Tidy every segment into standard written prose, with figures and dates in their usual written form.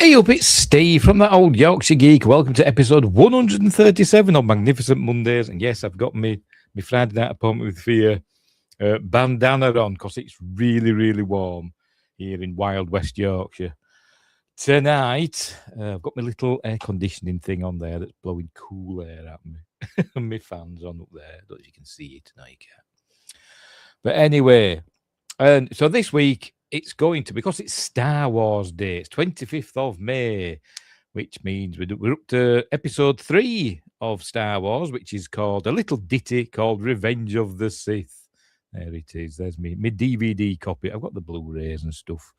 Hey up, it's Steve from that old Yorkshire Geek. Welcome to episode 137 on Magnificent Mondays. And yes, I've got my Friday night appointment with Fear bandana on because it's really, really warm here in wild West Yorkshire. Tonight, I've got my little air conditioning thing on there that's blowing cool air at me. And my fan's on up there. I don't know if you can see it. No, you can't. But anyway, and so this week, it's going to, because it's Star Wars Day, it's 25th of May, which means we're up to episode 3 of Star Wars, which is called a little ditty called Revenge of the Sith. There it is. There's my DVD copy. I've got the Blu-rays and stuff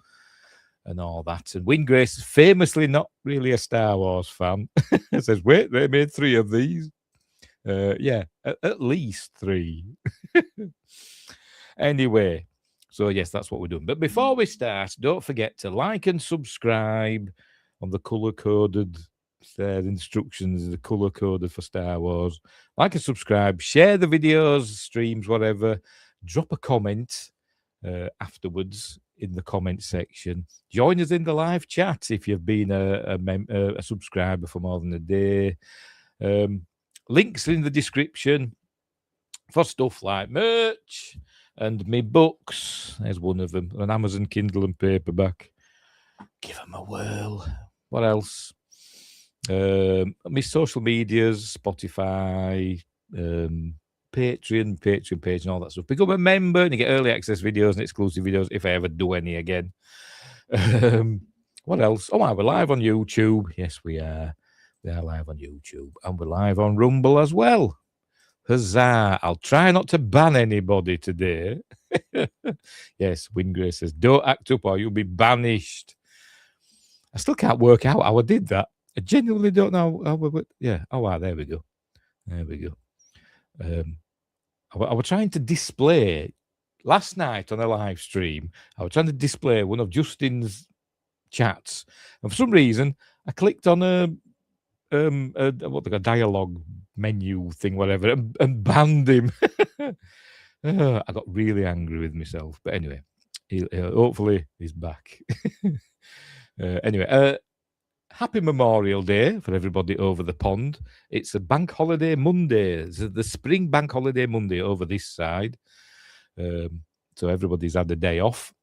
and all that. And Wingrace is famously not really a Star Wars fan. Says, wait, they made 3 of these. Yeah, at least 3. Anyway. So, yes, that's what we're doing. But before we start, don't forget to like and subscribe on the colour-coded instructions, the colour-coded for Star Wars. Like and subscribe, share the videos, streams, whatever. Drop a comment afterwards in the comment section. Join us in the live chat if you've been a subscriber for more than a day. Links in the description for stuff like merch and me books. There's one of them, an Amazon Kindle and paperback. Give them a whirl. What else? My social medias, Spotify, Patreon page and all that stuff. Become a member and you get early access videos and exclusive videos if I ever do any again. What else? Oh, we're live on YouTube. Yes, we are. We are live on YouTube. And we're live on Rumble as well. Huzzah. I'll try not to ban anybody today. Yes, Wingrace says, don't act up or you'll be banished. I still can't work out how I did that. I genuinely don't know how yeah. Oh, wow, there we go. There we go. I was trying to display, last night on a live stream, I was trying to display one of Justin's chats. And for some reason, I clicked on a dialogue menu thing, whatever, and banned him. I got really angry with myself. But anyway, hopefully he's back. Anyway, happy Memorial Day for everybody over the pond. It's a bank holiday Monday. It's the spring bank holiday Monday over this side. So everybody's had a day off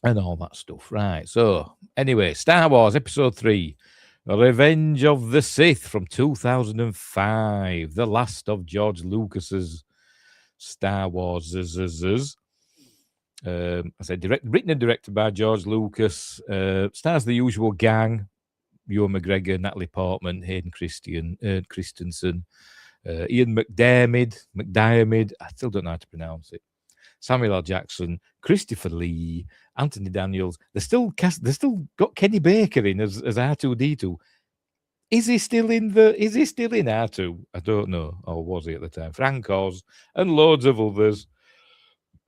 and all that stuff. Right. So anyway, Star Wars Episode 3. Revenge of the Sith from 2005, the last of George Lucas's Star Wars. I said written and directed by George Lucas. Stars the usual gang: Ewan McGregor, Natalie Portman, Hayden Christensen, Ian McDiarmid. I still don't know how to pronounce it. Samuel L. Jackson, Christopher Lee, Anthony Daniels. They still got Kenny Baker in as R2D2. Is he still in R2? I don't know. Or was he at the time? Frank Oz and loads of others.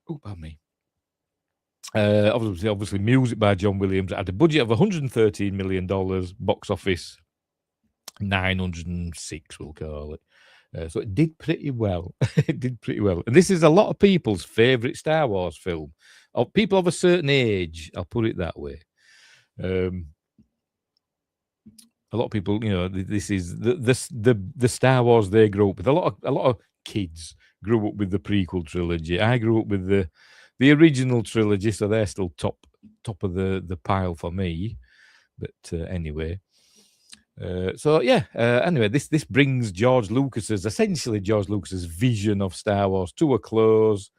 Oh, pardon me. Obviously, music by John Williams. It had a budget of $113 million, box office 906, we'll call it. So it did pretty well. It did pretty well. And this is a lot of people's favourite Star Wars film. Of people of a certain age, I'll put it that way. A lot of people, this is the Star Wars they grew up with. A lot of kids grew up with the prequel trilogy. I grew up with the original trilogy, so they're still top of the pile for me. But anyway. Anyway, this brings essentially George Lucas's vision of Star Wars to a close.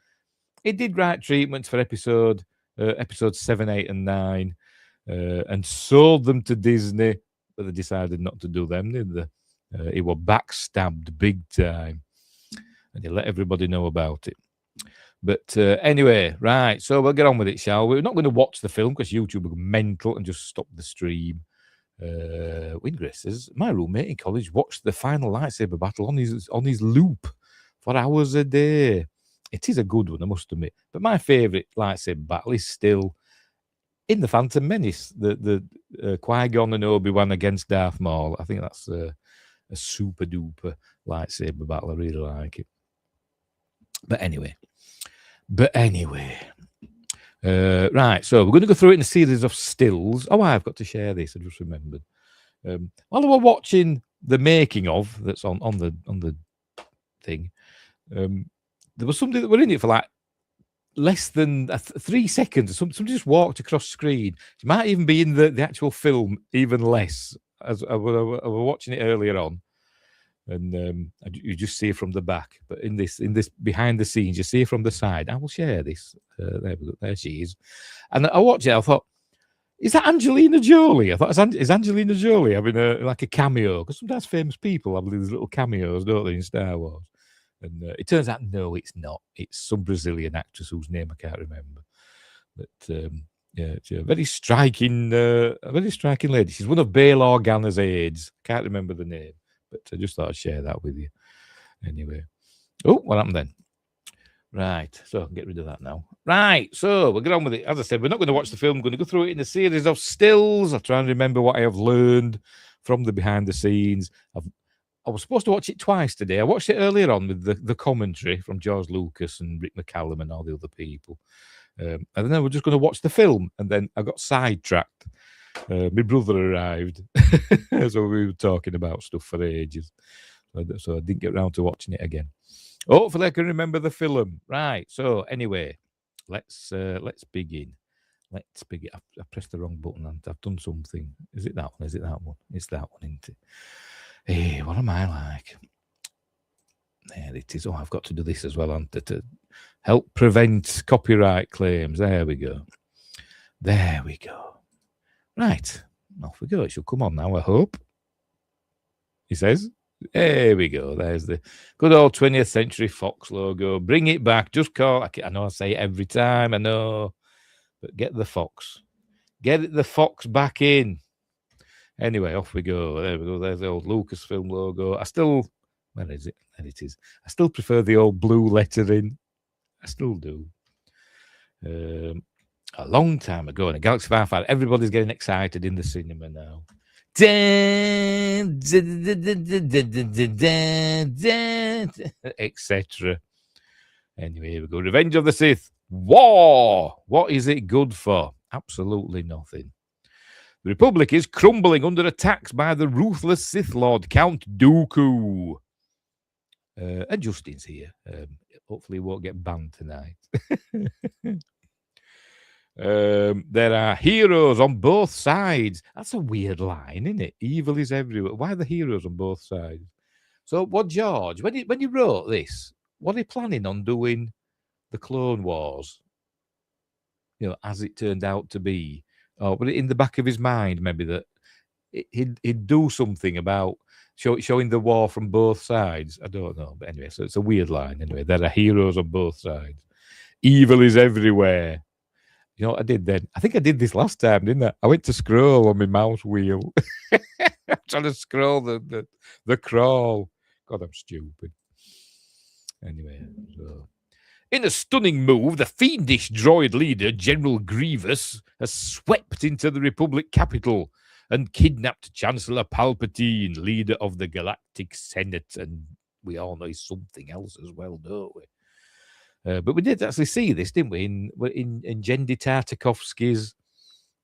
It did write treatments for episodes 7, 8, and 9, and sold them to Disney, but they decided not to do them, did they? He was backstabbed big time, and he let everybody know about it. But anyway, right, so we'll get on with it, shall we? We're not going to watch the film because YouTube will go mental and just stop the stream. Wingrace says, my roommate in college watched the final lightsaber battle on his loop for hours a day. It is a good one, I must admit. But my favourite lightsaber battle is still in The Phantom Menace, the Qui-Gon and Obi-Wan against Darth Maul. I think that's a super duper lightsaber battle. I really like it. But anyway, Right, so we're going to go through it in a series of stills. Oh, I've got to share this. I just remembered. While we're watching the making of that's on the thing, there was somebody that were in it for like less than 3 seconds. Somebody just walked across screen. It might even be in the actual film, even less. As I were watching it earlier on, and you just see it from the back. But in this behind the scenes, you see it from the side. I will share this. There she is. And I watched it. I thought, is that Angelina Jolie? I thought, is Angelina Jolie having like a cameo? Because sometimes famous people have these little cameos, don't they, in Star Wars? And it turns out, no, it's not. It's some Brazilian actress whose name I can't remember. But yeah, it's a very striking lady. She's one of Bail Organa's aides. Can't remember the name, but I just thought I'd share that with you. Anyway. Oh, what happened then? Right, so I can get rid of that now. Right, so we'll get on with it. As I said, we're not going to watch the film. I'm going to go through it in a series of stills. I'll try and remember what I have learned from the behind the scenes. I was supposed to watch it twice today. I watched it earlier on with the commentary from George Lucas and Rick McCallum and all the other people. And then we're just going to watch the film. And then I got sidetracked. My brother arrived. So we were talking about stuff for ages. So I didn't get around to watching it again. Hopefully I can remember the film. Right. So anyway, let's begin. Let's begin. I pressed the wrong button and I've done something. Is it that one? Is it that one? It's that one, isn't it? Hey, what am I like? There it is. Oh, I've got to do this as well to help prevent copyright claims. There we go. There we go. Right. Off we go. It should come on now, I hope. He says. There we go. There's the good old 20th Century Fox logo. Bring it back. Just call. I know I say it every time. I know. But get the Fox. Get the Fox back in. Anyway, off we go. There we go. There's the old Lucasfilm logo. Where is it? There it is. I still prefer the old blue lettering. I still do. A long time ago in a Galaxy Firefighter, everybody's getting excited in the cinema now. Etc. Anyway, here we go. Revenge of the Sith. War. What is it good for? Absolutely nothing. The Republic is crumbling under attacks by the ruthless Sith Lord Count Dooku. And Justin's here. Hopefully he won't get banned tonight. There are heroes on both sides. That's a weird line, isn't it? Evil is everywhere. Why are the heroes on both sides? So what, George, when you wrote this, what are you planning on doing the Clone Wars? You know, as it turned out to be. Or but in the back of his mind, maybe that he'd do something about showing the war from both sides. I don't know. But anyway, so it's a weird line. Anyway, there are heroes on both sides. Evil is everywhere. You know what I did then? I think I did this last time, didn't I? I went to scroll on my mouse wheel. I'm trying to scroll the crawl. God, I'm stupid. Anyway, so... In a stunning move, the fiendish droid leader, General Grievous, has swept into the Republic capital and kidnapped Chancellor Palpatine, leader of the Galactic Senate. And we all know he's something else as well, don't we? But we did actually see this, didn't we, in Genndy Tartakovsky's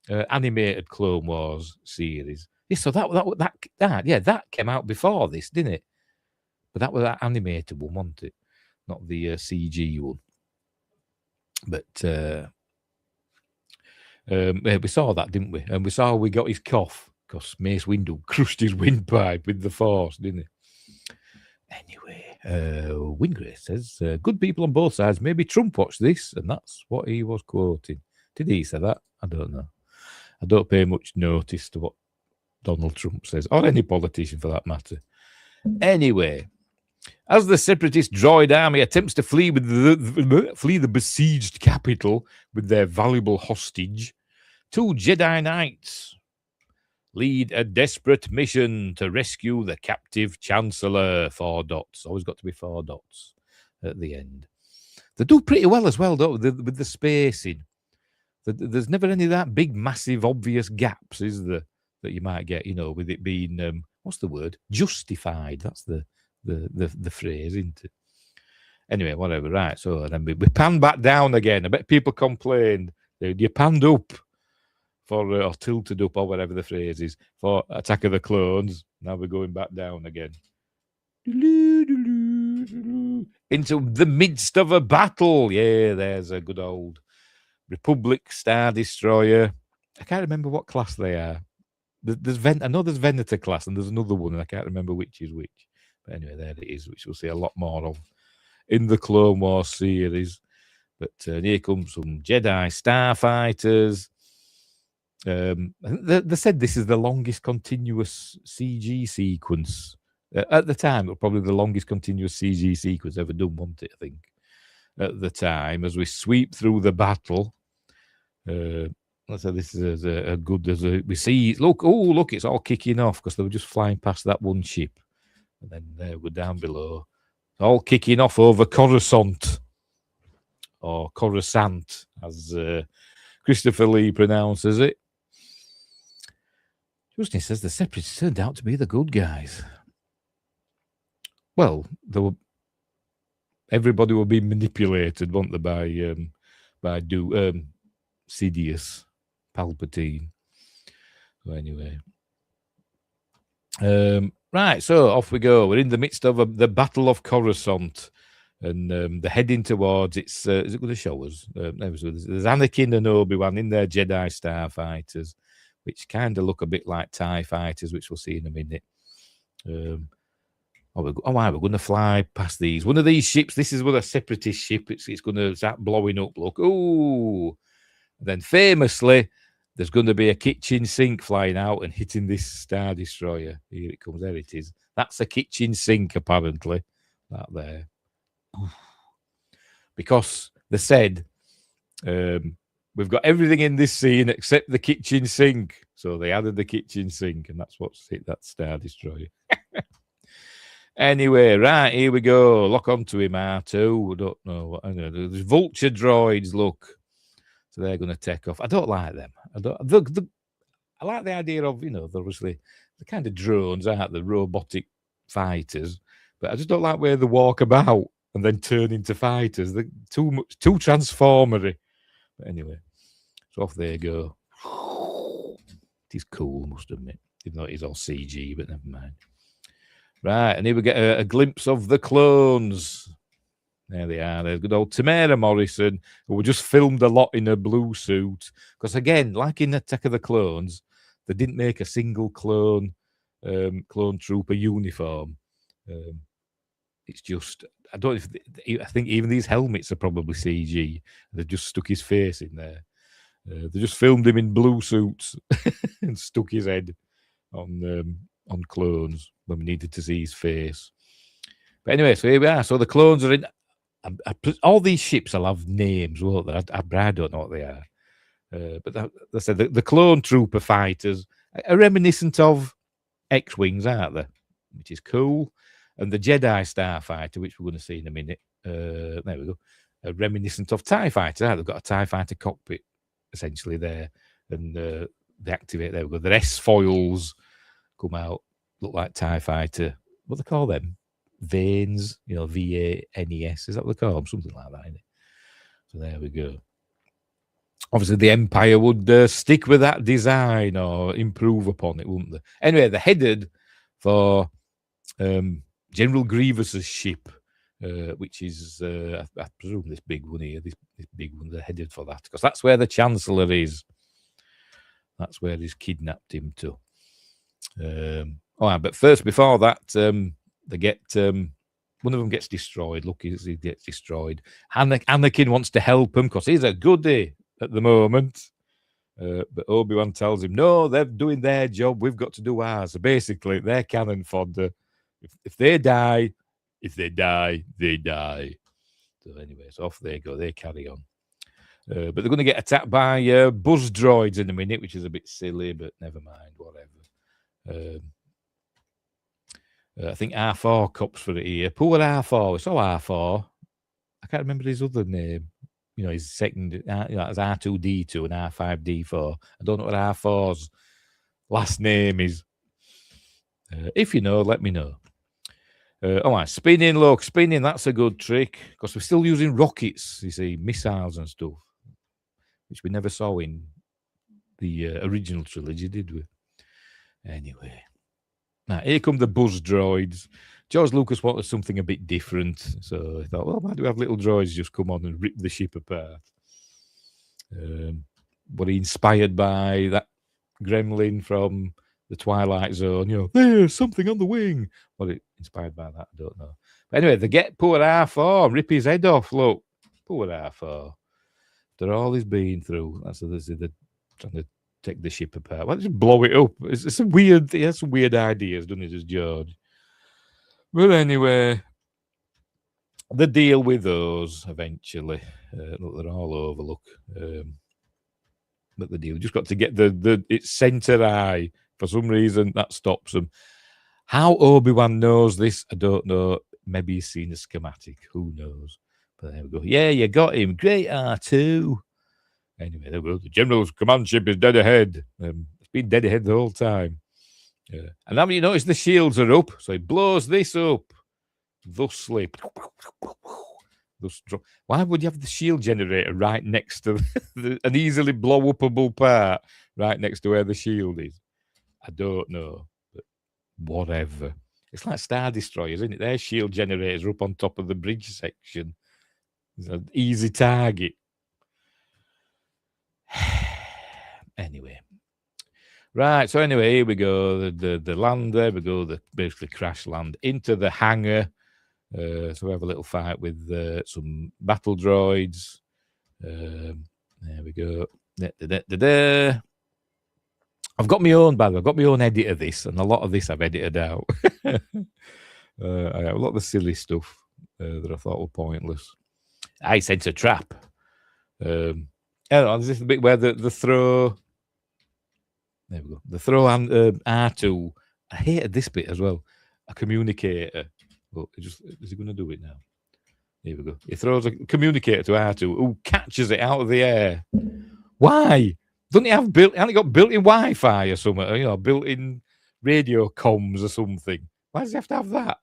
animated Clone Wars series. Yeah, so that came out before this, didn't it? But that was that animated one, wasn't it? Not the CG one. But we saw that, didn't we? And we saw we got his cough because Mace Windu crushed his windpipe with the Force, didn't he? Anyway, Wingrace says, good people on both sides. Maybe Trump watched this, and that's what he was quoting. Did he say that? I don't know. I don't pay much notice to what Donald Trump says, or any politician for that matter. Anyway, as the separatist droid army attempts to flee the besieged capital with their valuable hostage, 2 Jedi Knights lead a desperate mission to rescue the captive Chancellor. 4 dots. Always got to be 4 dots at the end. They do pretty well as well, don't they, with the spacing. There's never any of that big, massive, obvious gaps, is there, that you might get, you know, with it being, what's the word? Justified. That's the phrase, isn't it? Anyway, whatever. Right, so then we pan back down again. I bet people complained You're panned up for, or tilted up, or whatever the phrase is, for Attack of the Clones. Now we're going back down again. Into the midst of a battle. Yeah, there's a good old Republic Star Destroyer. I can't remember what class they are. I know there's Venator class, and there's another one, and I can't remember which is which. But anyway, there it is, which we'll see a lot more of in the Clone Wars series. But here comes some Jedi starfighters. They said this is the longest continuous CG sequence. At the time, it was probably the longest continuous CG sequence ever done, wasn't it, I think, at the time, as we sweep through the battle. So this is a good, we see, look, it's all kicking off because they were just flying past that one ship. And then there we're down below. It's all kicking off over Coruscant, or Coruscant, as Christopher Lee pronounces it. Justin says the Separatists turned out to be the good guys. Well, everybody will be manipulated, won't they, by Sidious, Palpatine. So anyway, right. So off we go. We're in the midst of the Battle of Coruscant, and they're heading towards. Is it going to show us? There's Anakin and Obi-Wan in their Jedi starfighters, which kind of look a bit like TIE fighters, which we'll see in a minute. We're going to fly past these. One of these ships, this is a Separatist ship. It's going to start blowing up. Look, ooh. Then famously, there's going to be a kitchen sink flying out and hitting this Star Destroyer. Here it comes. There it is. That's a kitchen sink, apparently. That there. Because they said, we've got everything in this scene except the kitchen sink. So they added the kitchen sink, and that's what's hit that Star Destroyer. Anyway, right, here we go. Lock onto him, R2. I don't know what. I know. There's vulture droids, look. So they're going to take off. I don't like them. I like the idea of, they're obviously the kind of drones, aren't the robotic fighters. But I just don't like where they walk about and then turn into fighters. They're too transformery. But anyway, so off they go. It is cool, must admit. Even though it is all CG, but never mind. Right, and here we get a glimpse of the clones. There they are. There's good old Tamara Morrison, who just filmed a lot in a blue suit. Because again, like in Attack of the Clones, they didn't make a single clone trooper uniform. It's just, I think even these helmets are probably CG. They've just stuck his face in there. They just filmed him in blue suits and stuck his head on clones when we needed to see his face. But anyway, so here we are. So the clones are in. All these ships will have names, won't they? I don't know what they are. But they said the clone trooper fighters are reminiscent of X-Wings, aren't they? Which is cool. And the Jedi Starfighter, which we're going to see in a minute, there we go, are reminiscent of TIE fighters, aren't they? They've got a TIE fighter cockpit, essentially, there. And they activate, there we go. The S-foils come out, look like TIE fighter. What do they call them? Vanes, VANES. Is that what they call them? Something like that, isn't it? So there we go. Obviously, the Empire would stick with that design or improve upon it, wouldn't they? Anyway, they're headed for General Grievous's ship, which is, I presume, this big one here. This big one, they're headed for that because that's where the Chancellor is. That's where he's kidnapped him to. All right, but first, before that, they get one of them gets destroyed. Look, he gets destroyed. Anakin wants to help him because he's a goodie at the moment. But Obi-Wan tells him, no, they're doing their job. We've got to do ours. So basically, they're cannon fodder. If they die, they die. So anyway, so off they go. They carry on. But they're going to get attacked by buzz droids in a minute, which is a bit silly, but never mind, whatever. I think R4 cops for it here. Poor R4. It's all R4. I can't remember his other name. His second, it's R2D2 and R5D4. I don't know what R4's last name is. If you know, let me know. All right, spinning, look, spinning, that's a good trick because we're still using rockets, you see, missiles and stuff. which we never saw in the original trilogy, did we? Anyway, now here come the buzz droids. George Lucas wanted something a bit different, so I thought, well, why do we have little droids just come on and rip the ship apart? Were he inspired by that gremlin from the Twilight Zone? There's something on the wing. Well, it inspired by that, I don't know. But anyway, they get poor R4, rip his head off. Look, poor R4. After all he's been through, that's they're trying to take the ship apart. Why don't you blow it up? It's some weird. He has some weird ideas, doesn't he, just George? But anyway, the deal with those eventually. Look, they're all over. Look, but the deal just got to get its center eye. For some reason, that stops them. How Obi-Wan knows this, I don't know. Maybe he's seen a schematic. Who knows? But there we go. Yeah, you got him. Great R2. Anyway, there we go. The General's command ship is dead ahead. It's been dead ahead the whole time. And now you notice the shields are up, so he blows this up. Thusly. Why would you have the shield generator right next to an easily blow-upable part right next to where the shield is? I don't know, but whatever. It's like Star Destroyers, isn't it? Their shield generators are up on top of the bridge section. It's an easy target. Anyway. Right, so anyway, here we go. The land, there we go. The basically crash land into the hangar. So we have a little fight with some battle droids. There we go. I've got my own, by the way. I've got my own edit of this, and a lot of this I've edited out. I have a lot of the silly stuff that I thought were pointless. I sense a trap. There's this bit where the throw. There we go. The throw and R2. I hated this bit as well. A communicator. But is he going to do it now? Here we go. He throws a communicator to R2, who catches it out of the air. Why? Doesn't he have hasn't he got built-in Wi-Fi or something? Built-in radio comms or something. Why does he have to have that?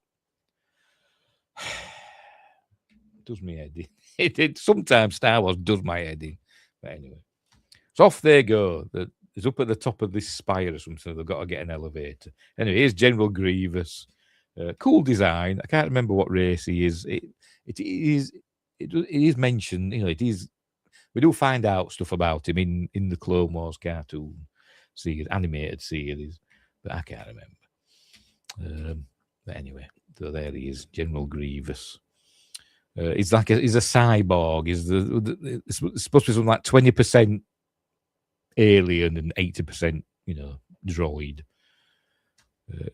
Does my head in. It sometimes Star Wars does my head in. But anyway. So off they go. It's up at the top of this spire or something, so they've got to get an elevator. Anyway, here's General Grievous. Cool design. I can't remember what race he is. It is mentioned. It is. We do find out stuff about him in the Clone Wars cartoon series, animated series, but I can't remember. But anyway, so there he is, General Grievous. He's a cyborg. It's supposed to be something like 20% alien and 80%, droid.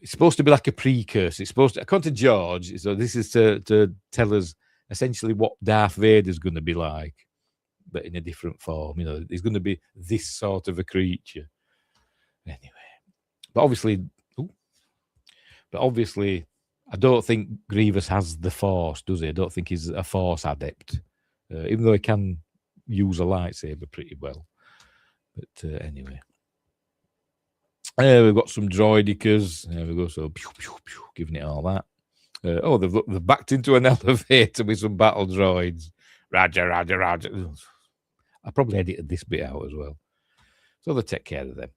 It's supposed to be like a precursor. It's supposed to, according to George, so this is to tell us essentially what Darth Vader's going to be like, but in a different form. He's going to be this sort of a creature. Anyway, but obviously, I don't think Grievous has the Force, does he? I don't think he's a Force adept, even though he can use a lightsaber pretty well. But anyway. We've got some droidicas. There we go. So, pew, pew, pew, giving it all that. They've backed into an elevator with some battle droids. Roger, Roger, Roger. I probably edited this bit out as well. So they take care of them.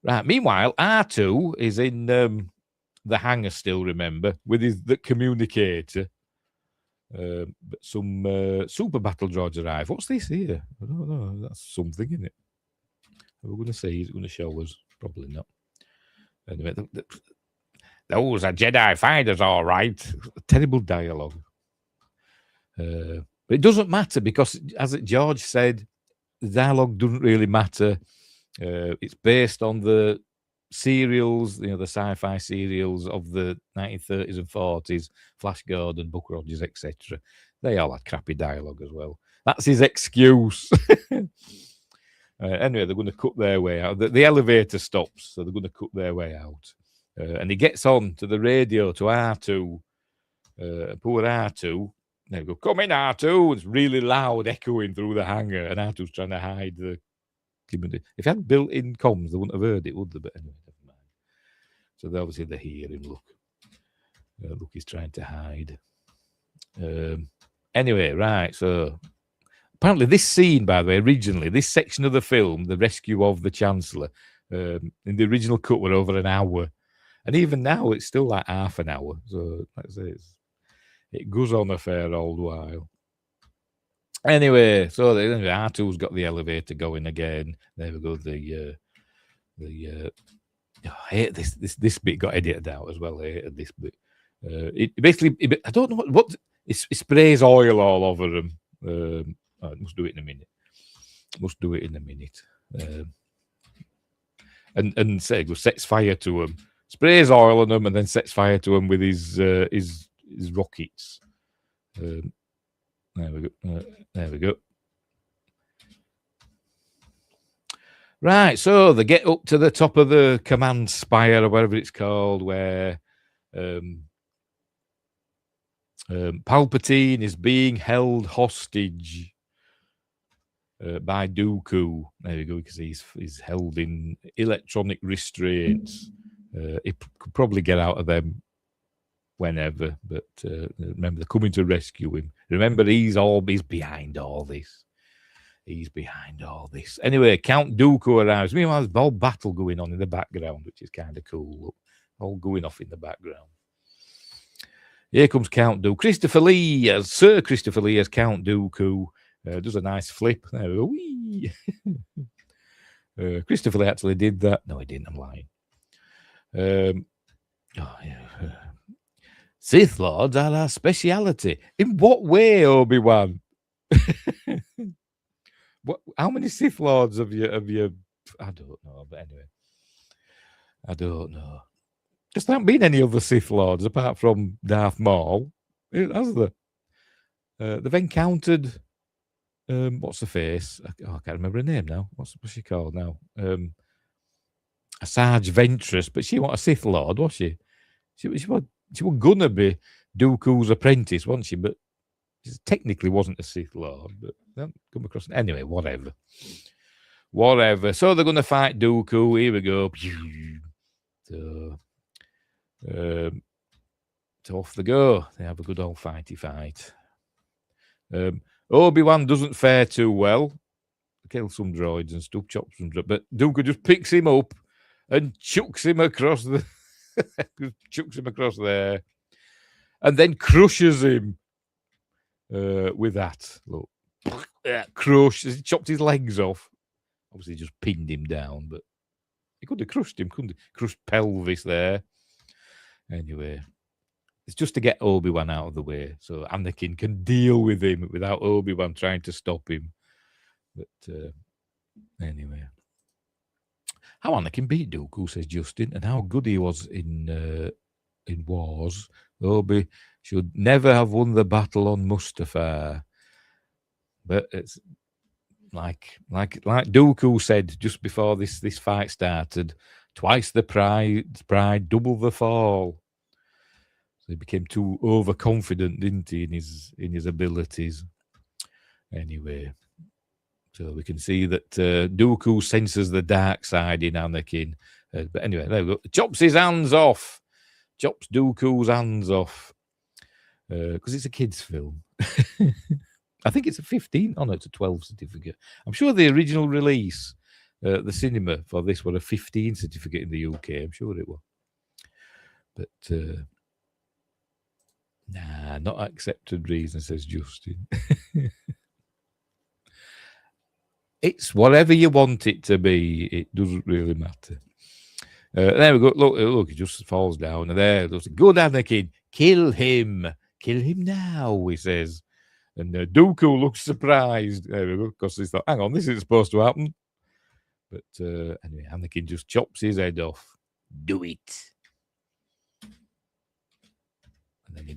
Right. Meanwhile, R2 is in the hangar still, remember, with the communicator. But some super battle droids arrive. What's this here? I don't know. That's something, isn't it? We're going to see. Is it going to show us? Probably not. Anyway, those are Jedi fighters, all right. Terrible dialogue. But it doesn't matter because, as George said, the dialogue doesn't really matter. It's based on the serials, the sci-fi serials of the 1930s and 40s, Flash Gordon, Buck Rogers, etc. They all had crappy dialogue as well. That's his excuse. Anyway, they're going to cut their way out. The elevator stops, so they're going to cut their way out. And he gets on to the radio to R2. Poor R2. There we go. Come in, R2. It's really loud, echoing through the hangar, and R2's trying to hide the. If he had built-in comms, they wouldn't have heard it, would they? But anyway, never mind. So obviously they hear him. Look, he's trying to hide. Anyway, right. So apparently this scene, by the way, originally, this section of the film, the rescue of the Chancellor, in the original cut were over an hour. And even now, it's still like half an hour. So like I say, it goes on a fair old while. Anyway, so R2's got the elevator going again. There we go. I hate this bit got edited out as well. I hated this bit. It basically, I don't know what it sprays oil all over them. It must do it in a minute. And sets fire to them, sprays oil on them, and then sets fire to them with his rockets. There we go. Right, so they get up to the top of the command spire or whatever it's called, where Palpatine is being held hostage by Dooku. There we go, because he's held in electronic restraints. He could probably get out of them whenever, but remember, they're coming to rescue him. Remember, he's behind all this. He's behind all this. Anyway, Count Dooku arrives. Meanwhile, there's a whole battle going on in the background, which is kind of cool. Look, all going off in the background. Here comes Count Dooku. Sir Christopher Lee as Count Dooku. Does a nice flip. There we go. Whee! Christopher Lee actually did that. No, he didn't. I'm lying. Sith Lords are our speciality. In what way, Obi-Wan? How many Sith Lords have you? I don't know, but anyway, I don't know. Just there haven't been any other Sith Lords apart from Darth Maul, has there? They've encountered what's her face? I can't remember her name now. What's she called now? Asajj Ventress, but she wasn't a Sith Lord, was she? She was gonna be Dooku's apprentice, wasn't she? But she technically wasn't a Sith Lord, but come across. Anyway, whatever. So they're going to fight Dooku. Here we go. So off they go. They have a good old fighty fight. Obi-Wan doesn't fare too well. Kills some droids and stuff, chops some droids, but Dooku just picks him up and chucks him across there, and then crushes him. With that, look, crush. He chopped his legs off. Obviously, just pinned him down, but he could have crushed him, couldn't he? Crushed pelvis there. Anyway, it's just to get Obi-Wan out of the way, so Anakin can deal with him without Obi-Wan trying to stop him. But anyway, how Anakin beat Dooku, says Justin, and how good he was in wars. Obi should never have won the battle on Mustafar. But it's like Dooku said just before this fight started, twice the pride, double the fall. So he became too overconfident, didn't he, in his abilities. Anyway, so we can see that Dooku senses the dark side in Anakin. But anyway, there we go. Chops his hands off. Chops Dooku's hands off. Because it's a kid's film. I think it's a 15. Oh, no, it's a 12 certificate. I'm sure the original release, the cinema for this, was a 15 certificate in the UK. I'm sure it was. But, nah, not accepted reason, says Justin. It's whatever you want it to be. It doesn't really matter. There we go. Look, he just falls down. And there, there's a good Anakin. Kill him. Kill him now, he says. And Dooku looks surprised. There we go, because he thought, hang on, this isn't supposed to happen. But anyway, Anakin just chops his head off. Do it. And then he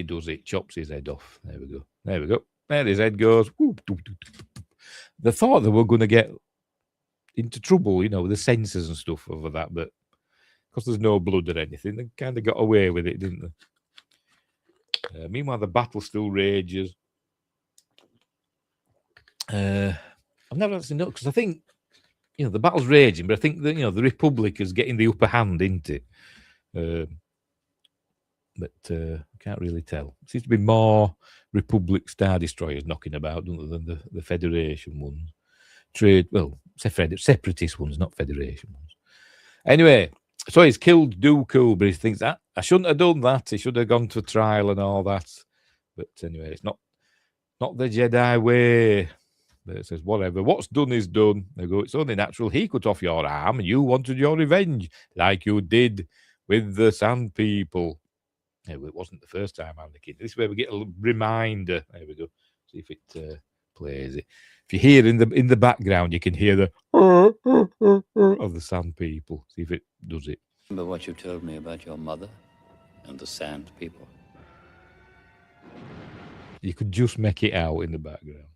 does it. Chops his head off. There we go. There his head goes. They thought they were going to get into trouble, with the censors and stuff over that, but because there's no blood or anything, they kind of got away with it, didn't they? Meanwhile, the battle still rages. I've never actually noticed, because I think, the battle's raging, but I think that, the Republic is getting the upper hand, isn't it? but I can't really tell. Seems to be more Republic Star Destroyers knocking about than the Federation ones. Separatist ones, not Federation ones. Anyway, so he's killed Dooku, but he thinks that I shouldn't have done that. He should have gone to trial and all that. But anyway, it's not the Jedi way. But it says, whatever. What's done is done. They go, it's only natural he cut off your arm and you wanted your revenge, like you did with the Sand People. Yeah, well, it wasn't the first time, Anakin. This is where we get a reminder. There we go. See if it plays it. If you hear in the background, you can hear the of the Sand People. See if it does it. Remember what you told me about your mother and the Sand People? You could just make it out in the background.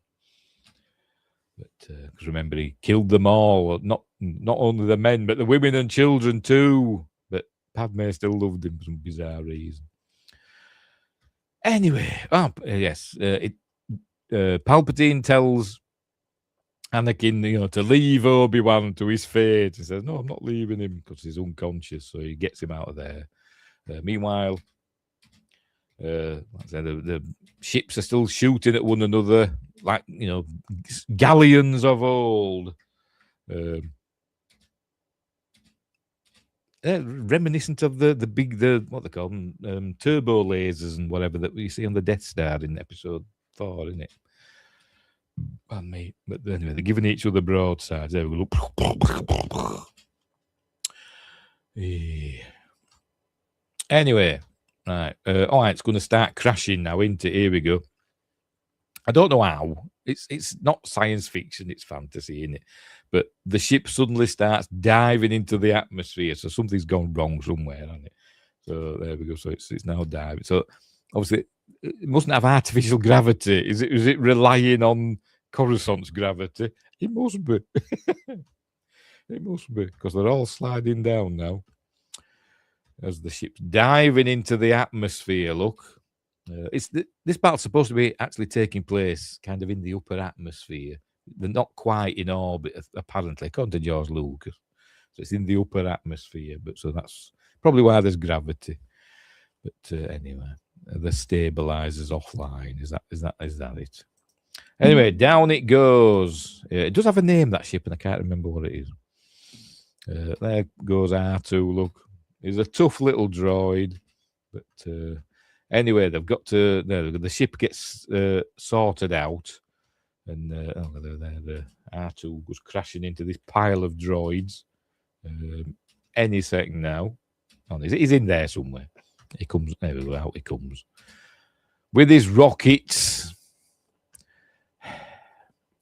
But because remember, he killed them all. Not only the men, but the women and children too. But Padme still loved him for some bizarre reason. Anyway, Palpatine tells Anakin, to leave Obi-Wan to his fate. He says, "No, I'm not leaving him," because he's unconscious. So he gets him out of there. Meanwhile, the ships are still shooting at one another, like galleons of old. Reminiscent of the big what they call them, turbo lasers and whatever that we see on the Death Star in Episode 4, isn't it? But anyway, they're giving each other broadsides. There we go. Anyway, right. All right, it's going to start crashing now, isn't it? Here we go. I don't know how. It's not science fiction, it's fantasy, isn't it? But the ship suddenly starts diving into the atmosphere, so something's gone wrong somewhere, hasn't it? So there we go. So it's now diving. So obviously it mustn't have artificial gravity. Is it relying on Coruscant's gravity? It must be. It must be, because they're all sliding down now as the ship's diving into the atmosphere. Look. This battle's supposed to be actually taking place kind of in the upper atmosphere. They're not quite in orbit, apparently, according to George Lucas. So it's in the upper atmosphere, so that's probably why there's gravity. But anyway, the stabilizer's offline. Is that it? Anyway, down it goes. It does have a name, that ship, and I can't remember what it is. There goes R2. Look, he's a tough little droid, but. Anyway, they've got to. The ship gets sorted out, and the R2 goes crashing into this pile of droids. Any second now. Oh, he's in there somewhere. He comes. There we go. Out he comes with his rockets.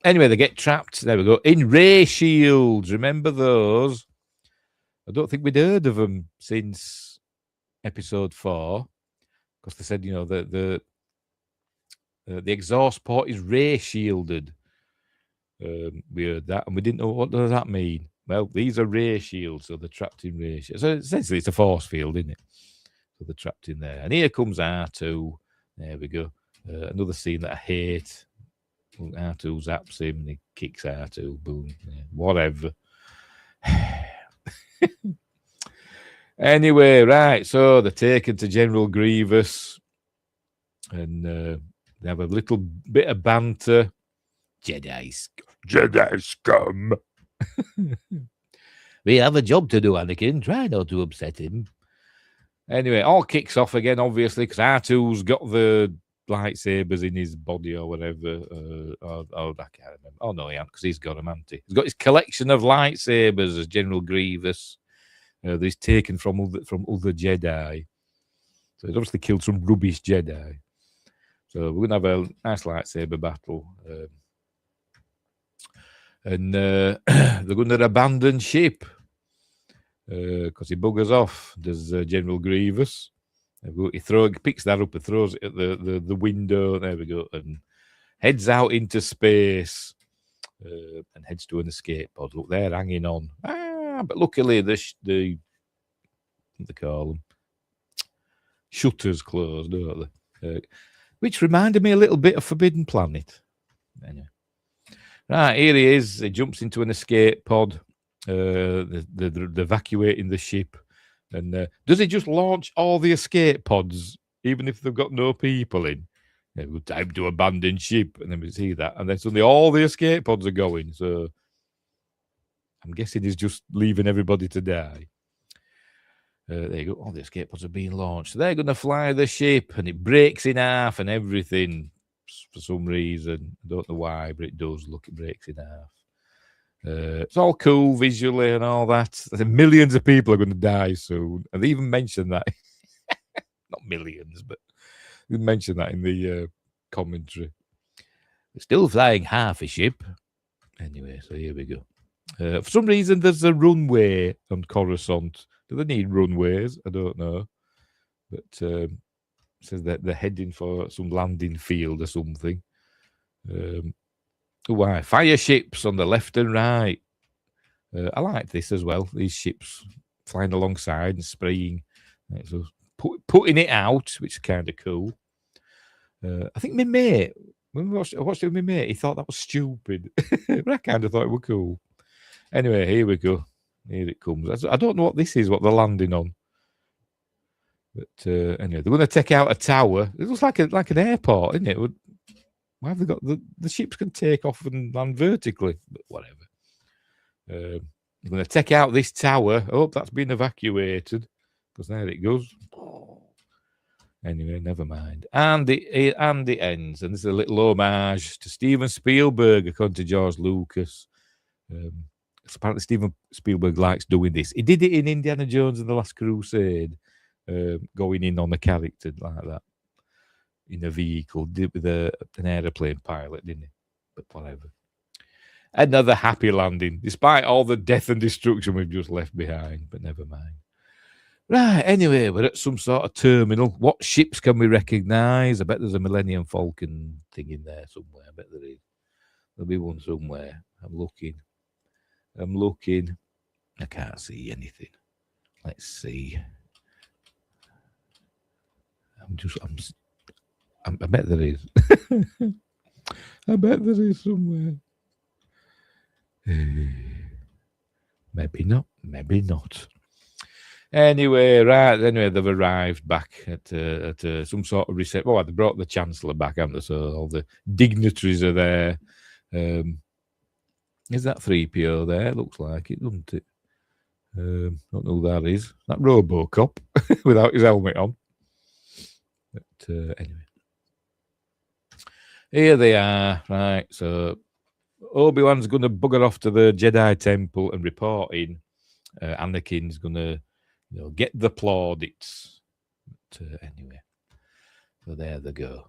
Anyway, they get trapped. There we go. In ray shields. Remember those? I don't think we'd heard of them since Episode 4. Because they said, the exhaust port is ray shielded. We heard that, and we didn't know what does that mean. Well, these are ray shields, so they're trapped in ray shields. So essentially, it's a force field, isn't it? So they're trapped in there. And here comes R2. There we go. Another scene that I hate. R2 zaps him, and he kicks R2. Boom. Yeah, whatever. Anyway, right, so they're taken to General Grievous, and they have a little bit of banter. Jedi scum. We have a job to do, Anakin. Try not to upset him. Anyway, all kicks off again, obviously, because R2's got the lightsabers in his body or whatever. I can't remember. Oh, no, he hasn't, because he's got them, hasn't he? He's got his collection of lightsabers as General Grievous. That he's taken from other Jedi. So he's obviously killed some rubbish Jedi. So we're going to have a nice lightsaber battle. And they're going to abandon ship. Because he buggers off. There's General Grievous. He picks that up and throws it at the window. There we go. And heads out into space. And heads to an escape pod. Look, they're hanging on. But luckily, what they call them, shutters closed, don't they? Which reminded me a little bit of Forbidden Planet. Anyway. Right, here he is. He jumps into an escape pod. They're evacuating the ship. And does it just launch all the escape pods, even if they've got no people in? Time to abandon ship, and then we see that, and then suddenly all the escape pods are going. So I'm guessing he's just leaving everybody to die. There you go. All the escape pods are being launched. So they're going to fly the ship, and it breaks in half and everything for some reason. I don't know why, but it does. Look, it breaks in half. It's all cool visually and all that. Millions of people are going to die soon, and they even mentioned that. Not millions, but they mentioned that in the commentary. They're still flying half a ship. Anyway, so here we go. For some reason, there's a runway on Coruscant. Do they need runways? I don't know. But it says that they're heading for some landing field or something. Why? Fire ships on the left and right. I like this as well. These ships flying alongside and spraying. So putting it out, which is kind of cool. I think my mate, when I watched it with my mate, he thought that was stupid. But I kind of thought it was cool. Anyway, here we go. Here it comes. I don't know what this is, what they're landing on. But anyway, they're going to take out a tower. It looks like an airport, isn't it? Why have they got the ships can take off and land vertically? But whatever. They're going to take out this tower. I hope that's been evacuated, because there it goes. Anyway, never mind. And it ends. And this is a little homage to Steven Spielberg, according to George Lucas. Apparently Steven Spielberg likes doing this. He did it in Indiana Jones and the Last Crusade, going in on a character like that in a vehicle, did with an aeroplane pilot, didn't he? But whatever. Another happy landing, despite all the death and destruction we've just left behind, but never mind. Right, anyway, we're at some sort of terminal. What ships can we recognise? I bet there's a Millennium Falcon thing in there somewhere. I bet there is. There'll be one somewhere. I'm looking. I can't see anything. Let's see. I bet there is. I bet there is somewhere. Maybe not. Anyway, they've arrived back at some sort of reception. Oh, they brought the Chancellor back, haven't they? So all the dignitaries are there. Is that 3PO there? Looks like it, doesn't it? Don't know who that is. That Robocop without his helmet on. But anyway. Here they are. Right, so Obi-Wan's going to bugger off to the Jedi Temple and report in. Anakin's going to get the plaudits. But anyway. So there they go.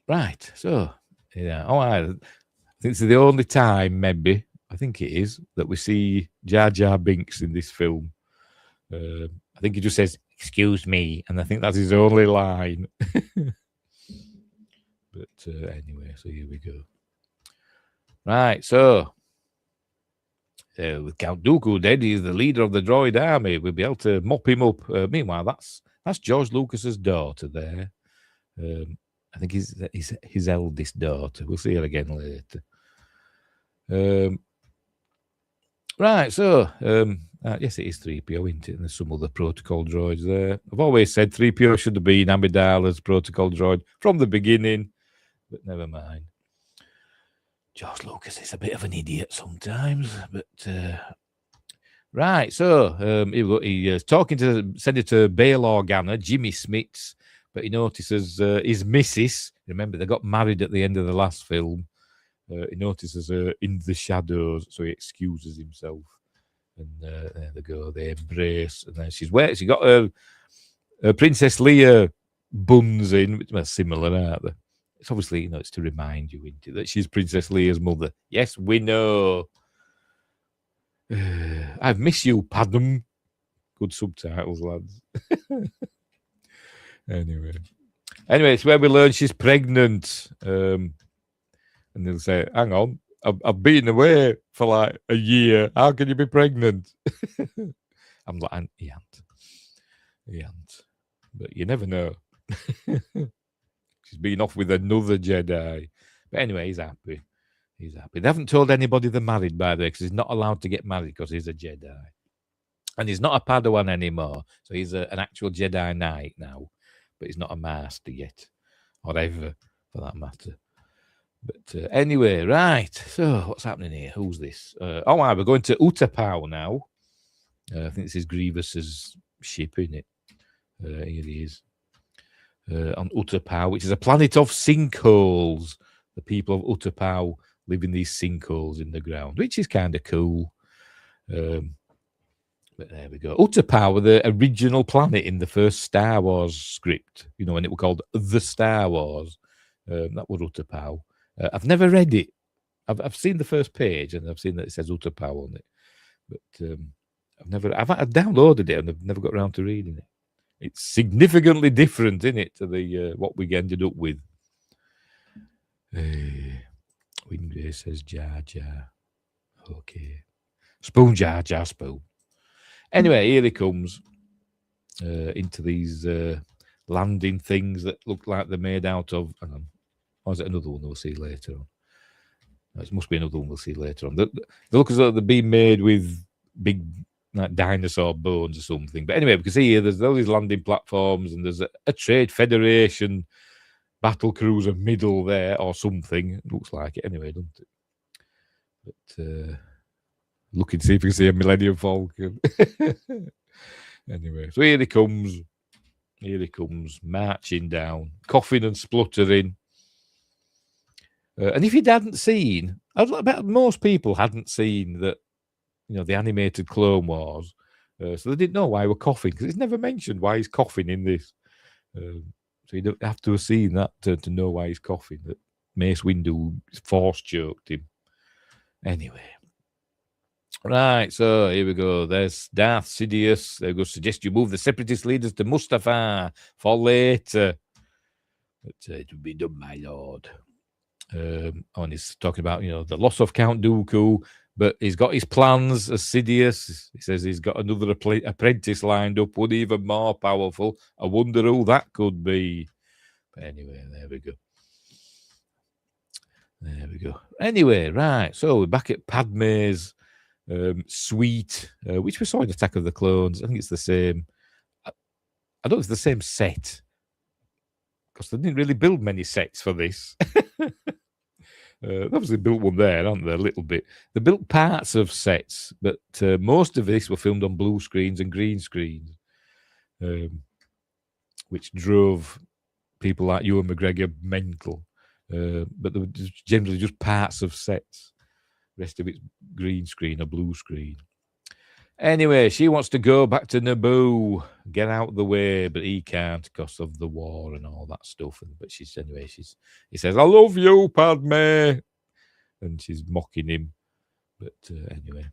Right, so yeah. I think it's the only time, maybe, I think it is, that we see Jar Jar Binks in this film. I think he just says, "Excuse me," and I think that's his only line. But anyway, so here we go. Right, so with Count Dooku dead, he's the leader of the droid army. We'll be able to mop him up. Meanwhile, that's George Lucas's daughter there. I think he's his eldest daughter. We'll see her again later. Right, so yes, it is 3PO, isn't it? And there's some other protocol droids there. I've always said 3PO should have been Amidala's protocol droid from the beginning, but never mind. George Lucas is a bit of an idiot sometimes, but right. So he is talking to Senator Bail Organa, Jimmy Smits, but he notices his missus. Remember, they got married at the end of the last film. He notices her in the shadows, so he excuses himself. And there they go. They embrace, and then she got her Princess Leia buns in, which are similar, aren't they? It's obviously, it's to remind you, isn't it, that she's Princess Leia's mother. Yes, we know. I've missed you, Padam. Good subtitles, lads. Anyway, it's where we learn she's pregnant. And they'll say, hang on, I've been away for like a year. How can you be pregnant? I'm like, he ain't. But you never know. She's been off with another Jedi. But anyway, he's happy. They haven't told anybody they're married, by the way, because he's not allowed to get married because he's a Jedi. And he's not a Padawan anymore. So he's an actual Jedi Knight now. But he's not a master yet. Or ever, for that matter. But anyway, right. So what's happening here? Who's this? We're going to Utapau now. I think this is Grievous's ship, isn't it? Here he is. On Utapau, which is a planet of sinkholes. The people of Utapau live in these sinkholes in the ground, which is kind of cool. But there we go. Utapau were the original planet in the first Star Wars script, when it was called The Star Wars. That was Utapau. I've never read it. I've seen the first page and I've seen that it says Utapau on it. But I've downloaded it and I've never got around to reading it. It's significantly different, isn't it, to the what we ended up with. Wingray says Jar Jar. Okay. Spoon Jar Jar Spoon. Anyway, here he comes into these landing things that look like they're made out of. Hang on. Or is it another one we'll see later on? No, it must be another one we'll see later on. They look as though they're being made with big dinosaur bones or something. But anyway, because here there's all these landing platforms and there's a Trade Federation battle cruiser middle there or something. It looks like it anyway, doesn't it? But looking to see if we can see a Millennium Falcon. Anyway, so here he comes. Here he comes, marching down, coughing and spluttering. And if he hadn't seen, I bet most people hadn't seen that, the animated Clone Wars. So they didn't know why he was coughing, because it's never mentioned why he's coughing in this. So you don't have to have seen that to know why he's coughing, that Mace Windu force choked him. Anyway. Right, so here we go. There's Darth Sidious. They go suggest you move the Separatist leaders to Mustafar for later. But it will be done, my lord. And he's talking about, the loss of Count Dooku, but he's got his plans as Sidious. He says he's got another apprentice lined up, one even more powerful. I wonder who that could be. But anyway, there we go. There we go. Anyway, right, so we're back at Padme's suite, which we saw in Attack of the Clones. I think it's the same. I don't know if it's the same set, because they didn't really build many sets for this. Obviously built one there, aren't they? A little bit. They built parts of sets, but most of this were filmed on blue screens and green screens, which drove people like Ewan McGregor mental. But they were generally just parts of sets. The rest of it's green screen or blue screen. Anyway, she wants to go back to Naboo, get out of the way, but he can't because of the war and all that stuff. But he says, "I love you, Padme," and she's mocking him. But anyway,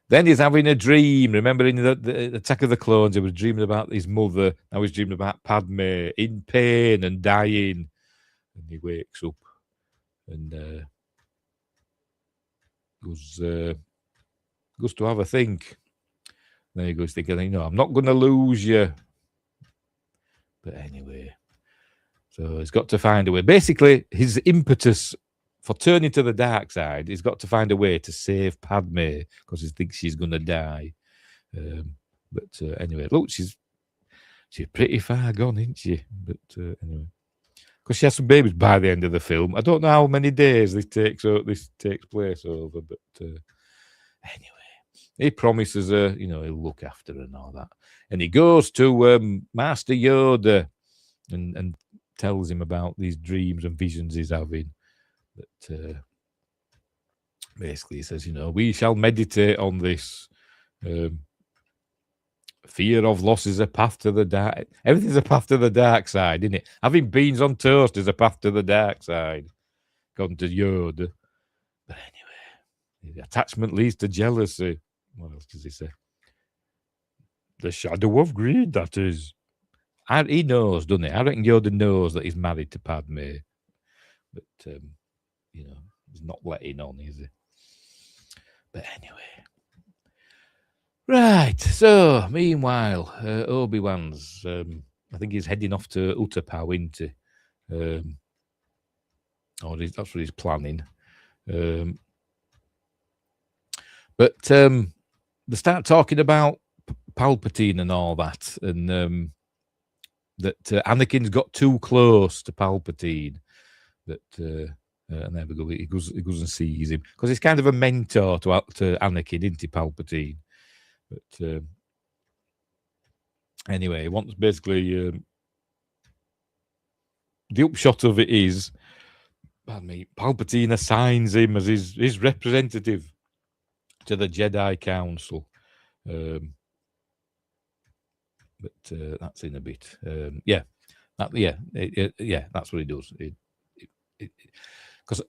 then he's having a dream. Remember in the Attack of the Clones, he was dreaming about his mother. Now he's dreaming about Padme in pain and dying, and he wakes up and goes to have a think. There he goes thinking, I'm not going to lose you. But anyway, so he's got to find a way. Basically, his impetus for turning to the dark side, he's got to find a way to save Padme because he thinks she's going to die. But anyway, look, she's pretty far gone, isn't she? But anyway, because she has some babies by the end of the film. I don't know how many days this takes place over, but anyway. He promises her, he'll look after her and all that. And he goes to Master Yoda and tells him about these dreams and visions he's having. But basically he says, we shall meditate on this. Fear of loss is a path to the dark. Everything's a path to the dark side, isn't it? Having beans on toast is a path to the dark side, according to Yoda. But anyway, the attachment leads to jealousy. What else does he say? The shadow of greed, that is. He knows, doesn't he? I reckon Yoda knows that he's married to Padme. But, he's not letting on, is he? But anyway. Right, so, meanwhile, Obi-Wan's, I think he's heading off to Utapau, isn't he? That's what he's planning. But they start talking about Palpatine and all that, and that Anakin's got too close to Palpatine. That and there we go. He goes and sees him because he's kind of a mentor to Anakin, isn't he, Palpatine? But anyway, he wants basically the upshot of it is, pardon me, Palpatine assigns him as his representative to the Jedi Council. But that's in a bit. That's what he does. Because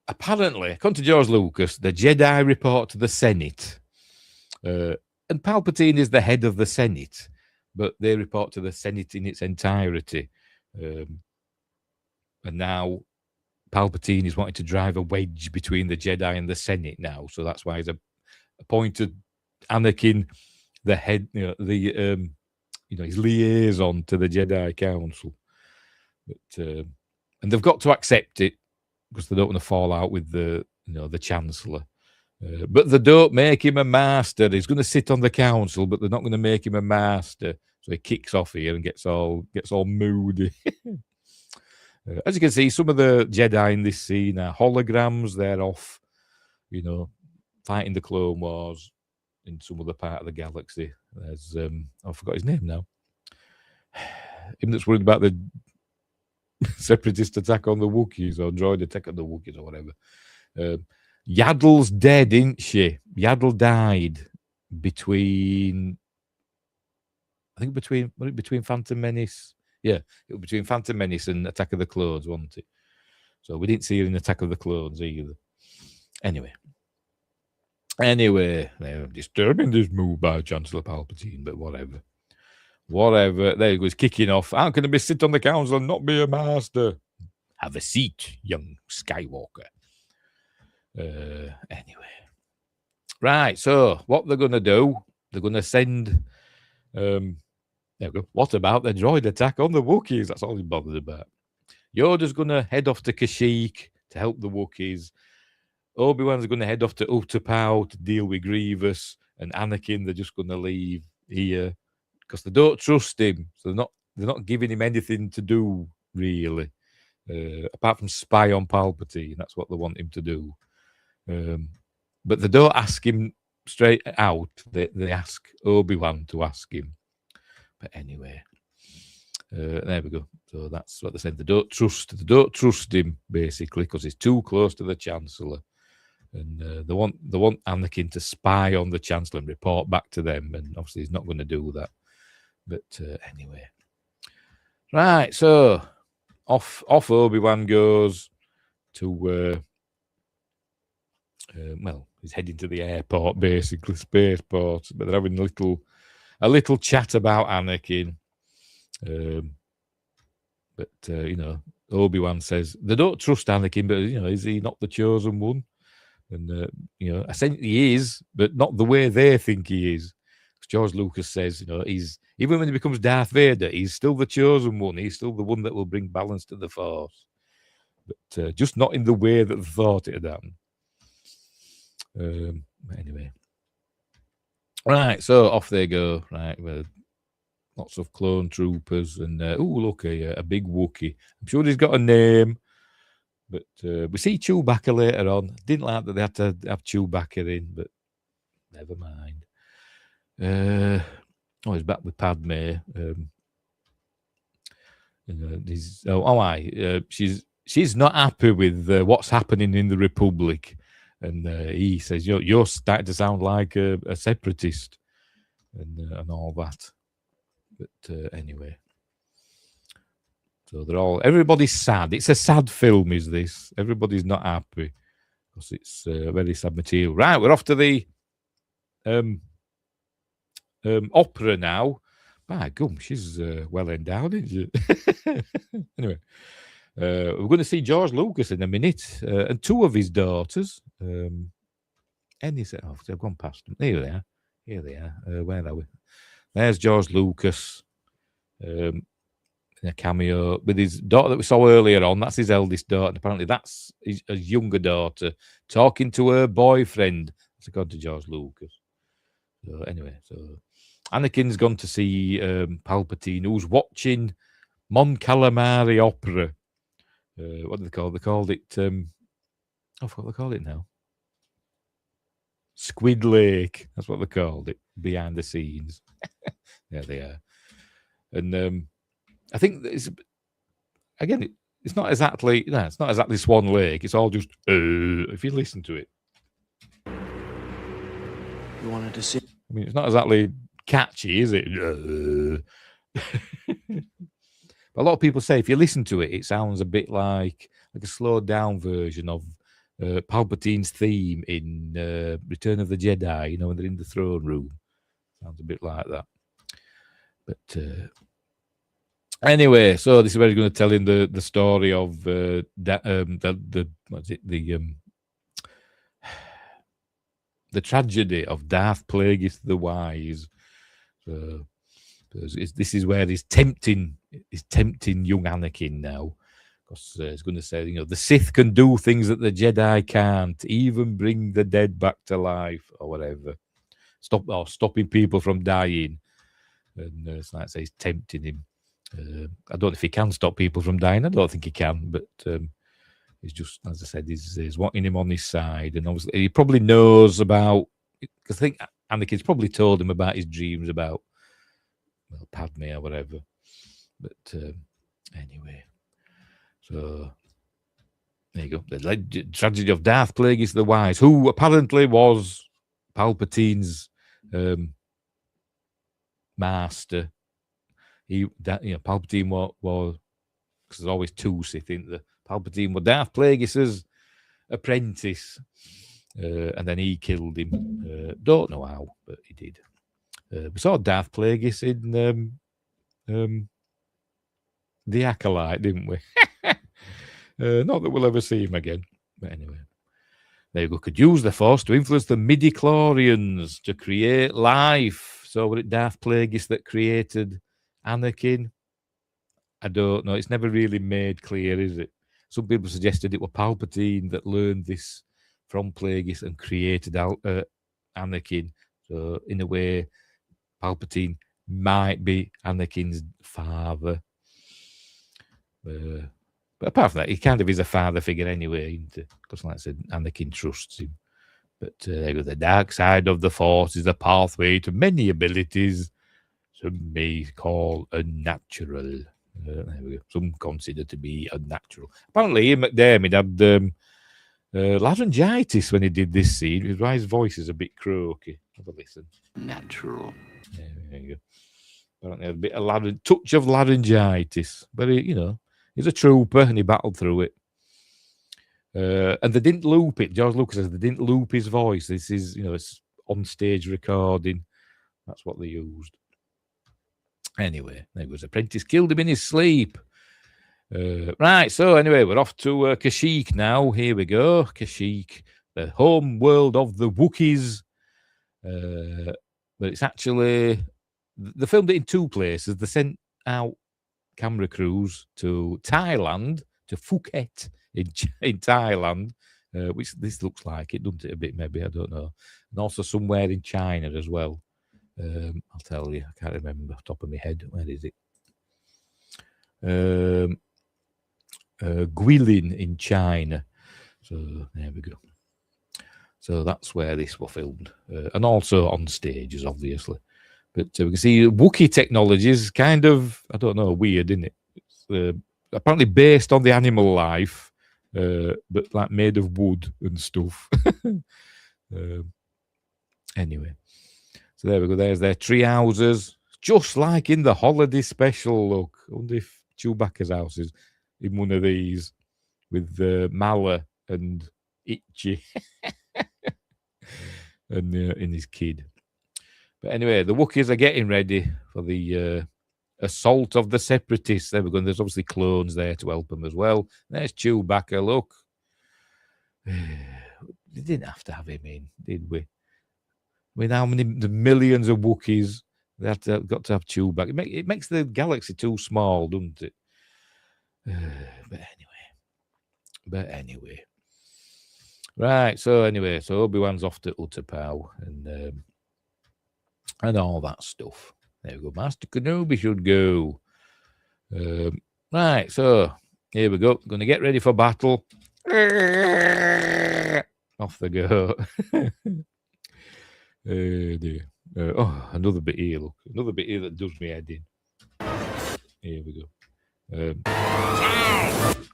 apparently, according to George Lucas, the Jedi report to the Senate, and Palpatine is the head of the Senate, but they report to the Senate in its entirety. And now Palpatine is wanting to drive a wedge between the Jedi and the Senate now, so that's why he's appointed Anakin the head, his liaison to the Jedi Council. But and they've got to accept it because they don't want to fall out with the Chancellor. But they don't make him a master. He's going to sit on the council, but they're not going to make him a master. So he kicks off here and gets all moody. As you can see, some of the Jedi in this scene are holograms. They're off, fighting the Clone Wars in some other part of the galaxy. There's I forgot his name now. Him that's worried about the separatist attack on the Wookiees or droid attack on the Wookiees or whatever. Yaddle's dead, isn't she? Yaddle died between Phantom Menace. Yeah, it was between Phantom Menace and Attack of the Clones, wasn't it? So we didn't see her in Attack of the Clones either. Anyway, disturbing this move by Chancellor Palpatine, but whatever. There he goes, kicking off. How can I sit on the council and not be a master? Have a seat, young Skywalker. Anyway. Right, so what they're going to do, they're going to send... there we go. What about the droid attack on the Wookiees? That's all he's bothered about. Yoda's going to head off to Kashyyyk to help the Wookiees. Obi-Wan's going to head off to Utapau to deal with Grievous. And Anakin, they're just going to leave here because they don't trust him. So they're not giving him anything to do, really. Apart from spy on Palpatine. That's what they want him to do. But they don't ask him straight out. They ask Obi-Wan to ask him. But anyway, there we go. So that's what they said. They don't trust him basically because he's too close to the Chancellor, and they want Anakin to spy on the Chancellor and report back to them. And obviously, he's not going to do that. But anyway, right. So off Obi-Wan goes to. He's heading to the airport, basically spaceport. But they're having a little chat about Anakin. Obi-Wan says they don't trust Anakin, but is he not the chosen one? And essentially he is, but not the way they think he is. George Lucas says, he's, even when he becomes Darth Vader, he's still the chosen one. He's still the one that will bring balance to the Force, but just not in the way that they thought it had happened. Anyway. Right, so off they go. Right, with lots of clone troopers, and look, a big Wookiee. I'm sure he's got a name, but we see Chewbacca later on. Didn't like that they had to have Chewbacca in, but never mind. He's back with Padme. She's not happy with what's happening in the Republic. And he says, you're starting to sound like a separatist and all that. But anyway. So everybody's sad. It's a sad film, is this? Everybody's not happy because it's very sad material. Right, we're off to the opera now. My gum, she's well endowed, isn't she? Anyway. We're going to see George Lucas in a minute and two of his daughters. I've gone past them. Here they are. Where are we? There's George Lucas in a cameo with his daughter that we saw earlier on. That's his eldest daughter. And apparently that's his younger daughter talking to her boyfriend. That's according to George Lucas. So anyway, Anakin's gone to see Palpatine, who's watching Mon Calamari opera. What do they call it? They called it. I forgot what they call it now. Squid Lake. That's what they called it behind the scenes. There they are. And I think it's again. It's not exactly. No, it's not exactly Swan Lake. It's all just. If you listen to it, You wanted to see. I mean, it's not exactly catchy, is it? But a lot of people say if you listen to it, it sounds a bit like a slowed down version of Palpatine's theme in Return of the Jedi. You know, when they're in the throne room, sounds a bit like that. But anyway, so this is where he's going to tell him the story of the tragedy of Darth Plagueis the Wise. So this is where he's tempting young Anakin now, because he's going to say, you know, the Sith can do things that the Jedi can't, even bring the dead back to life or whatever, stopping people from dying. And it's like I say, he's tempting him. I don't know if he can stop people from dying. I don't think he can, but he's just, as I said, he's wanting him on his side. And obviously, he probably knows about, because I think Anakin's probably told him about his dreams about, well, Padme or whatever. But anyway, so there you go. The tragedy of Darth Plagueis the Wise, who apparently was Palpatine's master. Palpatine was, because there's always two Sith in the Palpatine was Darth Plagueis's apprentice, and then he killed him. Don't know how, but he did. We saw Darth Plagueis in The Acolyte, didn't we? Not that we'll ever see him again. But anyway, there you go. Could use the Force to influence the midi-chlorians to create life. So was it Darth Plagueis that created Anakin? I don't know. It's never really made clear, is it? Some people suggested it was Palpatine that learned this from Plagueis and created Anakin. So in a way, Palpatine might be Anakin's father. But apart from that, he kind of is a father figure anyway, because like I said, Anakin trusts him. But there goes the dark side of the Force is a pathway to many abilities some may call unnatural. There we go. Some consider to be unnatural. Apparently, Ian McDermott had laryngitis when he did this scene, which is why his voice is a bit croaky. Have a listen. Natural. There you go. Apparently, had a bit of touch of laryngitis, but he's a trooper and he battled through it. And they didn't loop it. George Lucas says they didn't loop his voice. This is, it's on stage recording. That's what they used. Anyway, there was apprentice killed him in his sleep. Right, so anyway, we're off to Kashyyyk now. Here we go. Kashyyyk, the home world of the Wookiees. But it's actually, they filmed it in two places. They sent out camera crews to Thailand, to Phuket in Thailand, which this looks like it, doesn't it, a bit maybe, I don't know. And also somewhere in China as well. I'll tell you, I can't remember off the top of my head. Where is it? Guilin in China. So there we go. So that's where this was filmed. And also on stages, obviously. But we can see Wookiee technology is kind of, I don't know, weird, isn't it? It's apparently based on the animal life, but like made of wood and stuff. Anyway. So there we go. There's their tree houses, just like in the holiday special. Look, I wonder if Chewbacca's house is in one of these with Mala and Itchy and in his kid. But anyway, the Wookiees are getting ready for the assault of the Separatists. There we go. And there's obviously clones there to help them as well. There's Chewbacca. Look, they didn't have to have him in, did we? I mean, how many the millions of Wookiees they got to have Chewbacca? It makes the galaxy too small, doesn't it? But anyway, right. So Obi-Wan's off to Utapau, and and all that stuff. There we go. Master Kenobi should go. Right, so here we go. Going to get ready for battle. Off they go. Dear. Another bit here, look. Another bit here that does me head in. Here we go.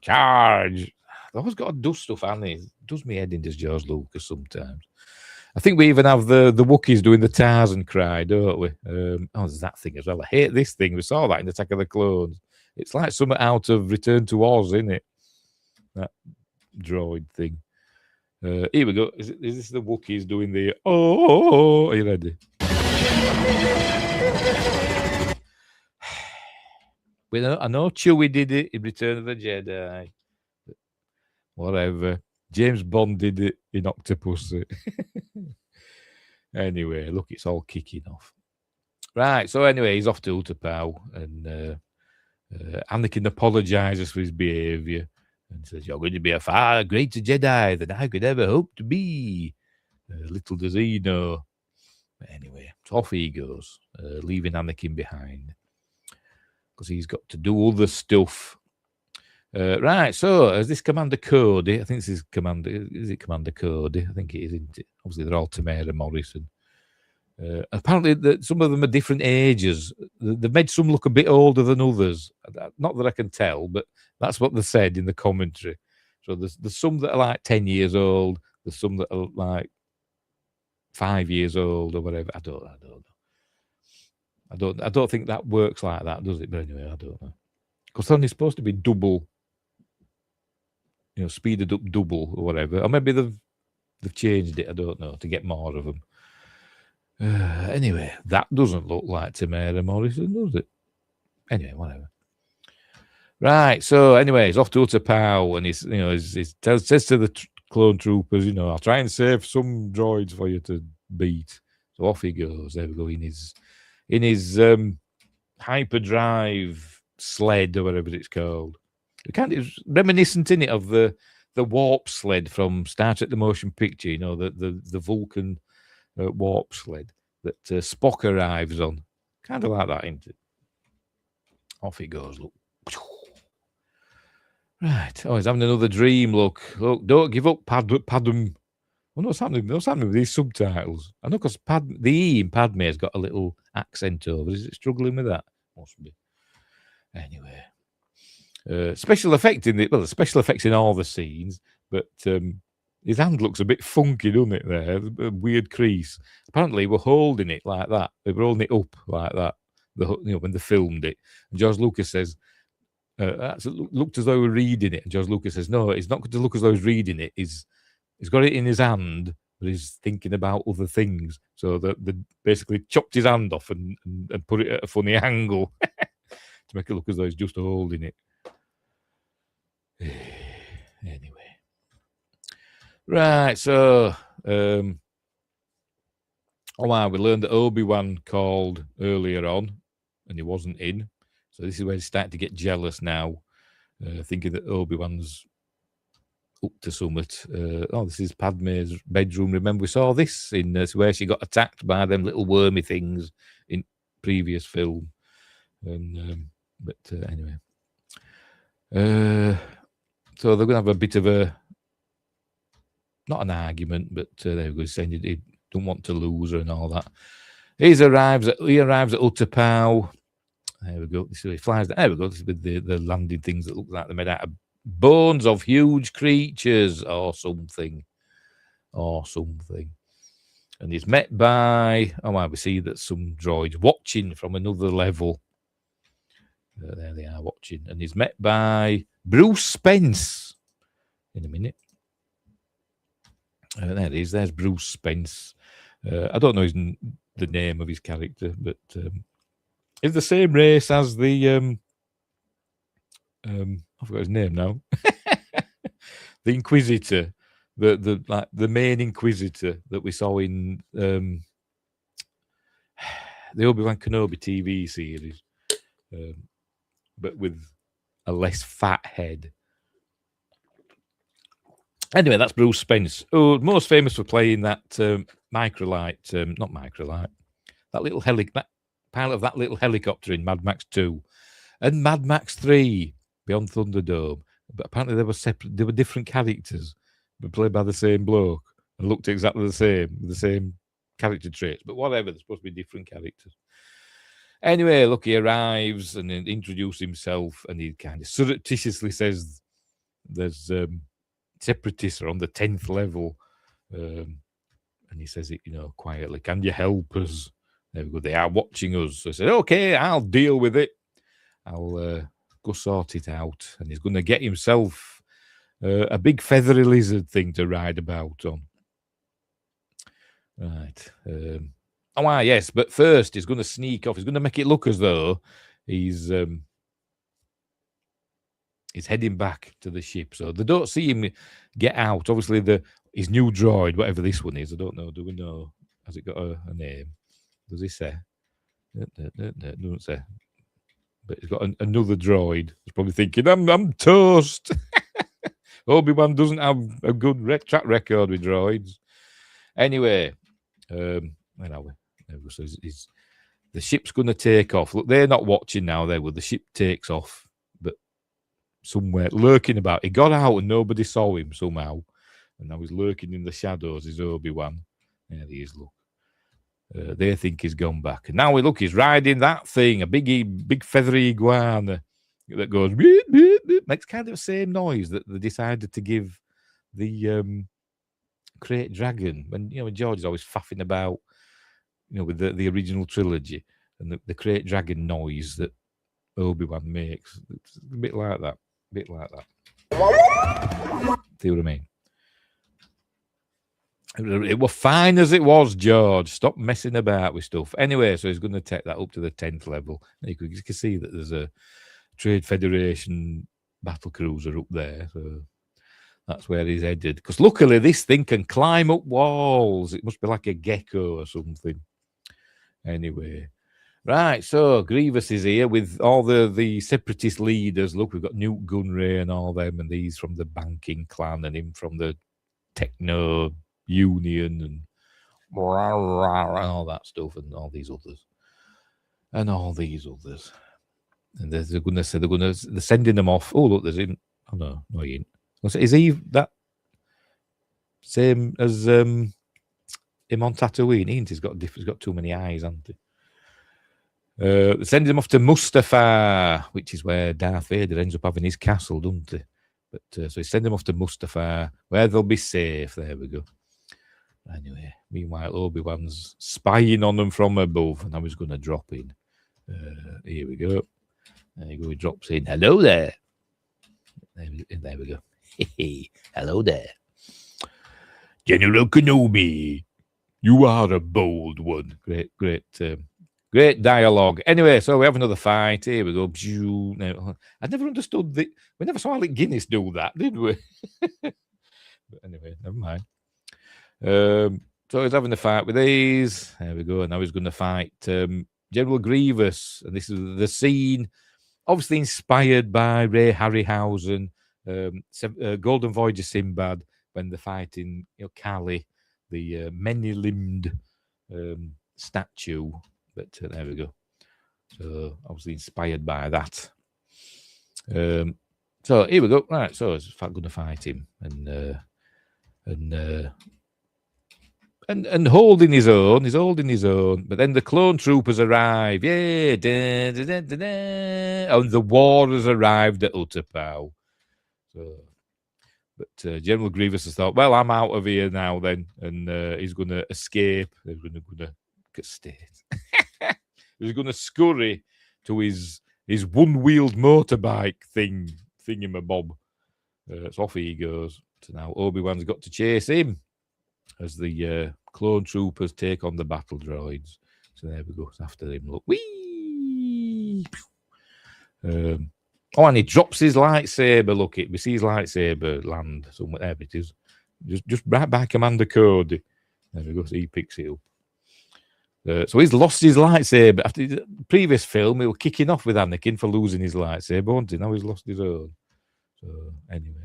Charge! They've always got to do stuff, haven't they? It does me head in, does George Lucas sometimes. I think we even have the Wookiees doing the Tarzan cry, don't we? There's that thing as well. I hate this thing. We saw that in Attack of the Clones. It's like something out of Return to Oz, isn't it? That droid thing. Here we go. Is this the Wookiees doing the oh? Are you ready? I know Chewie did it in Return of the Jedi. Whatever. James Bond did it in Octopussy. Anyway, look, it's all kicking off. Right, so anyway, he's off to Utapau, and Anakin apologizes for his behavior and says, "You're going to be a far greater Jedi than I could ever hope to be." Little does he know. But anyway, off he goes, leaving Anakin behind because he's got to do other stuff. Right, so as this Commander Cody, I think this is Commander Cody? I think it is, isn't it? Obviously, they're all Tamara Morrison. Apparently, some of them are different ages. They've made some look a bit older than others. Not that I can tell, but that's what they said in the commentary. So there's some that are like 10 years old. There's some that are like 5 years old or whatever. I don't know. I don't think that works like that, does it? But anyway, I don't know. Because they're only supposed to be double, speeded up double or whatever. Or maybe they've changed it, I don't know, to get more of them. Anyway, that doesn't look like Tamara Morrison, does it? Anyway, whatever. Right, so anyway, he's off to Utapau, and he says to the clone troopers, I'll try and save some droids for you to beat. So off he goes. There we go, in his hyperdrive sled or whatever it's called. It's reminiscent in it of the warp sled from Star Trek: The Motion Picture. The Vulcan warp sled that Spock arrives on. Kind of like that, isn't it? Off he goes. Look. Right. Oh, he's having another dream. Look, don't give up, Padum. Well, what's happening with these subtitles? I know because the E in Padme has got a little accent over. Is it struggling with that? Must be. Anyway, special effect the special effects in all the scenes, but his hand looks a bit funky, doesn't it? There, a weird crease. Apparently, we're holding it like that. They were holding it up like that. When they filmed it, and George Lucas says, "It looked as though we were reading it." And George Lucas says, "No, it's not going to look as though he's reading it. He's got it in his hand, but he's thinking about other things." So they basically chopped his hand off and put it at a funny angle to make it look as though he's just holding it. Anyway. Right, so we learned that Obi-Wan called earlier on and he wasn't in. So this is where he's starting to get jealous now, thinking that Obi-Wan's up to something. This is Padme's bedroom. Remember, we saw this in where she got attacked by them little wormy things in previous film. And anyway. So they're going to have a bit of not an argument, but there we go, saying he don't want to lose her and all that. He arrives at Utapau. There we go. So he flies. There we go. This is with the landing things that look like they're made out of bones of huge creatures or something. And he's met by, we see that some droids watching from another level. There they are watching. And he's met by Bruce Spence in a minute. There it is. There's Bruce Spence. I don't know the name of his character, but it's the same race as the I forgot his name now. The Inquisitor, the main Inquisitor that we saw in the Obi-Wan Kenobi TV series, but with a less fat head. Anyway, that's Bruce Spence, most famous for playing that not Microlight, that pilot of that little helicopter in Mad Max 2 and Mad Max 3 Beyond Thunderdome. But apparently they were separate. They were different characters, but played by the same bloke and looked exactly the same, with the same character traits. But whatever, they're supposed to be different characters. Anyway, look, he arrives and introduces himself, and he kind of surreptitiously says there's separatists are on the 10th level. And he says it, quietly, can you help us? There we go. They are watching us. So I said, okay, I'll deal with it. I'll go sort it out. And he's going to get himself a big feathery lizard thing to ride about on. Right. Yes. But first, he's going to sneak off. He's going to make it look as though he's heading back to the ship. So they don't see him get out. Obviously, his new droid, whatever this one is, I don't know. Do we know? Has it got a name? Does he say? Doesn't say. But he's got another droid. He's probably thinking, I'm toast. Obi-Wan doesn't have a good track record with droids. Anyway, where are we? So the ship's going to take off. Look, they're not watching now. The ship takes off, but somewhere lurking about. He got out and nobody saw him somehow. And now he's lurking in the shadows, is Obi-Wan. There he is, look. They think he's gone back. And now he's riding that thing, a big feathery iguana that goes, beep, beep, beep, makes kind of the same noise that they decided to give the Crate Dragon. When George is always faffing about, with the original trilogy, and the Crate Dragon noise that Obi-Wan makes. It's a bit like that. See what I mean? It was fine as it was, George. Stop messing about with stuff. Anyway, so he's going to take that up to the 10th level. You can see that there's a Trade Federation battle cruiser up there. So that's where he's headed. Because luckily, this thing can climb up walls. It must be like a gecko or something. Anyway. Right, so Grievous is here with all the separatist leaders. Look, we've got Newt Gunray and all them, and these from the banking clan, and him from the techno union, and all that stuff, and all these others. And they're going to say they're sending them off. Oh, look, there's him. Oh, no, he ain't. Is he that same as him on Tatooine? He's got too many eyes, hasn't he? Sending him off to Mustafar, which is where Darth Vader ends up having his castle, doesn't he? But so he's sending him off to Mustafar, where they'll be safe. There we go. Anyway, meanwhile, Obi-Wan's spying on them from above, and now he's going to drop in. Here we go. There you go. He drops in. Hello there. There we go. Hello there. General Kenobi, you are a bold one. Great dialogue. Anyway, so we have another fight. Here we go. I never understood we never saw Alec Guinness do that, did we? But anyway, never mind. So he's having a fight with these. There we go. And now he's going to fight General Grievous. And this is the scene, obviously inspired by Ray Harryhausen, Golden Voyage of Sinbad, when they're fighting Kali, the many-limbed statue. But there we go. So obviously inspired by that. So here we go. Right. So he's going to fight him and holding his own. He's holding his own. But then the clone troopers arrive. Yeah. Da, da, da, da, da. And the war has arrived at Utapau. So, but General Grievous has thought, well, I'm out of here now then. And he's going to escape. He's going to get state. He's going to scurry to his one-wheeled motorbike thingamabob. So off he goes. So now Obi-Wan's got to chase him as the clone troopers take on the battle droids. So there we go. It's after him. Look. Whee! And he drops his lightsaber. Look, we see his lightsaber land somewhere. There it is. Just right by Commander Cody. There we go. So he picks it up. So he's lost his lightsaber. After the previous film, he was kicking off with Anakin for losing his lightsaber, wasn't he? Now he's lost his own. So anyway.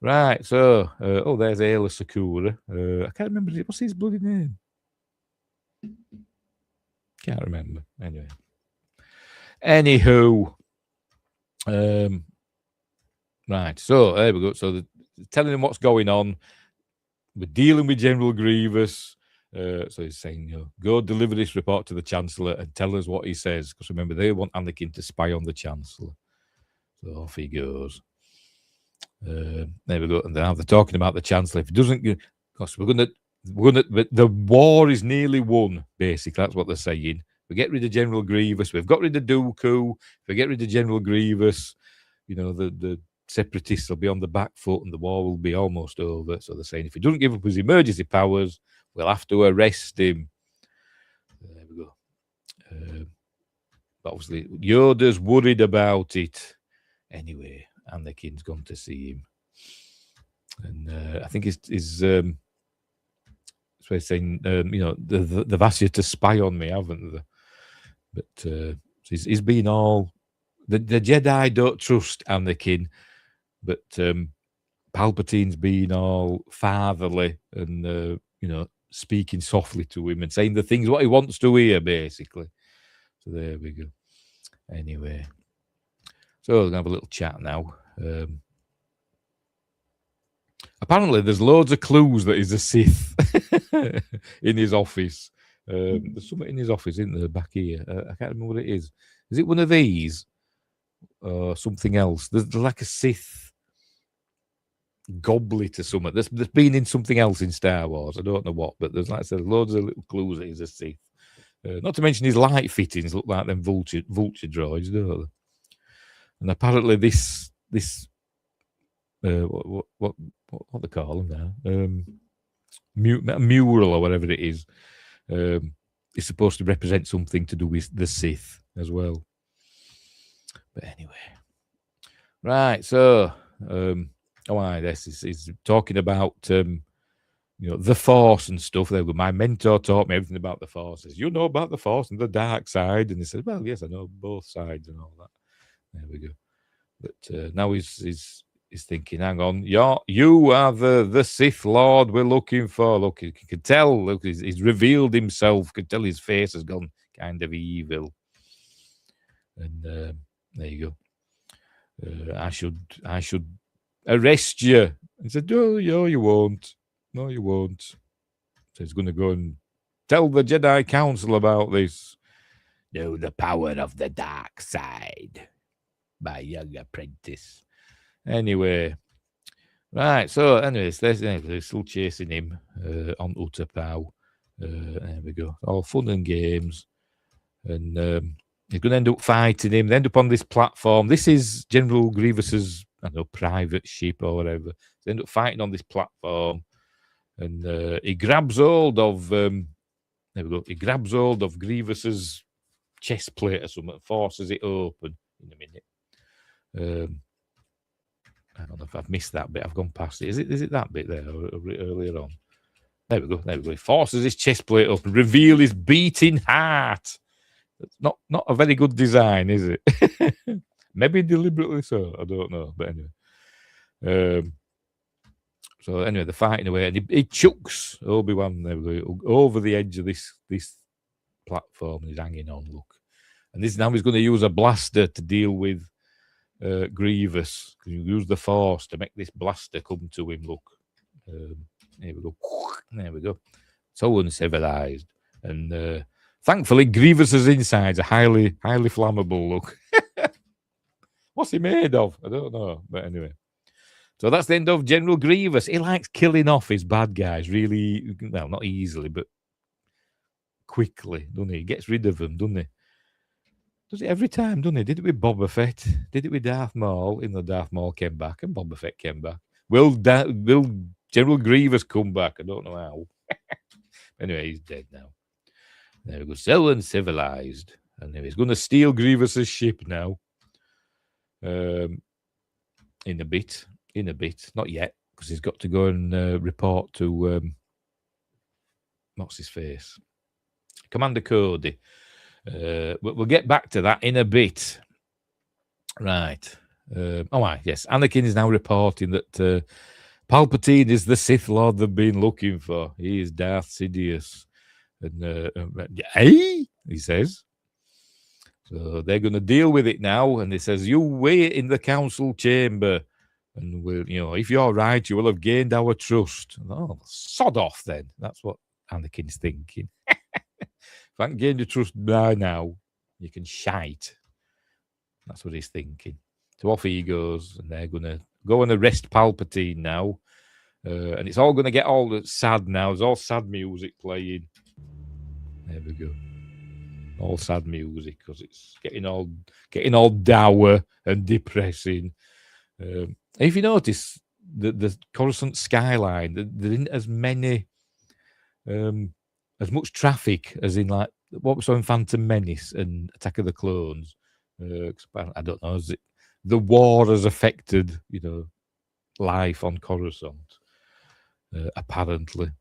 Right, so, there's Ayla Sakura. I can't remember, what's his bloody name? Can't remember. Anywho, right. So there we go. So telling him what's going on. We're dealing with General Grievous. So he's saying, go deliver this report to the Chancellor and tell us what he says. Because remember, they want Anakin to spy on the Chancellor. So off he goes. There we go. And now they're talking about the Chancellor. If he doesn't, because we're gonna. The war is nearly won. Basically, that's what they're saying. We get rid of General Grievous. We've got rid of Dooku. If we get rid of General Grievous, the Separatists will be on the back foot and the war will be almost over. So they're saying if he doesn't give up his emergency powers, we'll have to arrest him. There we go. Obviously, Yoda's worried about it. Anyway, Anakin's gone to see him. And I think he's saying, they've asked you to spy on me, haven't they? But he's been all... The Jedi don't trust Anakin, but Palpatine's been all fatherly and, speaking softly to him and saying the things what he wants to hear, basically. So there we go. Anyway. So we're going to have a little chat now. Apparently, there's loads of clues that he's a Sith in his office. There's something in his office, isn't there, back here? I can't remember what it is. Is it one of these? Or something else? There's like a Sith goblet or something. There's been in something else in Star Wars. I don't know what, but there's, like I said, loads of little clues that he's a Sith. Not to mention his light fittings look like them vulture droids, don't they? And apparently this what they call them now, mural or whatever it is supposed to represent something to do with the Sith as well. But anyway, right. So, this is talking about the Force and stuff. There, my mentor taught me everything about the Force. Says, you know about the Force and the dark side, and he said, well, yes, I know both sides and all that. There we go. But now he's thinking, hang on, you are the Sith Lord we're looking for. Look, you can tell. Look, he's revealed himself. You can tell his face has gone kind of evil. And there you go. I should arrest you. He said, no, you won't. No, you won't. So he's going to go and tell the Jedi Council about this. Know the power of the dark side, my young apprentice. Anyway, right. So, anyways, they're still chasing him on Utapau. There we go. All fun and games. And he's going to end up fighting him. They end up on this platform. This is General Grievous's, private ship or whatever. They end up fighting on this platform. And he grabs hold of, there we go. He grabs hold of Grievous's chest plate or something, forces it open in a minute. I don't know if I've missed that bit. I've gone past it. Is it that bit there or earlier on? There we go. He forces his chest plate up and reveal his beating heart. It's not a very good design, is it? Maybe deliberately so. I don't know. But anyway. So anyway, they're fighting away, and he chucks Obi-Wan, there we go, over the edge of this platform. He's hanging on, look. And this now he's going to use a blaster to deal with Grievous. You use the Force to make this blaster come to him, look. There we go. There we go. So uncivilized. And thankfully, Grievous's insides are highly flammable, look. What's he made of? I don't know. But anyway. So that's the end of General Grievous. He likes killing off his bad guys really, well, not easily, but quickly, doesn't he? He gets rid of them, doesn't he? Does it every time, doesn't he? Did it with Boba Fett? Did it with Darth Maul? Even though Darth Maul came back and Boba Fett came back. Will General Grievous come back? I don't know how. Anyway, he's dead now. There we go. So uncivilized. And he's going to steal Grievous's ship now. In a bit. Not yet, because he's got to go and report to what's his face? Commander Cody. We'll get back to that in a bit. Right. Yes. Anakin is now reporting that Palpatine is the Sith Lord they've been looking for. He is Darth Sidious. And he says. So they're going to deal with it now. And he says, you wait in the council chamber. And we'll, if you're right, you will have gained our trust. Oh, sod off then. That's what Anakin's thinking. If I can gain your trust by now, you can shite. That's what he's thinking. So off he goes, and they're going to go and arrest Palpatine now. And it's all going to get all sad now. There's all sad music playing. There we go. All sad music because it's getting all dour and depressing. If you notice, the Coruscant skyline, there isn't as many, as much traffic as in like what we saw in Phantom Menace and Attack of the Clones. I don't know. The war has affected, life on Coruscant, apparently.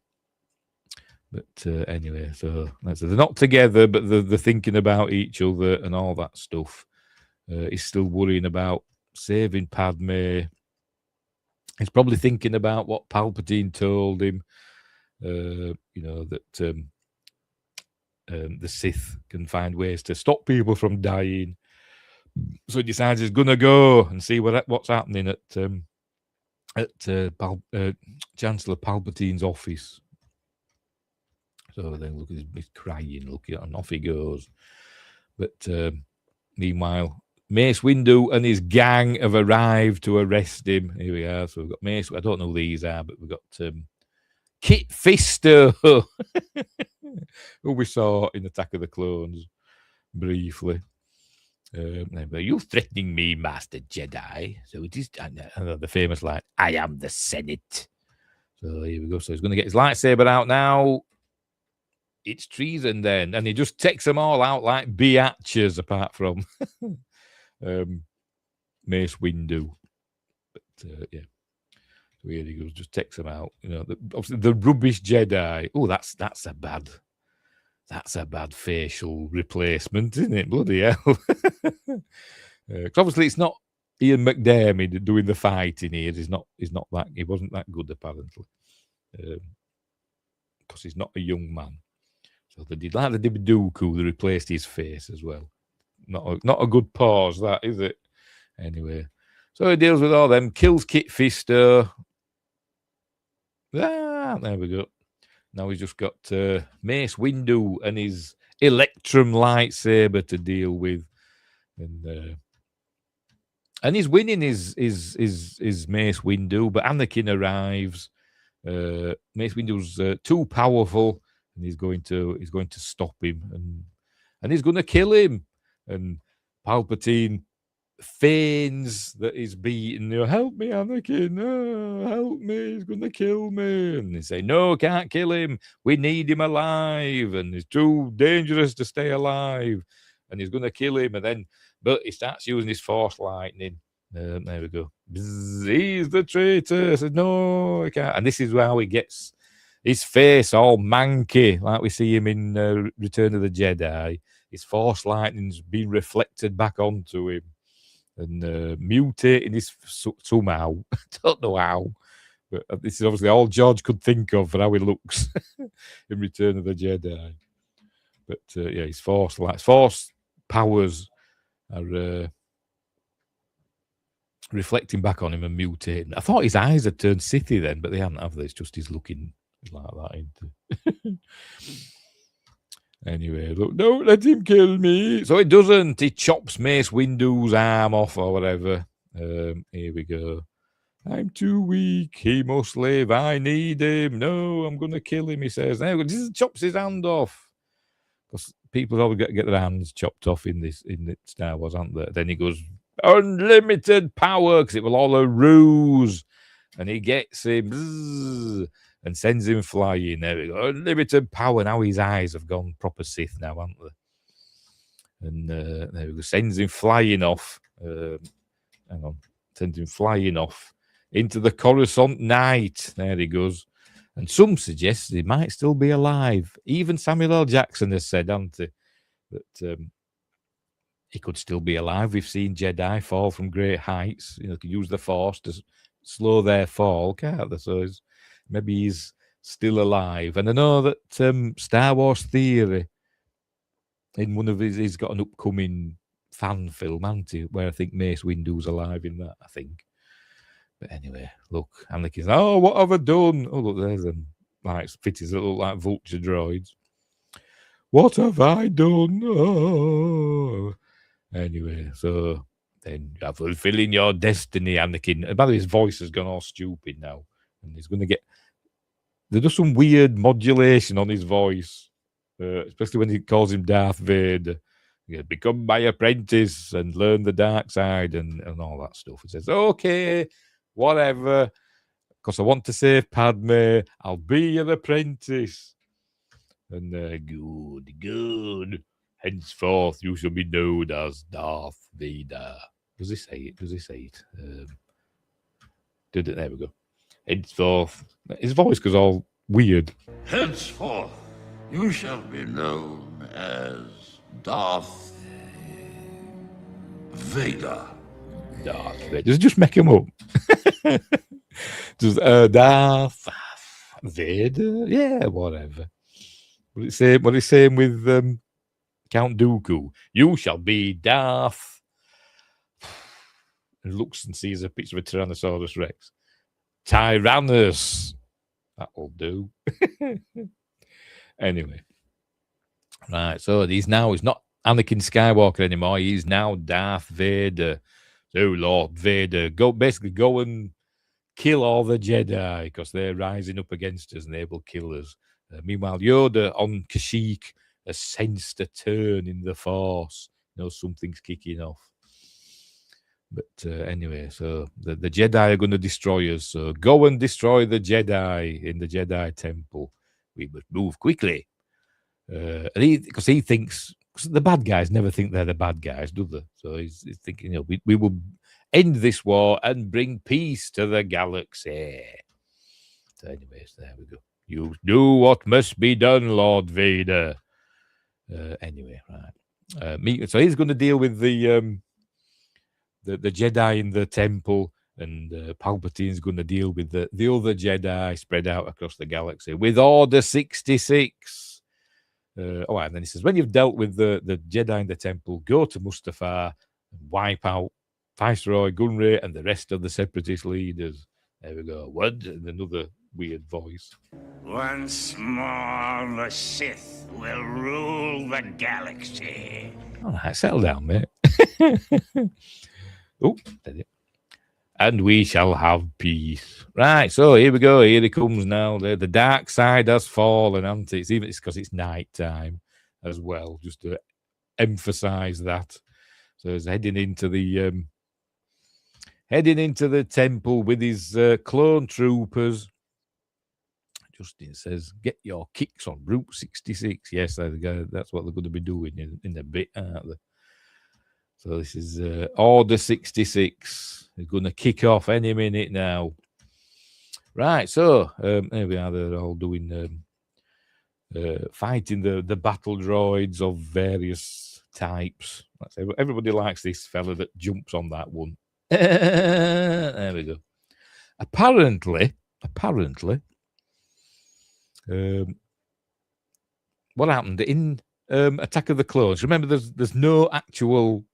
But anyway, so they're not together, but they're thinking about each other and all that stuff. He's still worrying about saving Padme. He's probably thinking about what Palpatine told him, that the Sith can find ways to stop people from dying. So he decides he's going to go and see what's happening at Chancellor Palpatine's office. So then he's crying, looking, and off he goes. But meanwhile, Mace Windu and his gang have arrived to arrest him. Here we are. So we've got Mace. I don't know who these are, but we've got Kit Fisto, who we saw in Attack of the Clones briefly. Are you threatening me, Master Jedi? So it is the famous line, I am the Senate. So here we go. So he's going to get his lightsaber out now. It's treason then. And he just takes them all out like biatches, apart from Mace Windu. But yeah. So here he goes, just takes them out. Obviously the rubbish Jedi. Oh, that's a bad facial replacement, isn't it? Bloody hell. Because obviously it's not Ian McDiarmid doing the fighting here. He wasn't that good, apparently. Because he's not a young man. So they did like the Dooku, they replaced his face as well. Not a good pause, that, is it? Anyway. So he deals with all them, kills Kit Fisto. There we go. Now he's just got Mace Windu and his Electrum lightsaber to deal with, and he's winning his Mace Windu, but Anakin arrives. Mace Windu's too powerful, and he's going to stop him, and he's going to kill him. And Palpatine feigns that he's beaten. Help me, Anakin! Oh, help me! He's going to kill me. And they say, no, can't kill him. We need him alive, and it's too dangerous to stay alive. And he's going to kill him. But he starts using his Force lightning. There we go. Bzz, he's the traitor. I said, no, I can't. And this is how he gets his face all manky, like we see him in Return of the Jedi. His Force lightning's been reflected back onto him. And mutating his somehow. I don't know how. But this is obviously all George could think of for how he looks in Return of the Jedi. But yeah, his Force powers are reflecting back on him and mutating. I thought his eyes had turned Sithy then, but they haven't, have they? It's just he's looking like that. Anyway, look, don't let him kill me. So it doesn't. He chops Mace Windu's arm off or whatever. Here we go. I'm too weak. He must live. I need him. No, I'm going to kill him, he says. Now he just chops his hand off. Because people always get their hands chopped off in the Star Wars, aren't they? Then he goes, unlimited power, because it was all a ruse. And he gets him. Bzzz, and sends him flying. There we go. Unlimited power. Now his eyes have gone proper Sith now, haven't they? And there we go. Sends him flying off. Hang on. Sends him flying off into the Coruscant night. There he goes. And some suggest he might still be alive. Even Samuel L. Jackson has said, hasn't he, that he could still be alive. We've seen Jedi fall from great heights. Can use the Force to slow their fall, can't they? So maybe he's still alive. And I know that Star Wars Theory in one of his, he's got an upcoming fan film, hasn't he? Where I think Mace Windu's alive in that, I think. But anyway, look, Anakin's, oh, what have I done? Oh, look, there's them like fitties that look like vulture droids. What have I done? Oh. Anyway, so then you're fulfilling your destiny, Anakin. And by the way, his voice has gone all stupid now. And he's going to get... There's some weird modulation on his voice, especially when he calls him Darth Vader. Become my apprentice and learn the dark side and all that stuff. He says, okay, whatever, because I want to save Padme. I'll be your apprentice. And good. Henceforth, you shall be known as Darth Vader. Does he say it? There we go. Henceforth, his voice goes all weird. Henceforth, you shall be known as Darth Vader. Darth Vader. Does it just make him up? Just Darth Vader? Yeah, whatever. What is saying with Count Dooku? You shall be Darth. And looks and sees a picture of a Tyrannosaurus Rex. Tyrannus. That'll do. Anyway. Right, so he's not Anakin Skywalker anymore. He's now Darth Vader. So Lord Vader, go and kill all the Jedi because they're rising up against us and they will kill us. Meanwhile, Yoda on Kashyyyk has sensed a turn in the Force. Something's kicking off. But anyway, so the Jedi are going to destroy us. So go and destroy the Jedi in the Jedi Temple. We must move quickly. Because he thinks, cause the bad guys never think they're the bad guys, do they? So he's thinking, we will end this war and bring peace to the galaxy. So anyways, there we go. You do what must be done, Lord Vader. Anyway, right. So he's going to deal with the Jedi in the temple, and Palpatine's going to deal with the other Jedi spread out across the galaxy with Order 66. And then he says, when you've dealt with the Jedi in the temple, go to Mustafar and wipe out Viceroy Gunray and the rest of the separatist leaders. There we go. What? And another weird voice. Once more, the Sith will rule the galaxy. All right, settle down, mate. Oh, there you. And we shall have peace. Right, so here we go. Here he comes now. The dark side has fallen, hasn't it? It's because it's night time as well, just to emphasize that. So he's heading into the temple with his clone troopers. Justin says, get your kicks on Route 66. Yes, that's what they're going to be doing in a bit, aren't they? So this is Order 66. They're going to kick off any minute now. Right, so here we are. They're all doing fighting the battle droids of various types. Everybody likes this fella that jumps on that one. There we go. Apparently, what happened in Attack of the Clones? Remember, there's no actual,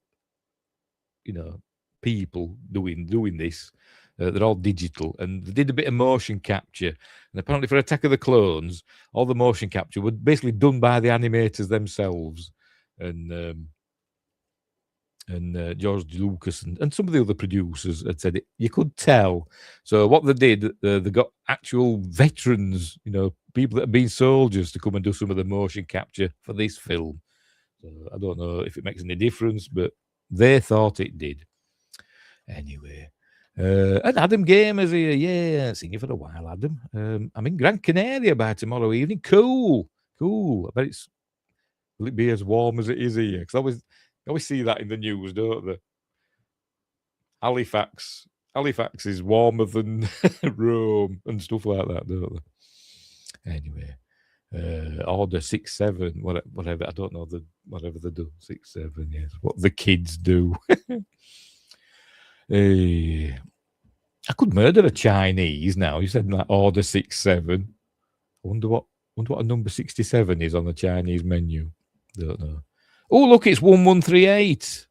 people doing this. They're all digital, and they did a bit of motion capture. And apparently, for Attack of the Clones, all the motion capture was basically done by the animators themselves, and George Lucas and some of the other producers had said it. You could tell. So what they did, they got actual veterans, people that have been soldiers, to come and do some of the motion capture for this film. So I don't know if it makes any difference, but they thought it did. Anyway. And Adam Gamer's here. Yeah, seen you for a while, Adam. I'm in Gran Canaria by tomorrow evening. Cool. I bet will it be as warm as it is here? Because I always see that in the news, don't they? Halifax is warmer than Rome and stuff like that, don't they? Anyway, Order 6-7, whatever. I don't know whatever they do. 6-7, yes. What the kids do. I could murder a Chinese now. You said that Order 6-7. I wonder what a number 67 is on the Chinese menu. Don't know. Oh, look, it's 1138.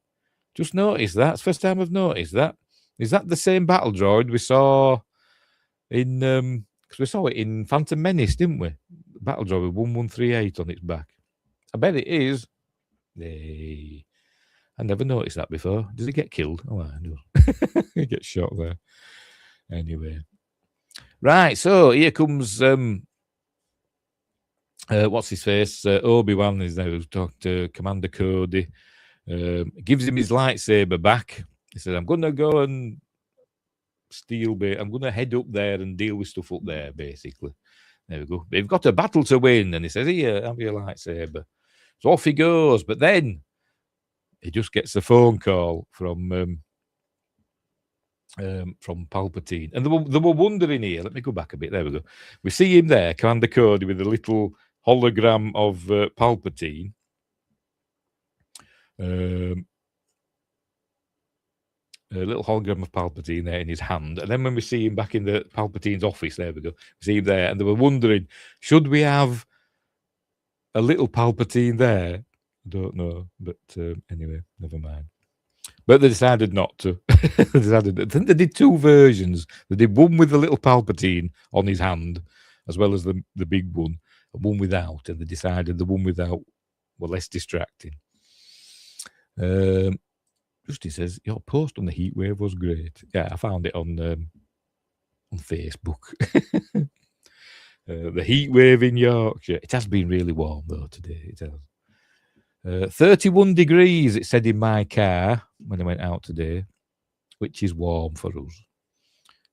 Just noticed that. It's the first time I've noticed that. Is that the same battle droid we saw in... Because we saw it in Phantom Menace, didn't we? Battle droid with 1138 on its back. I bet it is. Hey. I never noticed that before. Does it get killed? Oh, I know. It gets shot there. Anyway. Right, so here comes... what's his face? Obi-Wan is now talking to Commander Cody. Gives him his lightsaber back. He says, I'm going to go and I'm going to head up there and deal with stuff up there, basically. There we go. They've got a battle to win. And he says, here, have your lightsaber. So off he goes. But then he just gets a phone call from Palpatine. And they were wondering here. Let me go back a bit. There we go. We see him there, Commander Cody, with a little hologram of Palpatine. A little hologram of Palpatine there in his hand. And then when we see him back in the Palpatine's office, there we go. We see him there. And they were wondering, should we have a little Palpatine there? I don't know. But anyway, never mind. But they decided not to. I think they did two versions. They did one with the little Palpatine on his hand, as well as the big one, and one without. And they decided the one without were less distracting. Justy says, your post on the heat wave was great. Yeah, I found it on Facebook. The heat wave in Yorkshire. It has been really warm, though, today. It has. 31 degrees, it said in my car when I went out today, which is warm for us.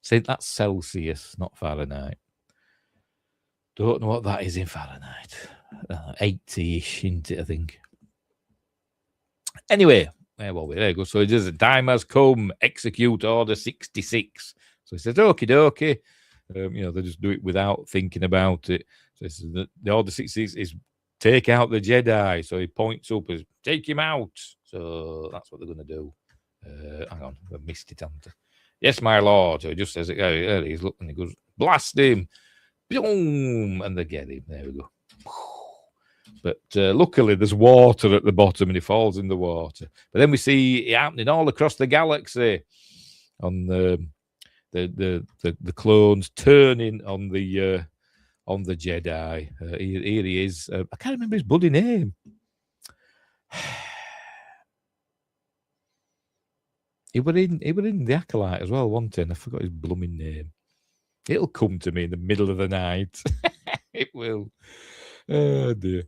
Say that's Celsius, not Fahrenheit. Don't know what that is in Fahrenheit. 80-ish, isn't it, I think. Anyway, there you go. So it is, time has come, execute order 66. So he says, okie dokie. They just do it without thinking about it. So this is the order 66 is take out the Jedi. So he points up as take him out. So that's what they're going to do. Hang on, I missed it, haven't I? Yes, my lord. So he just says, there he's looking. He goes, blast him. Boom. And they get him. There we go. But luckily, there's water at the bottom, and he falls in the water. But then we see it happening all across the galaxy, on the clones turning on the Jedi. Here he is. I can't remember his bloody name. He were in the Acolyte as well, wasn't he? And I forgot his blooming name. It'll come to me in the middle of the night. It will. Oh dear.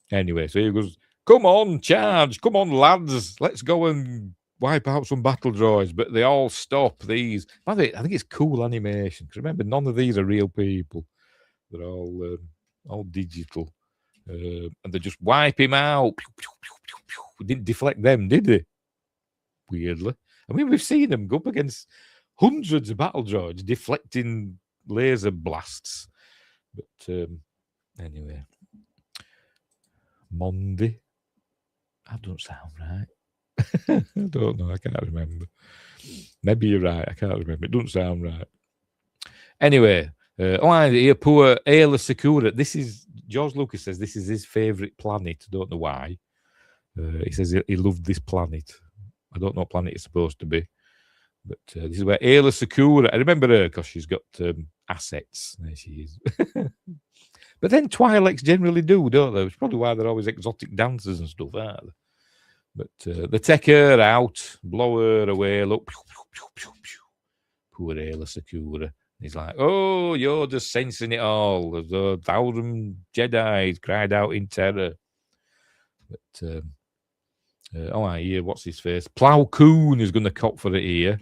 Anyway, so he goes, come on, charge. Come on, lads. Let's go and wipe out some battle droids. But they all stop these. By the way, I think it's cool animation. Because remember, none of these are real people. They're all digital. And they just wipe him out. Didn't deflect them, did they? Weirdly. I mean, we've seen them go up against hundreds of battle droids deflecting laser blasts. But anyway. Monday. That don't sound right. I don't know. I can't remember. Maybe you're right. I can't remember. It doesn't sound right. Anyway, poor Ayla Secura. This is, George Lucas says this is his favourite planet. I don't know why. He says he loved this planet. I don't know what planet it's supposed to be. But this is where Ayla Secura, I remember her because she's got assets. There she is. But then Twi'leks generally do, don't they? It's probably why they're always exotic dancers and stuff, aren't they? But they take her out, blow her away, look. Poor Ayla Secura. He's like, oh, you're just sensing it all. There's 1,000 Jedi cried out in terror. But, I hear, what's his face? Plough Koon is going to cop for it here.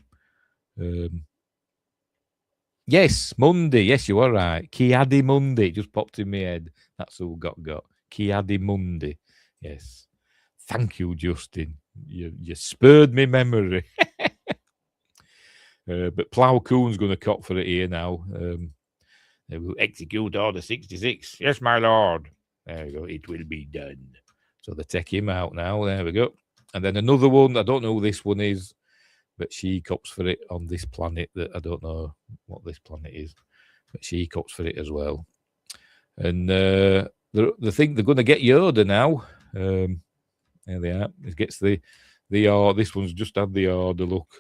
Yes, Monday. Yes, you are right. Kiadi Monday. Just popped in my head. That's who got. Kiadi Monday. Yes. Thank you, Justin. You spurred me memory. But Plough Koon's going to cop for it here now. They will execute order 66. Yes, my lord. There we go. It will be done. So they take him out now. There we go. And then another one. I don't know who this one is. But she cops for it on this planet that I don't know what this planet is. But she cops for it as well. And they think they're going to get Yoda now. There they are. It gets the order. This one's just had the order. Look,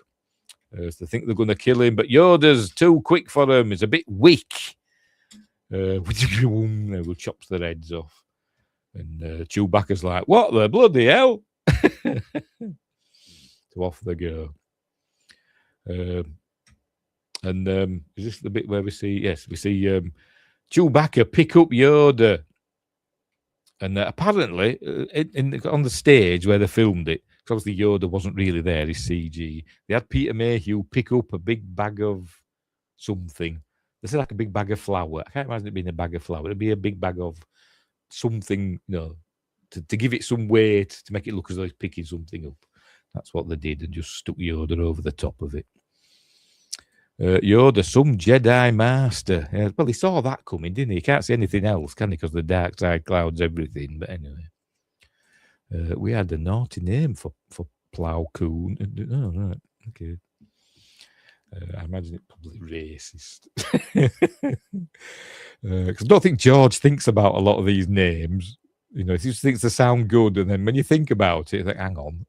so they think they're going to kill him, but Yoda's too quick for him. He's a bit weak. Will chops their heads off, and Chewbacca's like, "What the bloody hell?" So off they go. And is this the bit where we see? Yes, we see Chewbacca pick up Yoda, and apparently on the stage where they filmed it, because obviously Yoda wasn't really there, he's CG. They had Peter Mayhew pick up a big bag of something. They said like a big bag of flour. I can't imagine it being a bag of flour. It'd be a big bag of something, to give it some weight to make it look as though he's picking something up. That's what they did, and just stuck Yoda over the top of it. Yoda, some Jedi master. Well, he saw that coming, didn't he? He can't see anything else, can he? Because the dark side clouds everything. But anyway, we had a naughty name for Plough Coon. Oh, right. Okay. I imagine it's probably racist. Because I don't think George thinks about a lot of these names. He just thinks they sound good. And then when you think about it, like, hang on.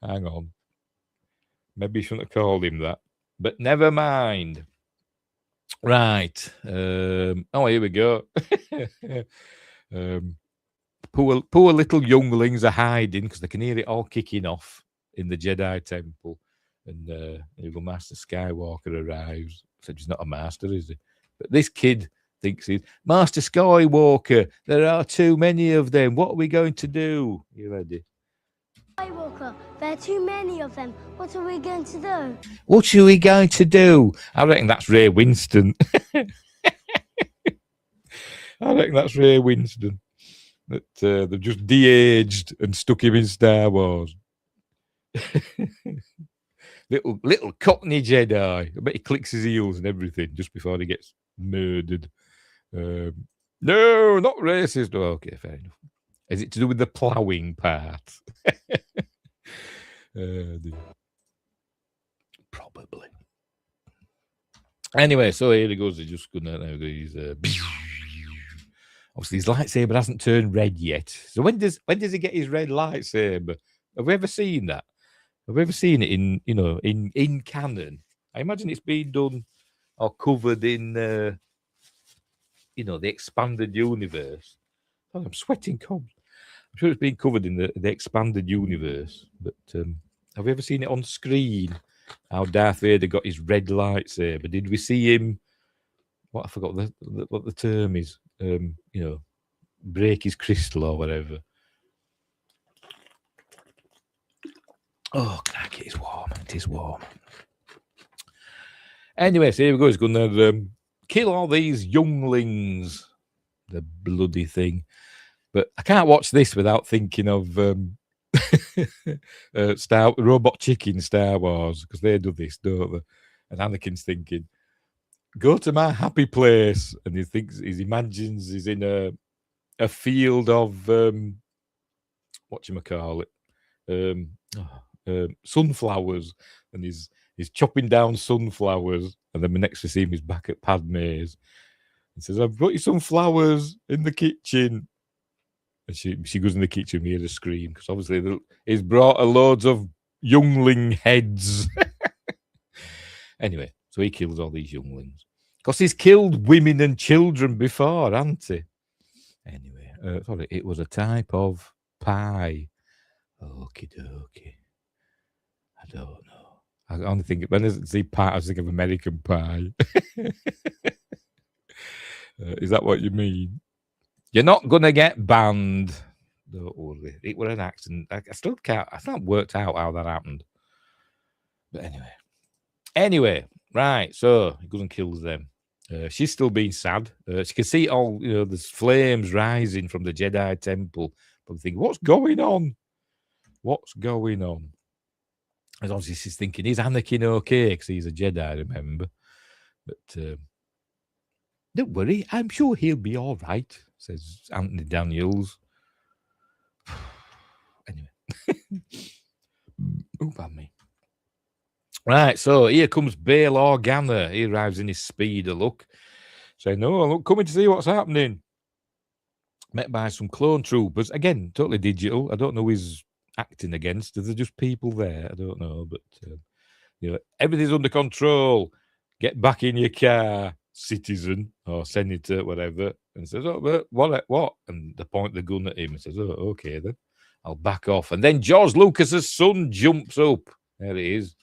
Hang on. Maybe you shouldn't have called him that. But never mind. Right. Here we go. Poor little younglings are hiding because they can hear it all kicking off in the Jedi Temple. And little Master Skywalker arrives. Except he's not a master, is he? But this kid thinks he's Master Skywalker. There are too many of them. What are we going to do? You ready? Skywalker, there are too many of them. What are we going to do? What are we going to do? I reckon that's Ray Winston. I reckon that's Ray Winston. That they've just de-aged and stuck him in Star Wars. little Cockney Jedi. I bet he clicks his heels and everything just before he gets murdered. No, not racist. Oh, okay, fair enough. Is it to do with the ploughing part? Probably. Anyway, so here he goes. He's just gonna. He's obviously his lightsaber hasn't turned red yet. So when does he get his red lightsaber? Have we ever seen that? Have we ever seen it in canon? I imagine it's been done or covered in the expanded universe. Oh, I'm sweating cobs. I'm sure it's been covered in the expanded universe, but have we ever seen it on screen? How Darth Vader got his red lightsaber? Did we see him? What I forgot what the term is. Break his crystal or whatever. Oh, crack! It is warm. It is warm. Anyway, so here we go. He's going to kill all these younglings. The bloody thing. But I can't watch this without thinking of Robot Chicken Star Wars, because they do this, don't they? And Anakin's thinking, go to my happy place. And he imagines he's in a field of, whatchamacallit, sunflowers. And he's chopping down sunflowers. And then the next we see him is back at Padme's. He says, I've got you some flowers in the kitchen. And she goes in the kitchen and hears her scream, because obviously he's brought her loads of youngling heads. Anyway, so he kills all these younglings. Because he's killed women and children before, hasn't he? Anyway, sorry, it was a type of pie. Okie dokie. I don't know. I only think, when I see pie, I think of American Pie. Is that what you mean? You're not going to get banned. Don't worry. It was an accident. I still can't. I haven't worked out how that happened. But anyway, right. So he goes and kills them. She's still being sad. She can see all, there's flames rising from the Jedi Temple. But I'm thinking, what's going on? What's going on? As obviously she's thinking, is Anakin okay? Because he's a Jedi, remember? But don't worry, I'm sure he'll be all right, says Anthony Daniels. Anyway. Oh, pardon me. Right, so here comes Bail Organa. He arrives in his speeder, look. Saying, no, I'm coming to see what's happening. met by some clone troopers. Again, totally digital. I don't know who he's acting against. Are there just people there? I don't know. But, everything's under control. Get back in your car, citizen or senator, whatever. And says, oh, but what? And they point the gun at him and says, oh, okay, then I'll back off. And then George Lucas's son jumps up. There he is.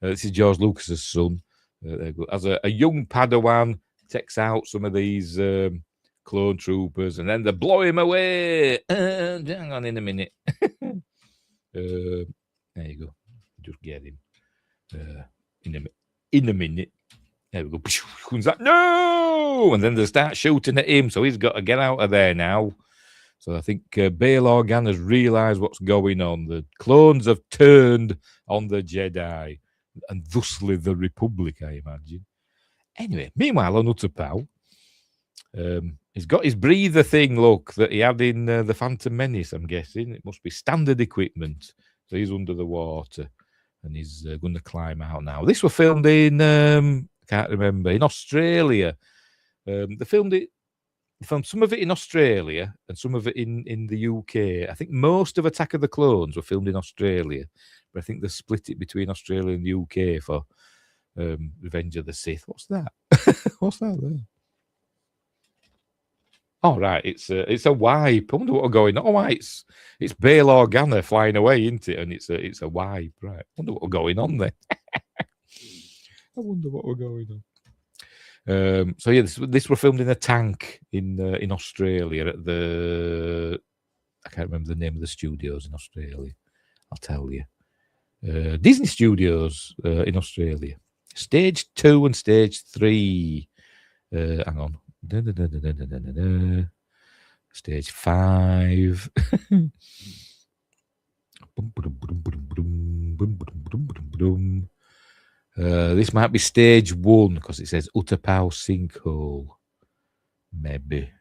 This is George Lucas's son. As a young Padawan, takes out some of these clone troopers, and then they blow him away. Hang on in a minute. There you go. Just get him. In a minute. There we go. Comes that, no! And then they start shooting at him, so he's got to get out of there now. So I think Bail Organa has realised what's going on. The clones have turned on the Jedi, and thusly the Republic, I imagine. Anyway, meanwhile, on Utapau, he's got his breather thing, look, that he had in the Phantom Menace, I'm guessing. It must be standard equipment. So he's under the water, and he's going to climb out now. This was filmed in, I can't remember, in Australia. They filmed some of it in Australia and some of it in the UK. I think most of Attack of the Clones were filmed in Australia, but I think they split it between Australia and the UK for Revenge of the Sith. What's that? What's that there? Oh, right, it's a wipe. I wonder what's going on. Oh, right, it's Bail Organa flying away, isn't it? And it's a wipe, right? I wonder what's going on there. I wonder what we're going on. So yeah, this were filmed in a tank in Australia at I can't remember the name of the studios in Australia. I'll tell you. Disney Studios in Australia. Stage 2 and Stage 3. Hang on. Stage 5. This might be Stage 1 because it says Utapau Sinkhole. Maybe.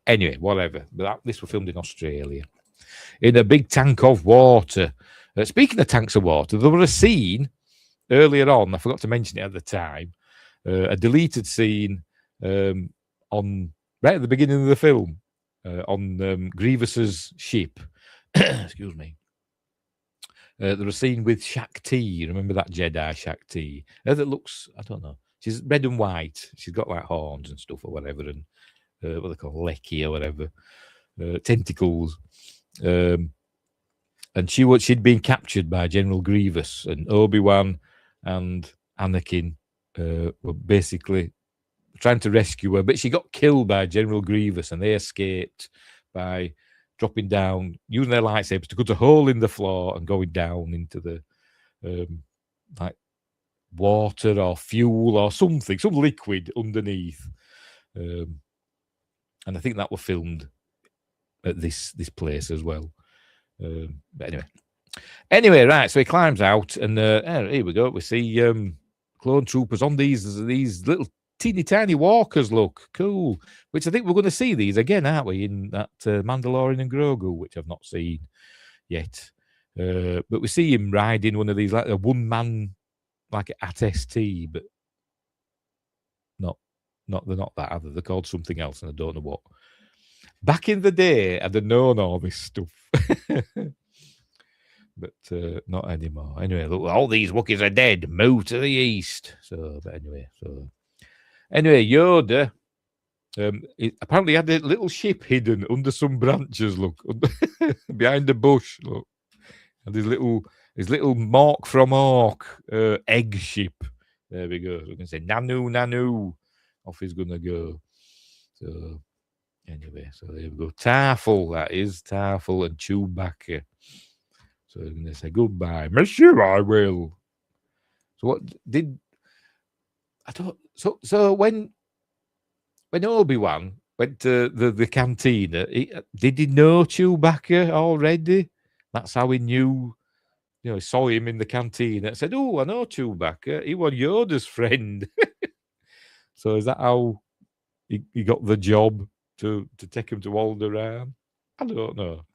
Anyway, whatever. But this was filmed in Australia. In a big tank of water. Speaking of tanks of water, there was a scene earlier on, I forgot to mention it at the time, a deleted scene on right at the beginning of the film on Grievous's ship. Excuse me. There was a scene with Shakti. Remember that Jedi Shakti? That looks, I don't know. She's red and white. She's got like horns and stuff or whatever, and what they call lecky or whatever, tentacles. And she'd been captured by General Grievous, and Obi-Wan and Anakin were basically trying to rescue her, but she got killed by General Grievous, and they escaped by dropping down, using their lightsabers to cut a hole in the floor and going down into the like water or fuel or something, some liquid underneath. And I think that was filmed at this place as well. But anyway, right. So he climbs out, and here we go. We see clone troopers on these little teeny tiny walkers. Look cool. Which I think we're going to see these again, aren't we? In that Mandalorian and Grogu, which I've not seen yet. But we see him riding one of these, like a one man, like at ST, but they're not that either. They're called something else, and I don't know what. Back in the day, I'd have known all this stuff. But not anymore. Anyway, look, all these Wookiees are dead. Move to the east. Anyway, Yoda apparently had a little ship hidden under some branches, look, behind the bush, look. And his little Mork from Ork egg ship. There we go. So we can say, Nanu, Nanu. Off he's going to go. So, anyway, so there we go. Tarful, that is. Tarful and Chewbacca. So we're going to say goodbye. Monsieur, I will. So what did... I thought... So when Obi-Wan went to the cantina, did he know Chewbacca already? That's how he knew... You know, he saw him in the cantina and said, oh, I know Chewbacca. He was Yoda's friend. So is that how he got the job to take him to Alderaan? I don't know.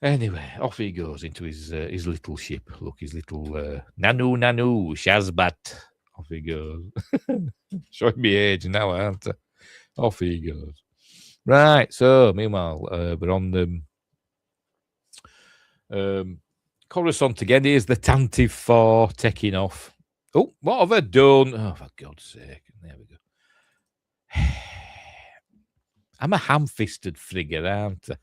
Anyway, off he goes into his little ship. Look, his little Nanu Shazbat. Off he goes. Showing me age now, aren't I? Off he goes. Right. So meanwhile, we're on the Coruscant again. Here's the Tantive 4 taking off. Oh, what have I done? Oh, for God's sake! There we go. I'm a ham-fisted frigger, aren't I?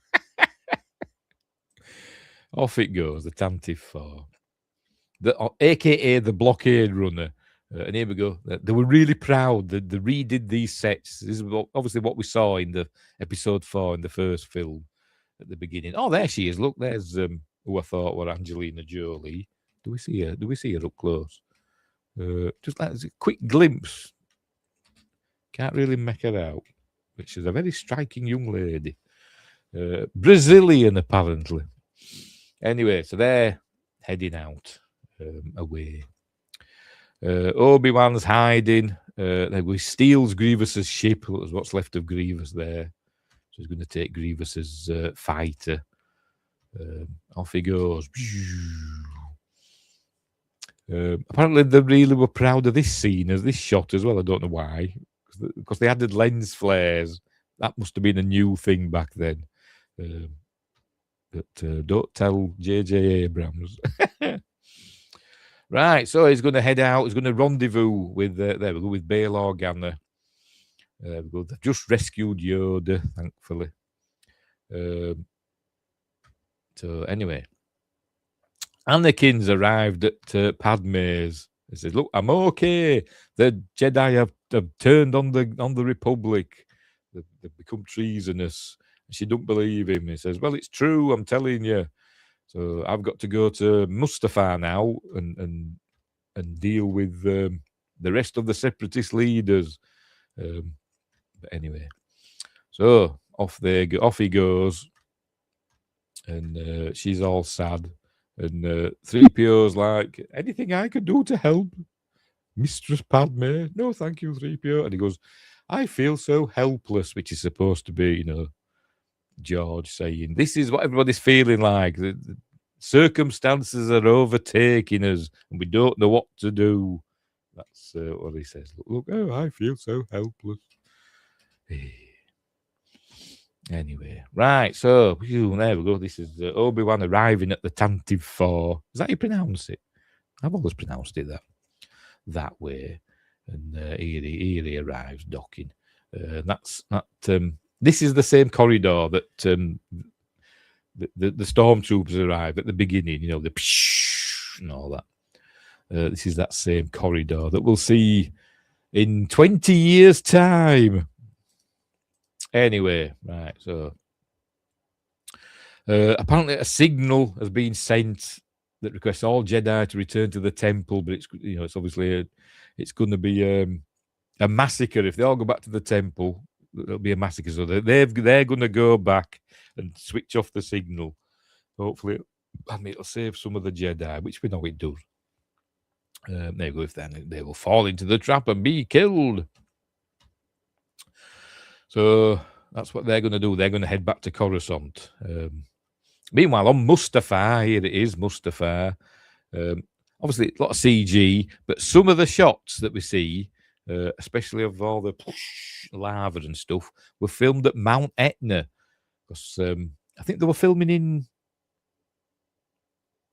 Off it goes, the Tantive 4. AKA the blockade runner. And here we go. They were really proud that they redid these sets. This is obviously what we saw in the episode 4 in the first film at the beginning. Oh, there she is. Look, there's who I thought were Angelina Jolie. Do we see her? Do we see her up close? Just like a quick glimpse. Can't really make her out. But she's a very striking young lady. Brazilian, apparently. Anyway, so they're heading out away. Obi-Wan's hiding. He steals Grievous's ship. There's what's left of Grievous there. So he's going to take Grievous's fighter. Off he goes. Apparently they really were proud of this scene, as this shot as well. I don't know why. Because they added lens flares. That must have been a new thing back then. But don't tell J.J. Abrams. Right, so he's going to head out. He's going to rendezvous with there we go, with Bail Organa. They've just rescued Yoda, thankfully. So anyway, Anakin's arrived at Padme's. He says, "Look, I'm okay. The Jedi have turned on the Republic. They've become treasonous." And she don't believe him. He says, "Well, it's true. I'm telling you. So I've got to go to Mustafar now and deal with the rest of the separatist leaders." But anyway, so off he goes, and she's all sad. And 3PO's like, "Anything I could do to help, Mistress Padme?" "No, thank you, 3PO." And he goes, "I feel so helpless," which is supposed to be, George saying, "This is what everybody's feeling like. The circumstances are overtaking us, and we don't know what to do." That's what he says. Look, oh, I feel so helpless. Anyway, right, so there we go. This is Obi-Wan arriving at the Tantive 4. Is that how you pronounce it? I've always pronounced it that way. And here he arrives docking. This is the same corridor that the stormtroopers arrive at the beginning, the psh and all that. This is that same corridor that we'll see in 20 years' time. Anyway, right, so apparently a signal has been sent that requests all Jedi to return to the temple, but it's obviously it's going to be a massacre if they all go back to the temple. There'll be a massacre, so they're going to go back and switch off the signal. Hopefully, it'll save some of the Jedi, which we know it does. There you go. If then they will fall into the trap and be killed. So that's what they're going to do. They're going to head back to Coruscant. Meanwhile, on Mustafar, here it is, Mustafar. Obviously, a lot of CG, but some of the shots that we see, especially of all the lava and stuff, were filmed at Mount Etna. Because I think they were filming in...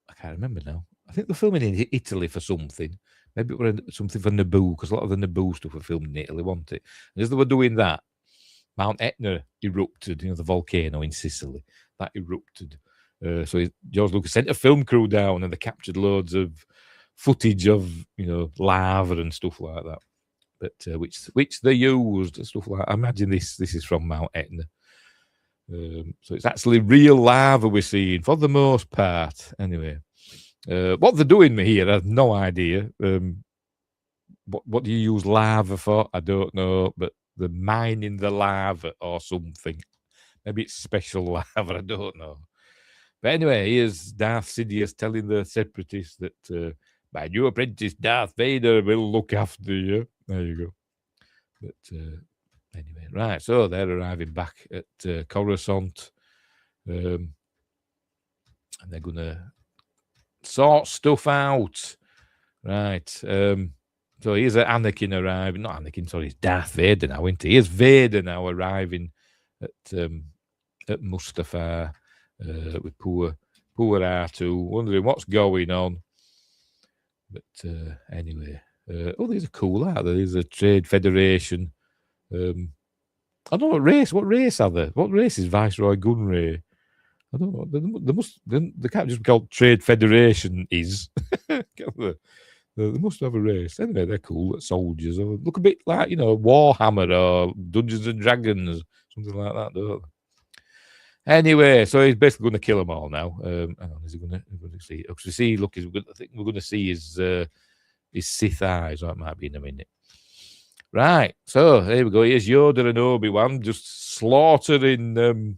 I can't remember now. I think they're filming in Italy for something. Maybe it was something for Naboo, because a lot of the Naboo stuff were filmed in Italy, wasn't it? And as they were doing that, Mount Etna erupted, the volcano in Sicily. That erupted. So George Lucas sent a film crew down, and they captured loads of footage of, lava and stuff like that. But which they used and stuff like that. I imagine this is from Mount Etna. So it's actually real lava we're seeing for the most part. Anyway, what they're doing here, I have no idea. What do you use lava for? I don't know, but they're mining the lava or something. Maybe it's special lava, I don't know. But anyway, here's Darth Sidious telling the separatists that my new apprentice Darth Vader will look after you. There you go. But anyway, right, so they're arriving back at Coruscant. And they're going to sort stuff out. Right. So here's Anakin arriving. Not Anakin, sorry, it's Darth Vader now, isn't he? Here's Vader now arriving at Mustafar with poor R2, wondering what's going on. But anyway, these are cool, aren't they? There's a trade federation. I don't know what race are they? What race is Viceroy Gunray? I don't know. They can't just be called Trade Federation is. They must have a race. Anyway, they're cool. Soldiers. Look a bit like, Warhammer or Dungeons and Dragons, something like that, don't they? Anyway, so he's basically going to kill them all now. Hang on, is he going to see? Because we see, look, I think we're going to see his Sith eyes. That might be in a minute. Right, so here we go. Here's Yoda and Obi-Wan just slaughtering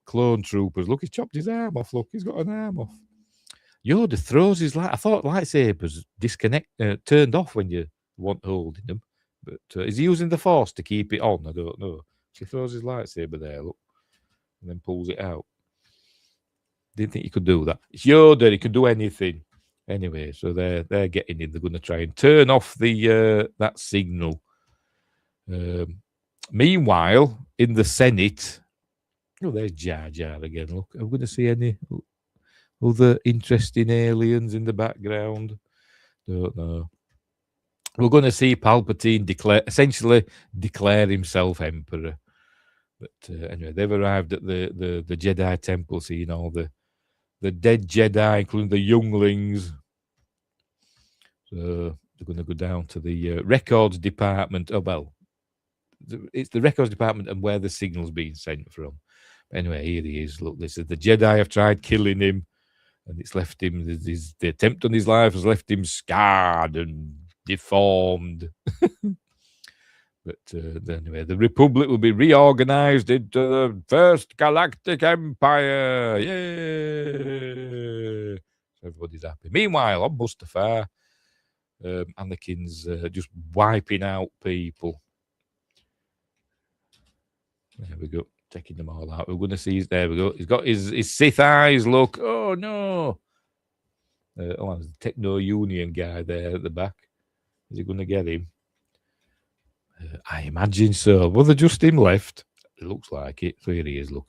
clone troopers. Look, he's chopped his arm off. Look, he's got an arm off. Yoda throws his light. I thought lightsabers turned off when you want holding them. But is he using the Force to keep it on? I don't know. He throws his lightsaber there, look, and then pulls it out. Didn't think he could do that. It's Yoda. He can do anything. Anyway, so they're getting in. They're going to try and turn off the that signal. Meanwhile, in the Senate, there's Jar Jar again. Look, are we going to see any other interesting aliens in the background? Don't know. We're going to see Palpatine essentially declare himself emperor. But anyway, they've arrived at the Jedi Temple, seeing all the dead Jedi, including the younglings. So they're going to go down to the records department. Oh, well, it's the records department and where the signal's being sent from. But anyway, here he is. Look, this is the Jedi have tried killing him, and it's left him, the attempt on his life has left him scarred and deformed. But anyway, the Republic will be reorganized into the First Galactic Empire. Yay! Everybody's happy. Meanwhile, on Mustafar, Anakin's just wiping out people. There we go. Taking them all out. We're going to see. There we go. He's got his Sith eyes. Look. Oh, no. There's the Techno Union guy there at the back. Is he going to get him? I imagine so. Well, they just him left. It looks like it. So here he is, look.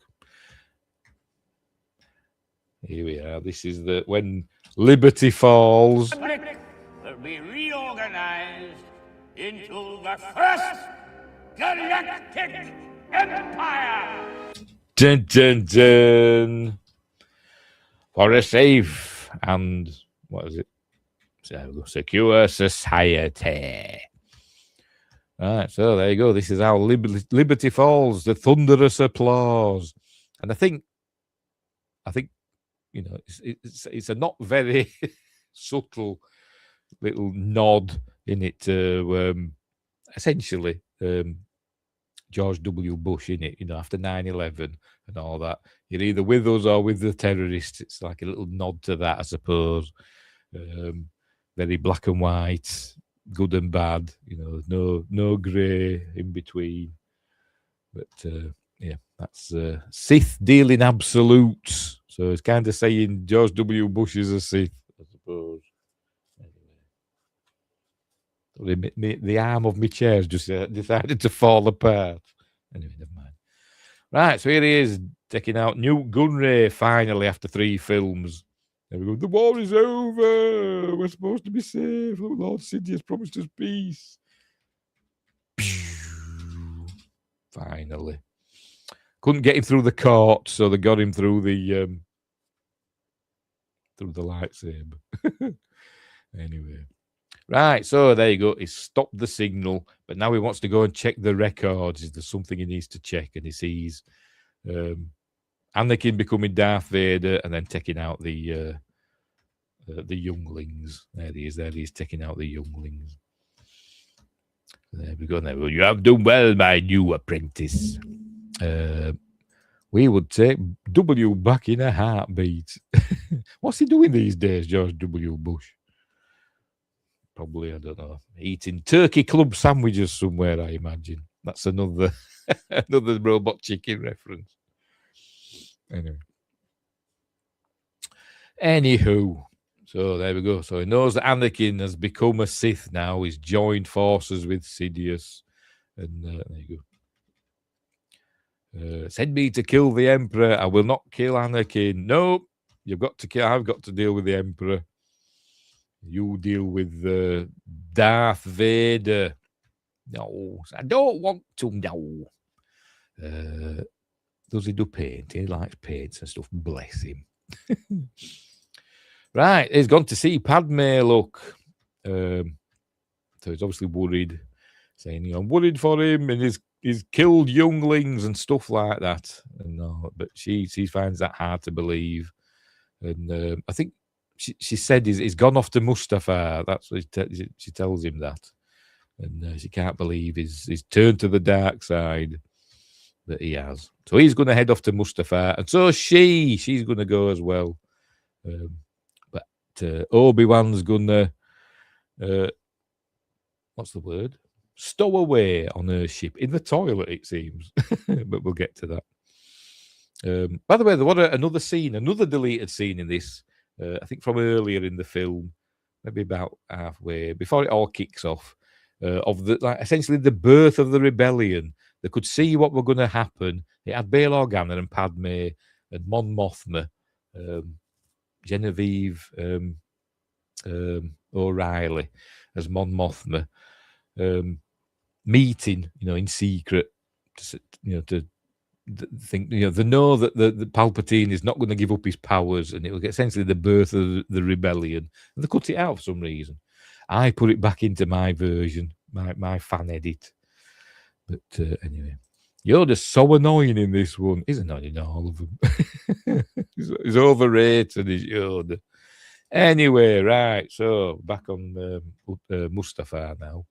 Here we are. This is when Liberty falls. Will be reorganized into the First Galactic Empire. Dun, dun, dun. For a safe and, what is it? Secure society. Right, so there you go. This is how Liberty falls, the thunderous applause. And I think it's a not very subtle little nod in it to essentially George W. Bush in it, after 9/11 and all that. You're either with us or with the terrorists. It's like a little nod to that, I suppose. Very black and white, good and bad, no grey in between. But yeah, that's Sith dealing absolutes. So it's kind of saying George W. Bush is a Sith, I suppose. Anyway, the arm of my chair has just decided to fall apart. Anyway, never mind. Right, so here he is taking out Newt Gunray finally after 3 films. There we go. The war is over. We're supposed to be safe. Oh, Lord Sidious promised us peace. Finally. Couldn't get him through the court, so they got him through the lightsaber. Anyway. Right, so there you go. He stopped the signal, but now he wants to go and check the records. Is there something he needs to check? And he sees Anakin becoming Darth Vader and then taking out the younglings. There he is. There he is, taking out the younglings. There we go. There. Well, you have done well, my new apprentice. We would take W back in a heartbeat. What's he doing these days, George W. Bush? Probably, I don't know, eating turkey club sandwiches somewhere, I imagine. That's another Robot Chicken reference. Anywho, so there we go. So he knows that Anakin has become a Sith now. He's joined forces with Sidious. And there you go. Send me to kill the Emperor. I will not kill Anakin. No, you've got to kill. I've got to deal with the Emperor. You deal with Darth Vader. No, I don't want to. No. Does he do paint? He likes paints and stuff. Bless him. Right, he's gone to see Padme. Look, so he's obviously worried, saying, "I'm worried for him, and he's killed younglings and stuff like that." And no, but she finds that hard to believe, and I think she said he's gone off to Mustafar. That's what she tells him that, and she can't believe he's turned to the dark side. That he has. So he's going to head off to Mustafar, and so she's going to go as well. But Obi-Wan's going to, what's the word? Stow away on her ship in the toilet, it seems. But we'll get to that. By the way, there was another deleted scene in this, I think from earlier in the film, maybe about halfway, before it all kicks off, of essentially the birth of the rebellion. They could see what were going to happen. It had Bail Organa and Padme and Mon Mothma, Genevieve O'Reilly as Mon Mothma, meeting, in secret, to think, they know that the Palpatine is not going to give up his powers, and it will get essentially the birth of the rebellion. And they cut it out for some reason. I put it back into my version, my fan edit. But anyway, Yoda's so annoying in this one. He's annoying in all of them. he's overrated, is Yoda. Anyway, right, so back on Mustafar now.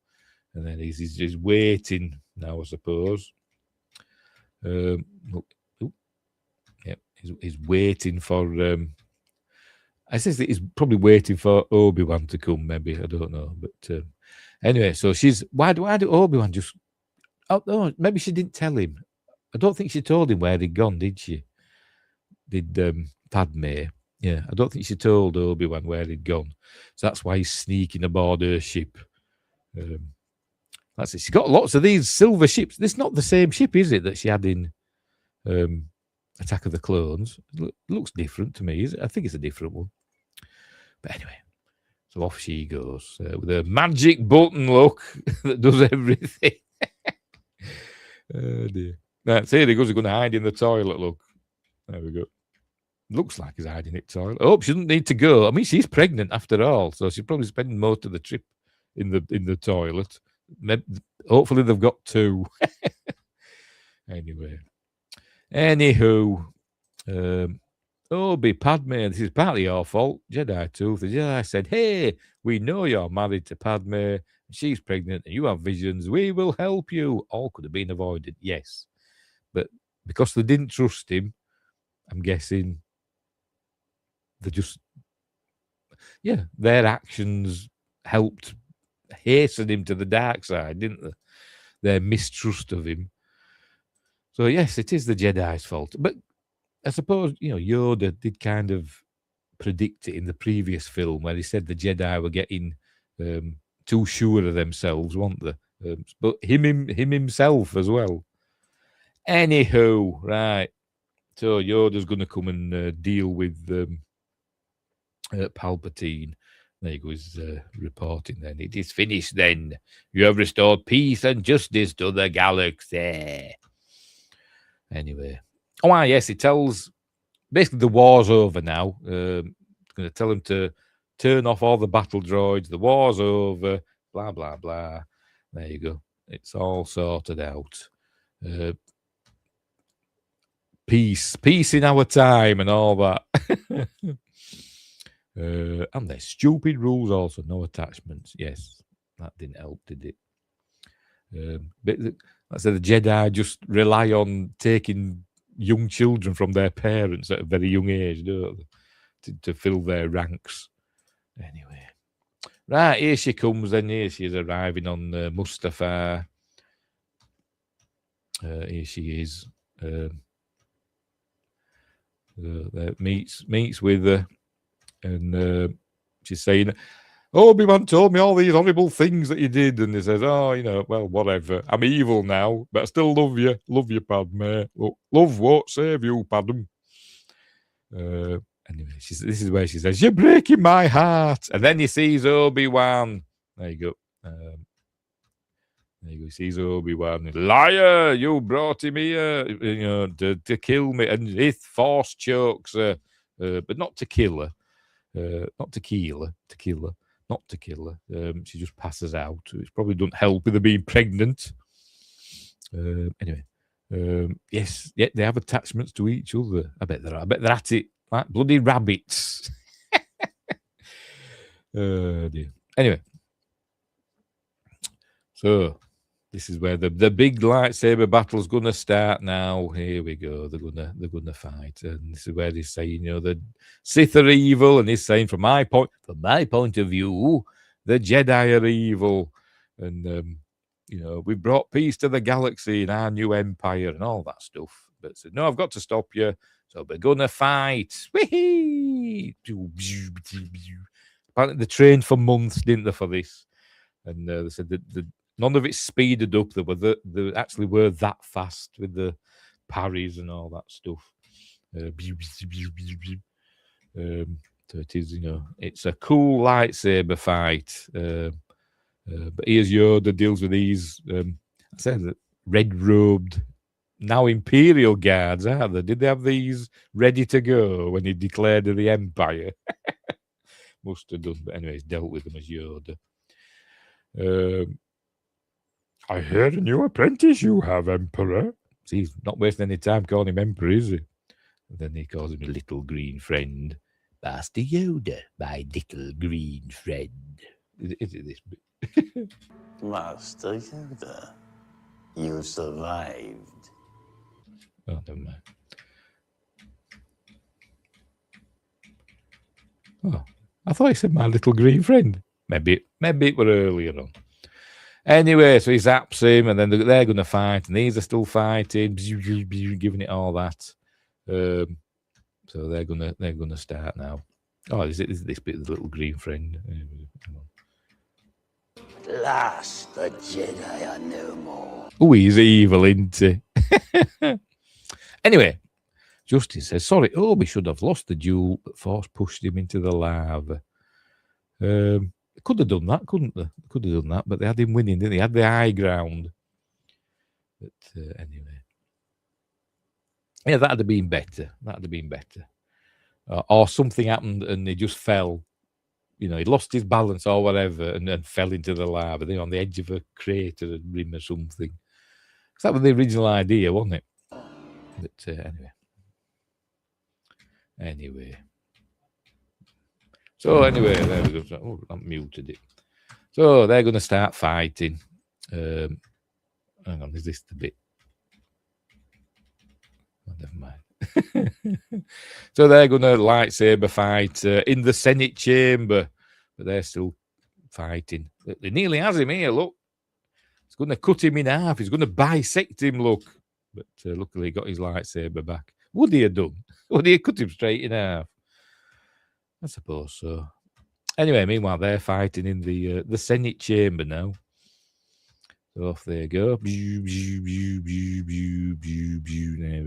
And then he's waiting now, I suppose. He's waiting for... I says that he's probably waiting for Obi-Wan to come, maybe. I don't know. But anyway, so she's... Why do Obi-Wan just... Oh, no, maybe she didn't tell him. I don't think she told him where he'd gone, did she? Did Padme? Yeah, I don't think she told Obi-Wan where he'd gone. So that's why he's sneaking aboard her ship. That's it. She's got lots of these silver ships. This is not the same ship, is it, that she had in Attack of the Clones? It looks different to me. I think it's a different one. But anyway, so off she goes with a magic button, look, that does everything. Oh dear. That's here he goes. He's going to hide in the toilet. Look, there we go. Looks like he's hiding in the toilet. I hope she doesn't need to go. I mean, she's pregnant after all, so she's probably spending most of the trip in the toilet. Maybe, hopefully, they've got two. Anyway, anywho, Obi, Padme, this is partly your fault. Jedi Tooth. The Jedi said, "Hey, we know you're married to Padme. She's pregnant and you have visions. We will help you." All could have been avoided, yes. But because they didn't trust him, I'm guessing they just, their actions helped hasten him to the dark side, didn't they? Their mistrust of him. So, yes, it is the Jedi's fault. But I suppose, Yoda did kind of predict it in the previous film where he said the Jedi were getting... too sure of themselves, weren't they? But him himself as well. Anywho, right. So Yoda's going to come and deal with Palpatine. There you go, he's reporting then. "It is finished then. You have restored peace and justice to the galaxy." Anyway. Oh, yes, he tells... Basically, the war's over now. Going to tell him to turn off all the battle droids. The war's over. Blah, blah, blah. There you go. It's all sorted out. Peace in our time and all that. And there's stupid rules also. No attachments. Yes, that didn't help, did it? But I said the Jedi just rely on taking young children from their parents at a very young age, don't they? To fill their ranks. Anyway. Right, here she comes then. Here she is arriving on Mustafar. Here she is. Meets with her. And she's saying, Obi-Wan told me all these horrible things that you did. And he says, oh, well, whatever. I'm evil now, but I still love you. Love you, Padme. Love won't save you, Padme. Anyway, this is where she says, you're breaking my heart. And then he sees Obi-Wan. There you go. There you go. He sees Obi-Wan. Liar! You brought him here, to kill me. And Sith force chokes her, but not to kill her. Not to kill her. To kill her. Not to kill her. She just passes out. It probably doesn't help with her being pregnant. Anyway. Yes, yeah, they have attachments to each other. I bet they're at it like bloody rabbits. Dear. Anyway. So this is where the big lightsaber battle's gonna start now. Here we go. They're gonna fight, and this is where they're saying, the Sith are evil, and he's saying, from my point of view, the Jedi are evil, and we brought peace to the galaxy in our new empire and all that stuff. But said, no, I've got to stop you. So we're gonna fight. Whee! Apparently they trained for months, didn't they, for this? And they said that none of it speeded up. They actually were that fast with the parries and all that stuff. So it is, it's a cool lightsaber fight. But here's Yoda deals with these, I said, red-robed, now Imperial guards, aren't they? Did they have these ready to go when he declared the Empire? Must have done, but anyway, he's dealt with them as Yoda. I heard a new apprentice you have, Emperor. See, he's not wasting any time calling him Emperor, is he? And then he calls him a little green friend. Master Yoda, my little green friend. Is it this bit? Master Yoda, you survived. Oh, never mind. Oh, I thought he said my little green friend. Maybe it were earlier on. Anyway, so he zaps him, and then they're going to fight, and these are still fighting, giving it all that. So they're gonna start now. Oh, is this bit of the little green friend? At last, the Jedi are no more. Oh, he's evil, isn't he? Anyway, Justice says, sorry, Obi should have lost the duel, but Force pushed him into the lava. Could have done that, couldn't they? Could have done that, but they had him winning, didn't they? They had the high ground. But anyway. Yeah, that'd have been better. Or something happened and he just fell. He lost his balance or whatever and then fell into the lava. They're on the edge of a crater rim or something. That was the original idea, wasn't it? But anyway. So anyway, there we go. Oh, I muted it. So they're going to start fighting. Hang on, is this the bit? Oh, never mind. So they're going to lightsaber fight in the Senate chamber, but they're still fighting. They nearly has him here, look. He's going to cut him in half. He's going to bisect him, look. But luckily he got his lightsaber back. Would he have done? Would he have cut him straight in half? I suppose so. Anyway, meanwhile, they're fighting in the Senate chamber now. So off they go. There we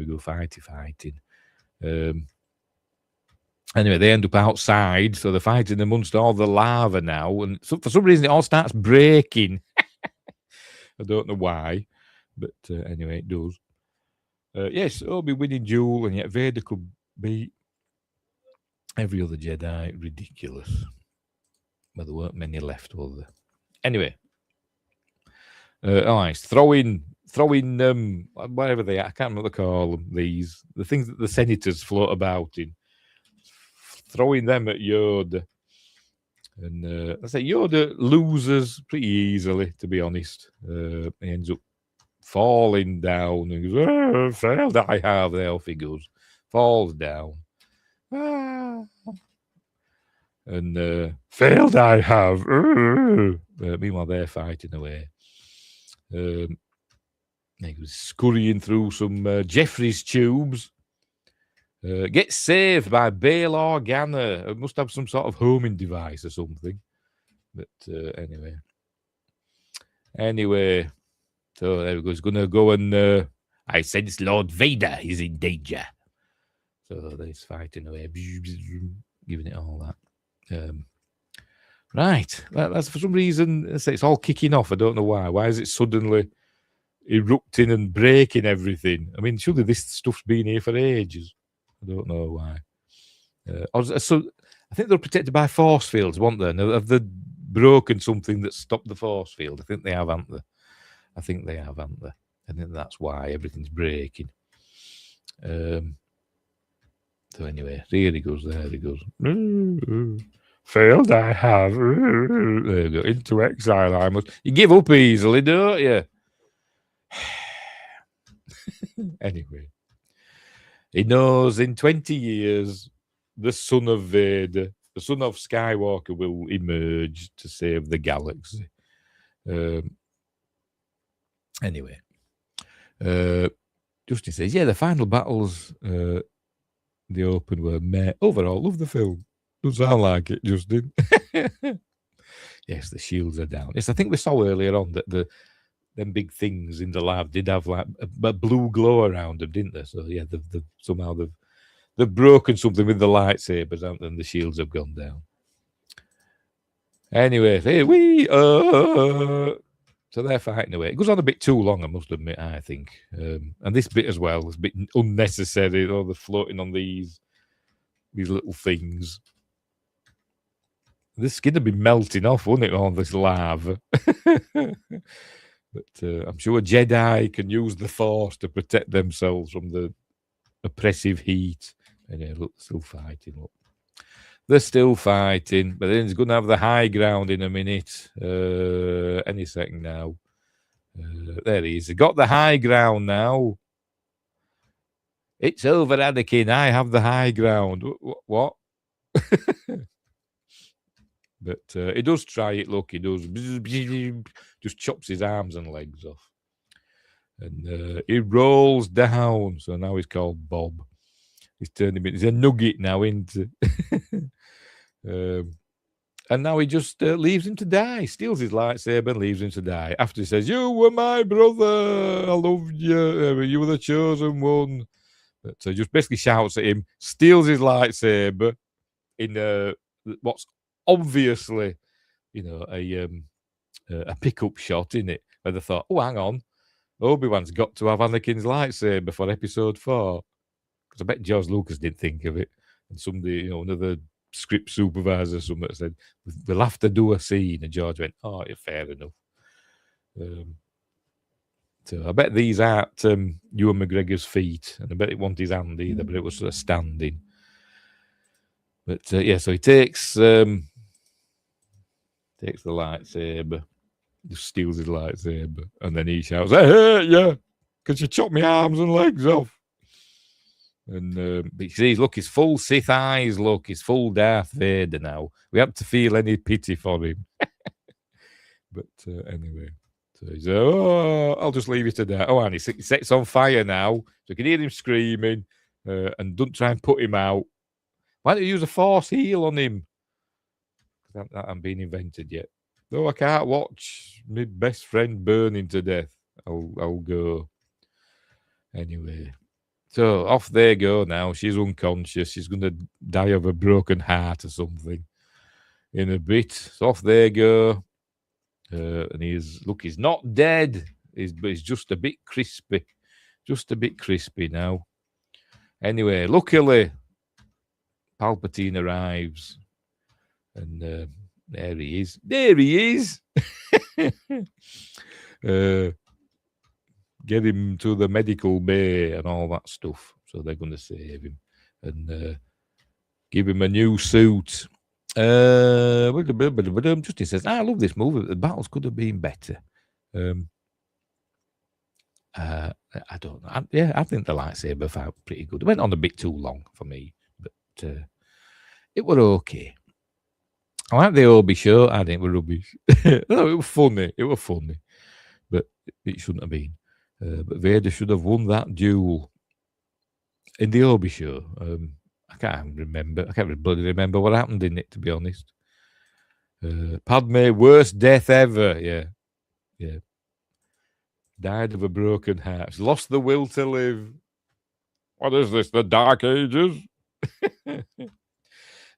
go, fighting. Anyway, they end up outside, so they're fighting amongst all the lava now, and so for some reason it all starts breaking. I don't know why, but anyway, it does. Yes, Obi winning duel, and yet Vader could beat every other Jedi. Ridiculous. Well, there weren't many left, were there? Anyway, it's throwing whatever they are. I can't remember what they call them. The things that the senators float about in. Throwing them at Yoda. And I say Yoda loses pretty easily, to be honest. He ends up falling down and goes, failed I have. There off he goes. Falls down. And failed I have. Meanwhile, they're fighting away. He was scurrying through some Jeffrey's tubes. Gets saved by Bail Organa. It must have some sort of homing device or something. But anyway, so there we go. He's going to go and I sense Lord Vader is in danger. So he's fighting away, giving it all that. Right, that's for some reason it's all kicking off. I don't know why. Why is it suddenly erupting and breaking everything? I mean, surely this stuff's been here for ages. I don't know why. So I think they're protected by force fields, weren't they? Now, have they broken something that stopped the force field? I think they have, haven't they? I think that's why everything's breaking. So anyway, there he goes. Failed, I have. There you go. Into exile, I must. You give up easily, don't you? Anyway, he knows in 20 years, the son of Vader, the son of Skywalker, will emerge to save the galaxy. Anyway, Justin says, yeah, the final battles, the open were meh. Overall, love the film. Doesn't sound like it, Justin. Yes, the shields are down. Yes, I think we saw earlier on that them big things in the lab did have like a blue glow around them, didn't they? So yeah, somehow they've broken something with the lightsabers, haven't they? And the shields have gone down. Anyway, here we are. So they're fighting away. It goes on a bit too long, I must admit, I think. And this bit as well is a bit unnecessary. They're floating on these little things. The skin would be melting off, wouldn't it, on this lava? But I'm sure Jedi can use the Force to protect themselves from the oppressive heat. And yeah, look, still fighting. Look. They're still fighting, but then he's going to have the high ground in a minute. Any second now. There he is. He got the high ground now. It's over, Anakin. I have the high ground. What? But he does try it. Look, he does. Just chops his arms and legs off. And he rolls down. So now he's called Bob. He's turned him into. He's a nugget now, into. And now he just leaves him to die. Steals his lightsaber and leaves him to die. After he says, "You were my brother. I loved you. You were the chosen one." But just basically shouts at him, steals his lightsaber in what's obviously, a pickup shot, in it, where they thought, oh, hang on, Obi-Wan's got to have Anakin's lightsaber for episode 4. Because I bet George Lucas didn't think of it. And somebody, another script supervisor, somebody said, we'll have to do a scene. And George went, oh, yeah, fair enough. So I bet these aren't Ewan McGregor's feet. And I bet it wasn't his hand either, but it was sort of standing. But so he takes the lightsaber, just steals his lightsaber, and then he shouts, "I hate you, because you chopped my arms and legs off." And but you see, look, his full Sith eyes, look, he's full Darth Vader now. We haven't to feel any pity for him. But anyway, so he's, I'll just leave you to that. Oh, and he sets on fire now, so you can hear him screaming, and don't try and put him out. Why don't you use a force heal on him? That hasn't been invented yet. No, I can't watch my best friend burning to death. I'll go. Anyway, so off they go now. She's unconscious. She's going to die of a broken heart or something in a bit. So off they go. And he's not dead. But he's just a bit crispy. Just a bit crispy now. Anyway, luckily, Palpatine arrives, and there he is. There he is. Get him to the medical bay and all that stuff. So they're going to save him and give him a new suit. Justin says, I love this movie, but the battles could have been better. I don't know. I think the lightsaber fight pretty good. It went on a bit too long for me, but it were okay. I like the Obi show. I think it were rubbish. No, it was funny. It was funny, but it shouldn't have been. But Vader should have won that duel in the Obi show. I can't remember. I can't really remember what happened in it, to be honest. Padme, worst death ever. Yeah. Died of a broken heart. She's lost the will to live. What is this? The Dark Ages?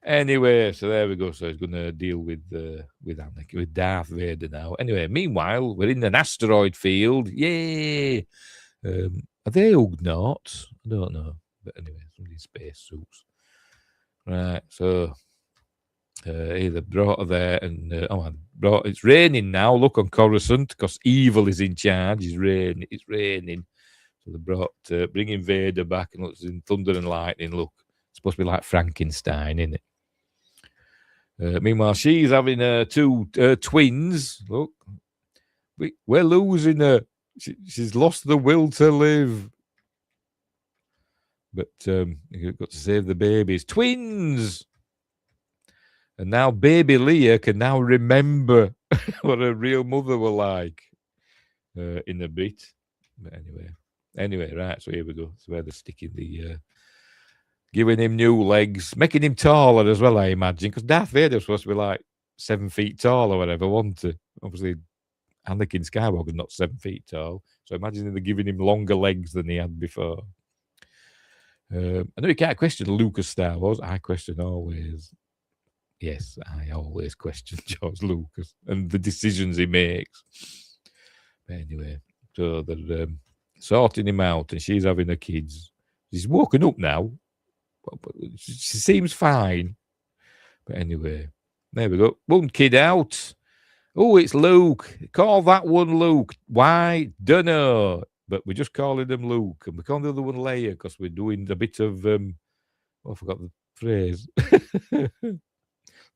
Anyway, so there we go. So he's going to deal with Anakin, with Darth Vader now. Anyway, meanwhile, we're in an asteroid field. Yay! Are they Ugnaughts? I don't know. But anyway, some of these space suits. Right, so they brought her there, and it's raining now. Look on Coruscant because evil is in charge. It's raining. So they brought bringing Vader back, and looks in thunder and lightning. Look, it's supposed to be like Frankenstein, isn't it? Meanwhile, she's having two twins. Look, we're losing her. She's lost the will to live. But you've got to save the babies. Twins! And now baby Leia can now remember what her real mother were like in a bit. But anyway, right, so here we go. So where they're sticking the... giving him new legs, making him taller as well, I imagine, because Darth Vader was supposed to be like 7 feet tall or whatever, wasn't he? Obviously, Anakin Skywalker's not 7 feet tall, so imagine they're giving him longer legs than he had before. I know you can't question Lucas Star Wars. I question always. Yes, I always question George Lucas and the decisions he makes. But anyway, so they're sorting him out, and she's having her kids. She's woken up now. She seems fine. But anyway, there we go. One kid out. Oh, it's Luke. Call that one Luke. Why? Dunno. But we're just calling him Luke. And we call the other one Leia because we're doing a bit of... I forgot the phrase.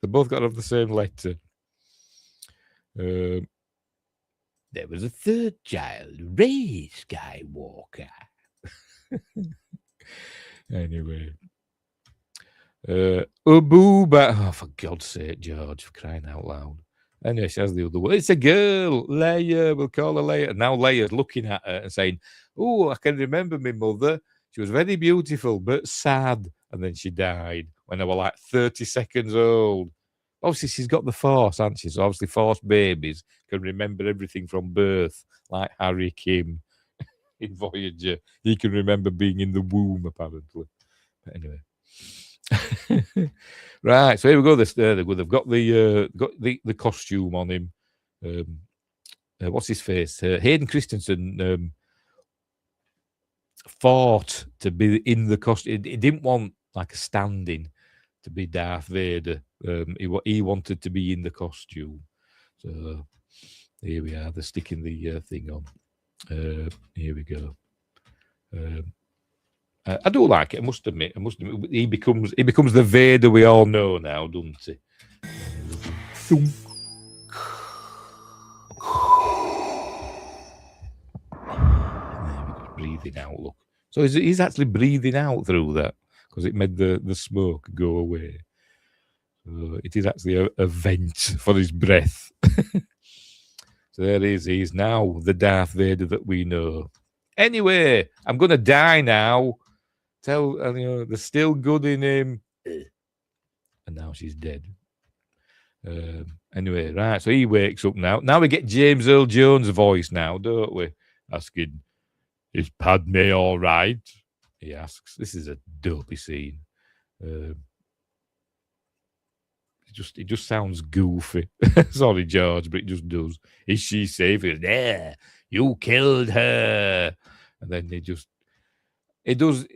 They both got to have the same letter. There was a third child, Rey Skywalker. Anyway. Abuba. Oh, for God's sake, George, for crying out loud. Anyway, she has the other one. It's a girl, Leia. We'll call her Leia. And now Leia's looking at her and saying, oh, I can remember my mother. She was very beautiful, but sad. And then she died when I was like 30 seconds old. Obviously, she's got the Force, hasn't she? So obviously, Force babies can remember everything from birth, like Harry Kim in Voyager. He can remember being in the womb, apparently. But anyway. Right, so here we go. They've got the costume on him. What's his face? Hayden Christensen fought to be in the costume. He didn't want like a stand-in to be Darth Vader. He wanted to be in the costume. So here we are. They're sticking the thing on. Here we go. I do like it. I must admit. He becomes the Vader we all know now, doesn't he? Breathing out. Look. So he's actually breathing out through that because it made the smoke go away. So it is actually a vent for his breath. So there he is. He's now the Darth Vader that we know. Anyway, I'm going to die now. There's still good in him. And now she's dead. Anyway, right. So he wakes up now. Now we get James Earl Jones' voice now, don't we? Asking, is Padme all right? He asks. This is a dopey scene. It just sounds goofy. Sorry, George, but it just does. Is she safe? Yeah, you killed her. And then it does.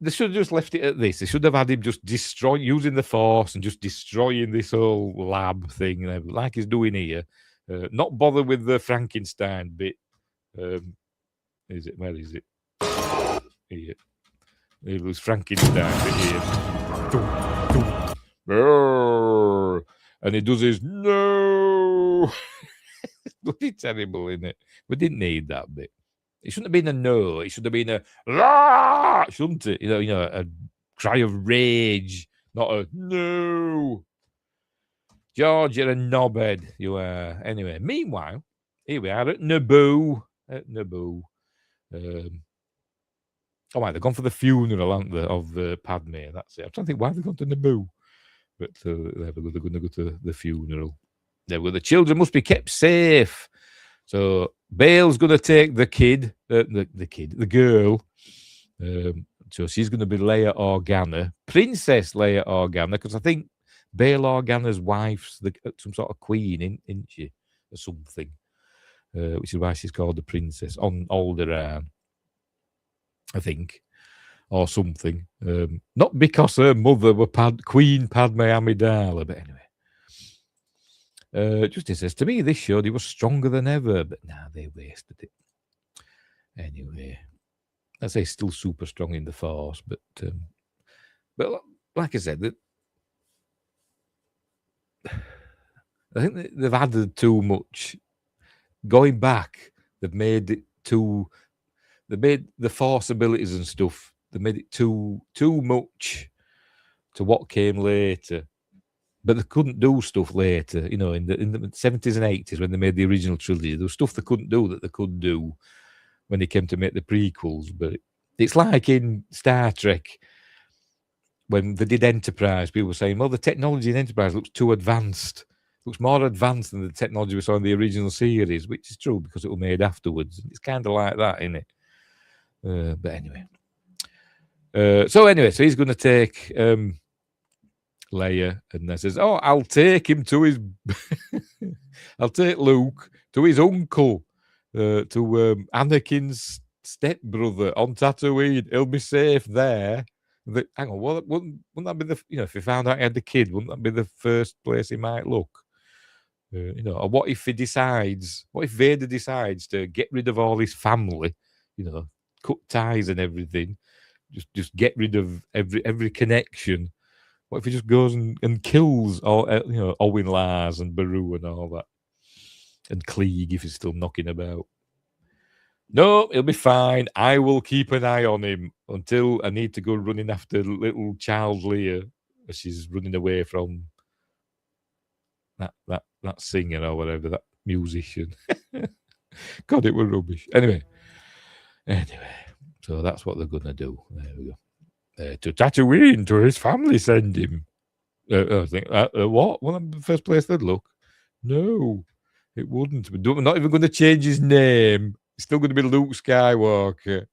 They should have just left it at this. They should have had him just using the Force and just destroying this whole lab thing, like he's doing here. Not bother with the Frankenstein bit. Where is it? Here. It was Frankenstein bit here. And he does his no. Bloody terrible, isn't it? We didn't need that bit. It shouldn't have been a no. It should have been a rah, shouldn't it? You know, a cry of rage, not a no. George, you're a knobhead. You are. Anyway, meanwhile, here we are at Naboo. They've gone for the funeral, haven't they, of Padme. That's it. I'm trying to think why they've gone to Naboo. But they're going to go to the funeral. The children must be kept safe. So Bale's going to take the kid, the girl. So she's going to be Leia Organa, Princess Leia Organa, because I think Bail Organa's wife's some sort of queen, isn't she, or something, which is why she's called the princess on Alderaan, I think, or something. Not because her mother were Queen Padme Amidala, but anyway. Just it says, to me, this showed he was stronger than ever, but nah, they wasted it. Anyway, I say still super strong in the Force, but like I said, I think they've added too much. Going back, they've made it too. They made the Force abilities and stuff. They made it too much to what came later. But they couldn't do stuff later, in the 70s and 80s when they made the original trilogy. There was stuff they couldn't do that they could do when they came to make the prequels. But it's like in Star Trek when they did Enterprise. People were saying, well, the technology in Enterprise looks too advanced. Looks more advanced than the technology we saw in the original series, which is true because it was made afterwards. It's kind of like that, isn't it? But anyway. So he's going to take Leia, and then says, "Oh, I'll take him to his, I'll take Luke to his uncle, to Anakin's stepbrother on Tatooine. He'll be safe there." Hang on, wouldn't that be if he found out he had the kid, wouldn't that be the first place he might look? Or what if Vader decides to get rid of all his family, cut ties and everything, just get rid of every connection? What if he just goes and kills all, Owen Lars and Beru and all that, and Klieg if he's still knocking about? No, he'll be fine. I will keep an eye on him until I need to go running after little child Leia as she's running away from that singer or whatever, that musician. God, it was rubbish. Anyway, so that's what they're gonna do. There we go. To Tatooine, to his family, send him. I think what? Well, the first place they'd look. No, it wouldn't. We're not even going to change his name. It's still going to be Luke Skywalker.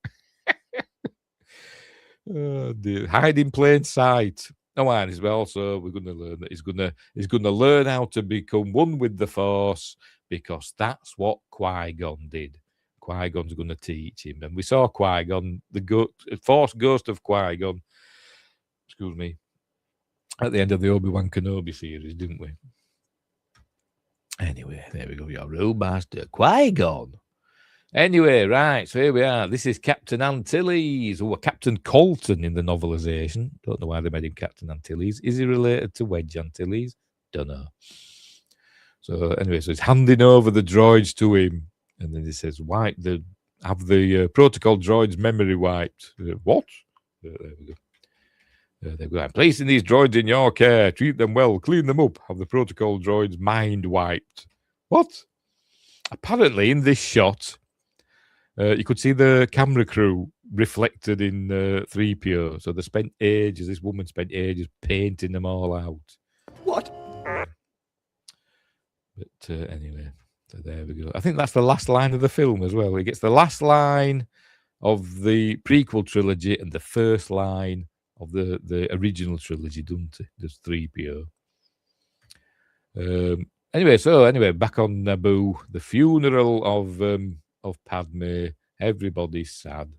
Oh dear. Hide in plain sight. Oh, and as well, so we're going to learn that he's going to learn how to become one with the Force, because that's what Qui-Gon did. Qui-Gon's going to teach him, and we saw Qui-Gon, the Force ghost of Qui-Gon. Excuse me. At the end of the Obi-Wan Kenobi series, didn't we? Anyway, there we go. Your real master, Qui-Gon. Anyway, right, so here we are. This is Captain Antilles, or Captain Colton in the novelization. Don't know why they made him Captain Antilles. Is he related to Wedge Antilles? Don't know. So anyway, so he's handing over the droids to him, and then he says, have the protocol droids memory wiped. What? There we go. There we go. I'm placing these droids in your care. Treat them well. Clean them up. Have the protocol droids mind wiped. What? Apparently, in this shot, you could see the camera crew reflected in 3PO. So this woman spent ages painting them all out. What? But anyway, so there we go. I think that's the last line of the film as well. He gets the last line of the prequel trilogy and the first line of the original trilogy, doesn't it? There's 3PO. Anyway, back on Naboo, the funeral of Padme. Everybody's sad.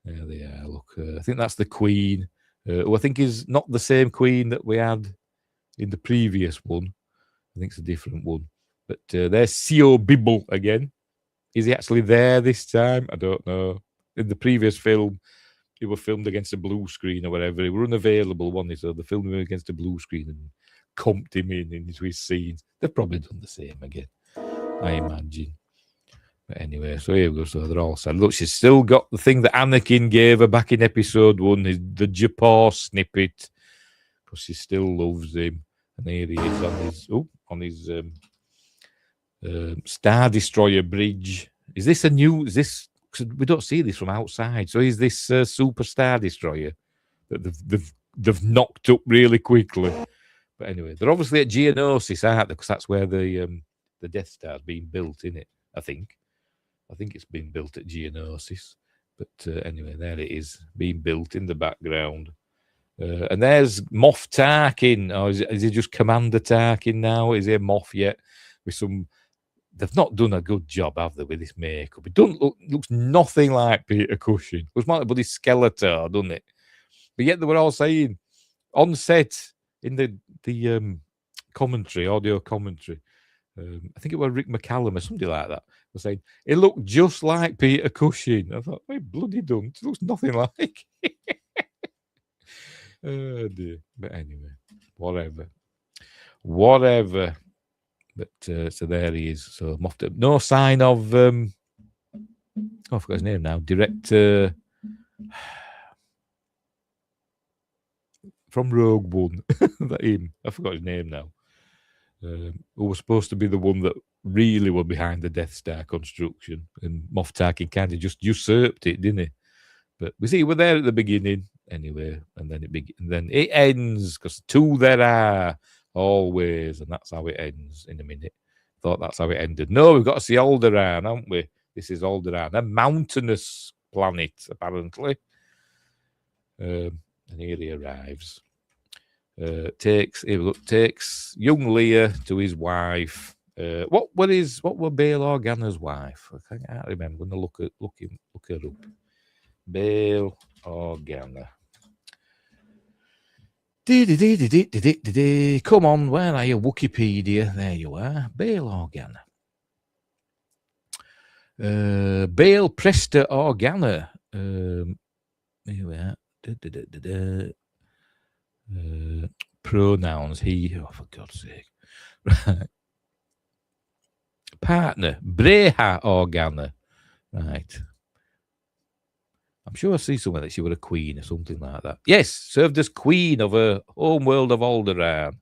There they are. Look, I think that's the Queen, who I think is not the same Queen that we had in the previous one. I think it's a different one. But there's Sio Bibble again. Is he actually there this time? I don't know. In the previous film, he was filmed against a blue screen or whatever. He was unavailable, wasn't he? So they filmed him against a blue screen and comped him into his scenes. They've probably done the same again, I imagine. But anyway, so here we go. So they're all sad. Look, she's still got the thing that Anakin gave her back in episode 1, the Japor snippet, because she still loves him. And here he is on his Star Destroyer bridge. Is this because we don't see this from outside? So is this Super Star Destroyer that they've knocked up really quickly? But anyway, they're obviously at Geonosis, aren't they? Because that's where the Death Star's being built, in it. I think it's been built at Geonosis. But anyway, there it is, being built in the background. And there's Moff Tarkin. Or is he just Commander Tarkin now? Is he a Moff yet? With some, they've not done a good job, have they, with this makeup? It looks nothing like Peter Cushing. Looks like a bloody Skeletor, doesn't it? But yet they were all saying on set in the commentary, audio commentary. I think it was Rick McCallum or somebody like that was saying it looked just like Peter Cushing. I thought, "Hey, bloody don't! It looks nothing like." Oh dear. But anyway, whatever. But so there he is. So no sign of I forgot his name now. Director from Rogue One. That him. I forgot his name now. Who was supposed to be the one that really were behind the Death Star construction, and Moff Tarkin kind of just usurped it, didn't he? But we see we're there at the beginning anyway, and then it ends because two there are always, and that's how it ends in a minute. Thought that's how it ended. No, we've got to see Alderaan, haven't we? This is Alderaan, a mountainous planet apparently. And here he arrives. Takes young Leia to his wife. What were Bail Organa's wife? I can't remember. I'm gonna look her up. Bail Organa. Come on, where are you? Wikipedia. There you are. Bail Organa. Bail Presta Organa. Here we are. Pronouns he, for God's sake. Right. Partner Breha Organa. Right. I'm sure I see somewhere that she was a queen or something like that. Yes, served as queen of her home world of Alderaan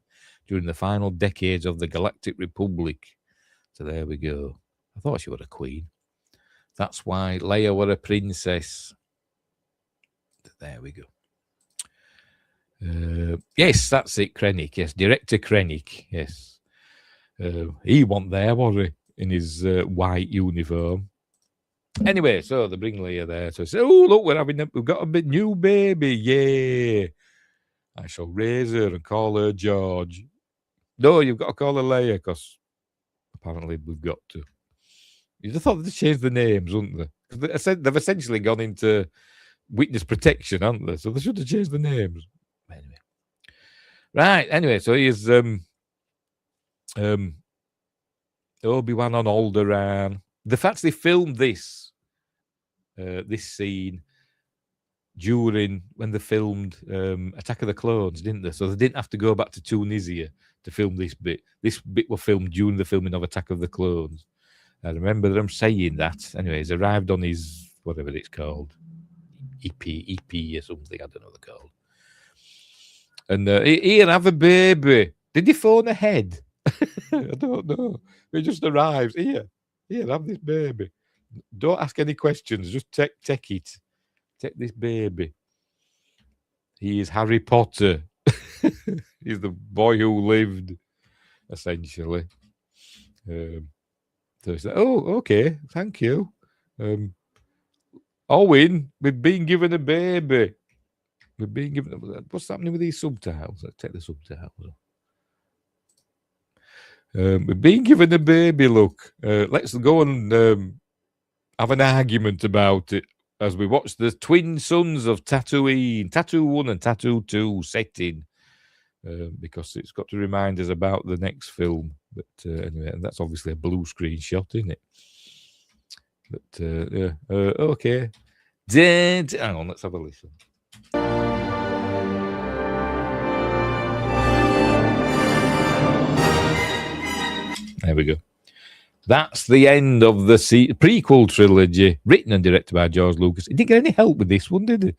during the final decades of the Galactic Republic. So there we go. I thought she was a queen. That's why Leia was a princess. There we go. Yes, that's it, Krennic. Yes, Director Krennic. Yes. He wasn't there, was he? In his white uniform. Anyway, so they bring Leia there. So they say, "Oh, look, we've got a bit new baby. Yeah. I shall raise her and call her George." No, you've got to call her Leia because apparently we've got to. You'd have thought they'd change the names, wouldn't they? Because they've essentially gone into witness protection, haven't they? So they should have changed the names. Anyway. Right, anyway, so here's Obi-Wan on Alderaan. The fact they filmed this scene during when they filmed Attack of the Clones, didn't they? So they didn't have to go back to Tunisia to film this bit. This bit was filmed during the filming of Attack of the Clones. I remember them saying that. Anyway, he's arrived on his, whatever it's called, EP or something, I don't know what they're called. And here, have a baby. Did he phone ahead? I don't know. He just arrives. Here, have this baby. Don't ask any questions. Just take it. Take this baby. He is Harry Potter. He's the boy who lived, essentially. So he said, "Oh, okay, thank you. Owen, we've been given a baby. We've been given. What's happening with these subtitles? Let's take the subtitles off. We've been given a baby. Look, let's go and have an argument about it as we watch the twin sons of Tatooine, Tattoo 1 and Tattoo 2 setting, because it's got to remind us about the next film. But anyway, and that's obviously a blue screen shot, isn't it? But okay. Hang on, let's have a listen. There we go. That's the end of the prequel trilogy, written and directed by George Lucas. He didn't get any help with this one, did he? I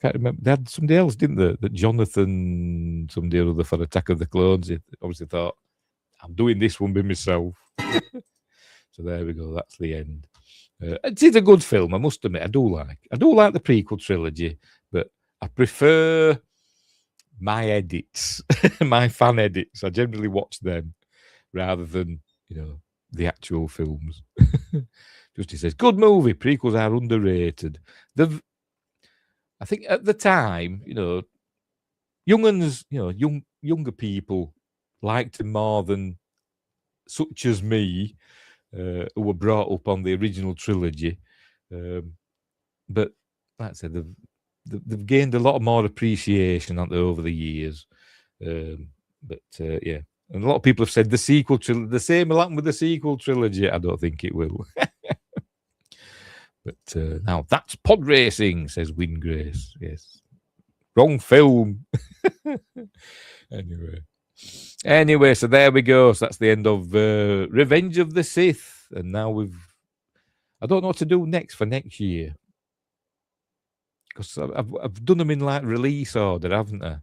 can't remember. They had somebody else, didn't they? That Jonathan, somebody or other for Attack of the Clones. He obviously thought, I'm doing this one by myself. So there we go. That's the end. It is a good film, I must admit. I do like the prequel trilogy, but I prefer my edits, my fan edits. I generally watch them rather than, the actual films. Justy says, good movie. Prequels are underrated. I think at the time, younger people liked him more than such as me, who were brought up on the original trilogy. But like I said, they've gained a lot more appreciation over the years. Yeah. And a lot of people have said the sequel trilogy, the same will happen with the sequel trilogy. I don't think it will. But now that's pod racing, says Wingrace. Yes. Wrong film. Anyway, so there we go. So that's the end of Revenge of the Sith. And now I don't know what to do next for next year. Because I've done them in like release order, haven't I?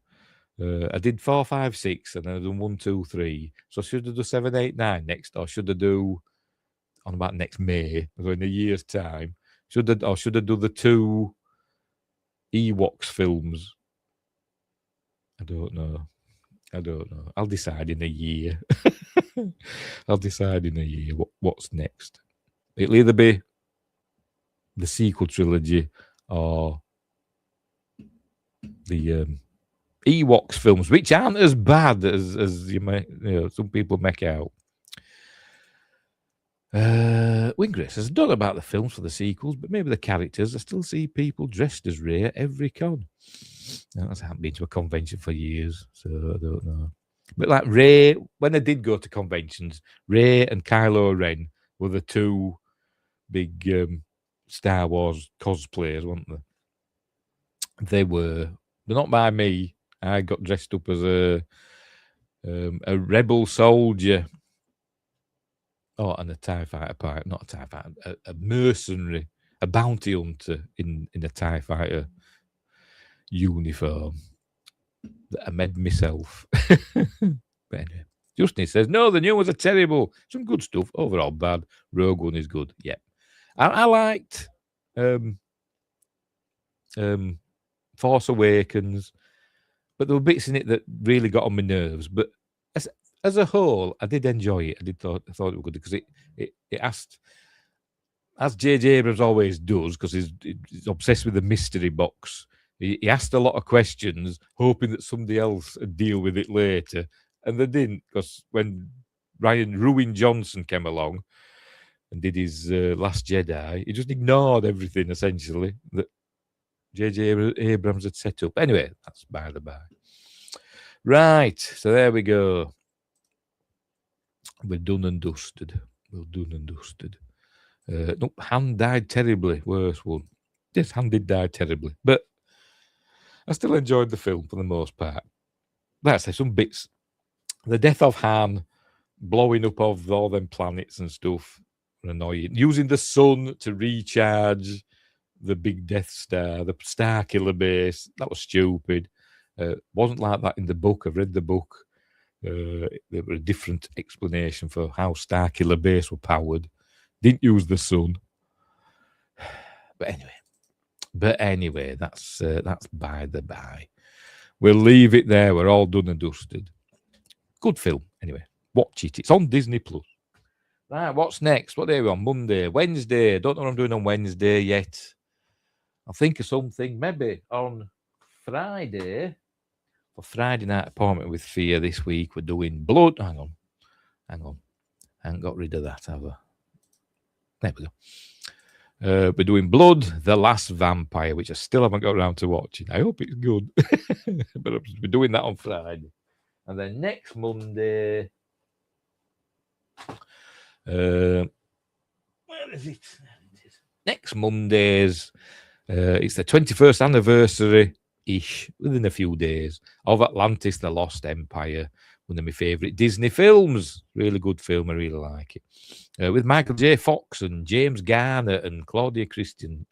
I did 4, 5, 6, and then I've done 1, 2, 3. So should I do 7, 8, 9 next, or should I do on about next May, so in a year's time? Should I do the 2 Ewoks films? I don't know. I'll decide in a year. I'll decide in a year what's next. It'll either be the sequel trilogy or the Ewoks films, which aren't as bad as some people make out. Wingrace says, I don't know about the films for the sequels, but maybe the characters. I still see people dressed as Rey at every con. I haven't been to a convention for years, so I don't know. But like Rey, when I did go to conventions, Rey and Kylo Ren were the 2 big Star Wars cosplayers, weren't they? They're not by me. I got dressed up as a rebel soldier. Oh, and a TIE fighter pilot, not a TIE fighter, a mercenary, a bounty hunter in a TIE fighter uniform that I made myself. But anyway, Justin says, no, the new ones are terrible. Some good stuff, overall bad. Rogue One is good. Yeah. I liked Force Awakens, but there were bits in it that really got on my nerves. But as a whole, I did enjoy it. I thought it was good because it asked, as J.J. Abrams always does, because he's obsessed with the mystery box. He asked a lot of questions, hoping that somebody else would deal with it later, and they didn't. Because when Ruin Johnson came along and did his Last Jedi, he just ignored everything essentially that J.J. Abrams had set up. Anyway, that's by the by. Right, so there we go. We're done and dusted. Nope, Han died terribly. Worst one. Yes, Han did die terribly. But I still enjoyed the film for the most part. Like I say, some bits. The death of Han, blowing up of all them planets and stuff, were annoying. Using the sun to recharge the big Death Star, the Star Killer base, that was stupid. Wasn't like that in the book. I've read the book. There were a different explanation for how Star Killer base were powered. Didn't use the sun. But anyway, that's by the by. We'll leave it there. We're all done and dusted. Good film. Anyway, watch it. It's on Disney Plus. Right, what's next? What day are we on? Monday, Wednesday. Don't know what I'm doing on Wednesday yet. I'll think of something. Maybe on Friday. For Friday night appointment with Fear this week, we're doing Blood. Hang on. I haven't got rid of that, have I? There we go. We're doing Blood, The Last Vampire, which I still haven't got around to watching. I hope it's good. But we're doing that on Friday. And then next Monday, where is it? Next Monday's, it's the 21st anniversary-ish, within a few days, of Atlantis, The Lost Empire, one of my favourite Disney films. Really good film, I really like it. With Michael J. Fox and James Garner and Claudia Christian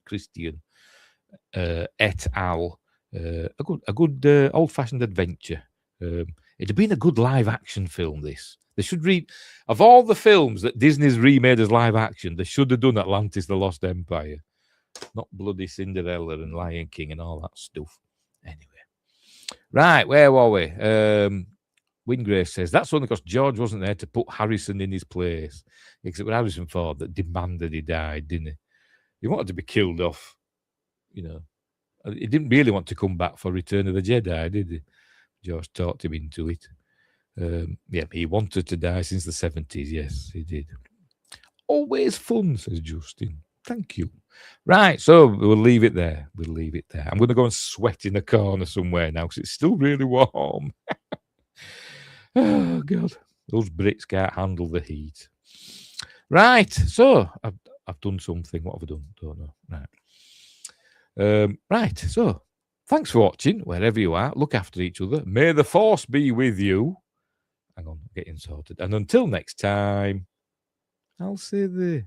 et al. A good old-fashioned adventure. It'd have been a good live-action film, this. They should of all the films that Disney's remade as live-action, they should have done Atlantis, The Lost Empire. Not bloody Cinderella and Lion King and all that stuff. Anyway. Right, where were we? Wingrave says that's only because George wasn't there to put Harrison in his place. Because it was Harrison Ford that demanded he died, didn't he? He wanted to be killed off, you know. He didn't really want to come back for Return of the Jedi, did he? George talked him into it. Yeah, he wanted to die since the 70s. Yes, he did. Always fun, says Justin. Thank you. Right, so we'll leave it there. We'll leave it there. I'm going to go and sweat in a corner somewhere now because it's still really warm. Oh, God. Those Brits can't handle the heat. Right, so I've done something. What have I done? Don't know. Right. Right, so thanks for watching, wherever you are. Look after each other. May the Force be with you. Hang on, getting sorted. And until next time, I'll say the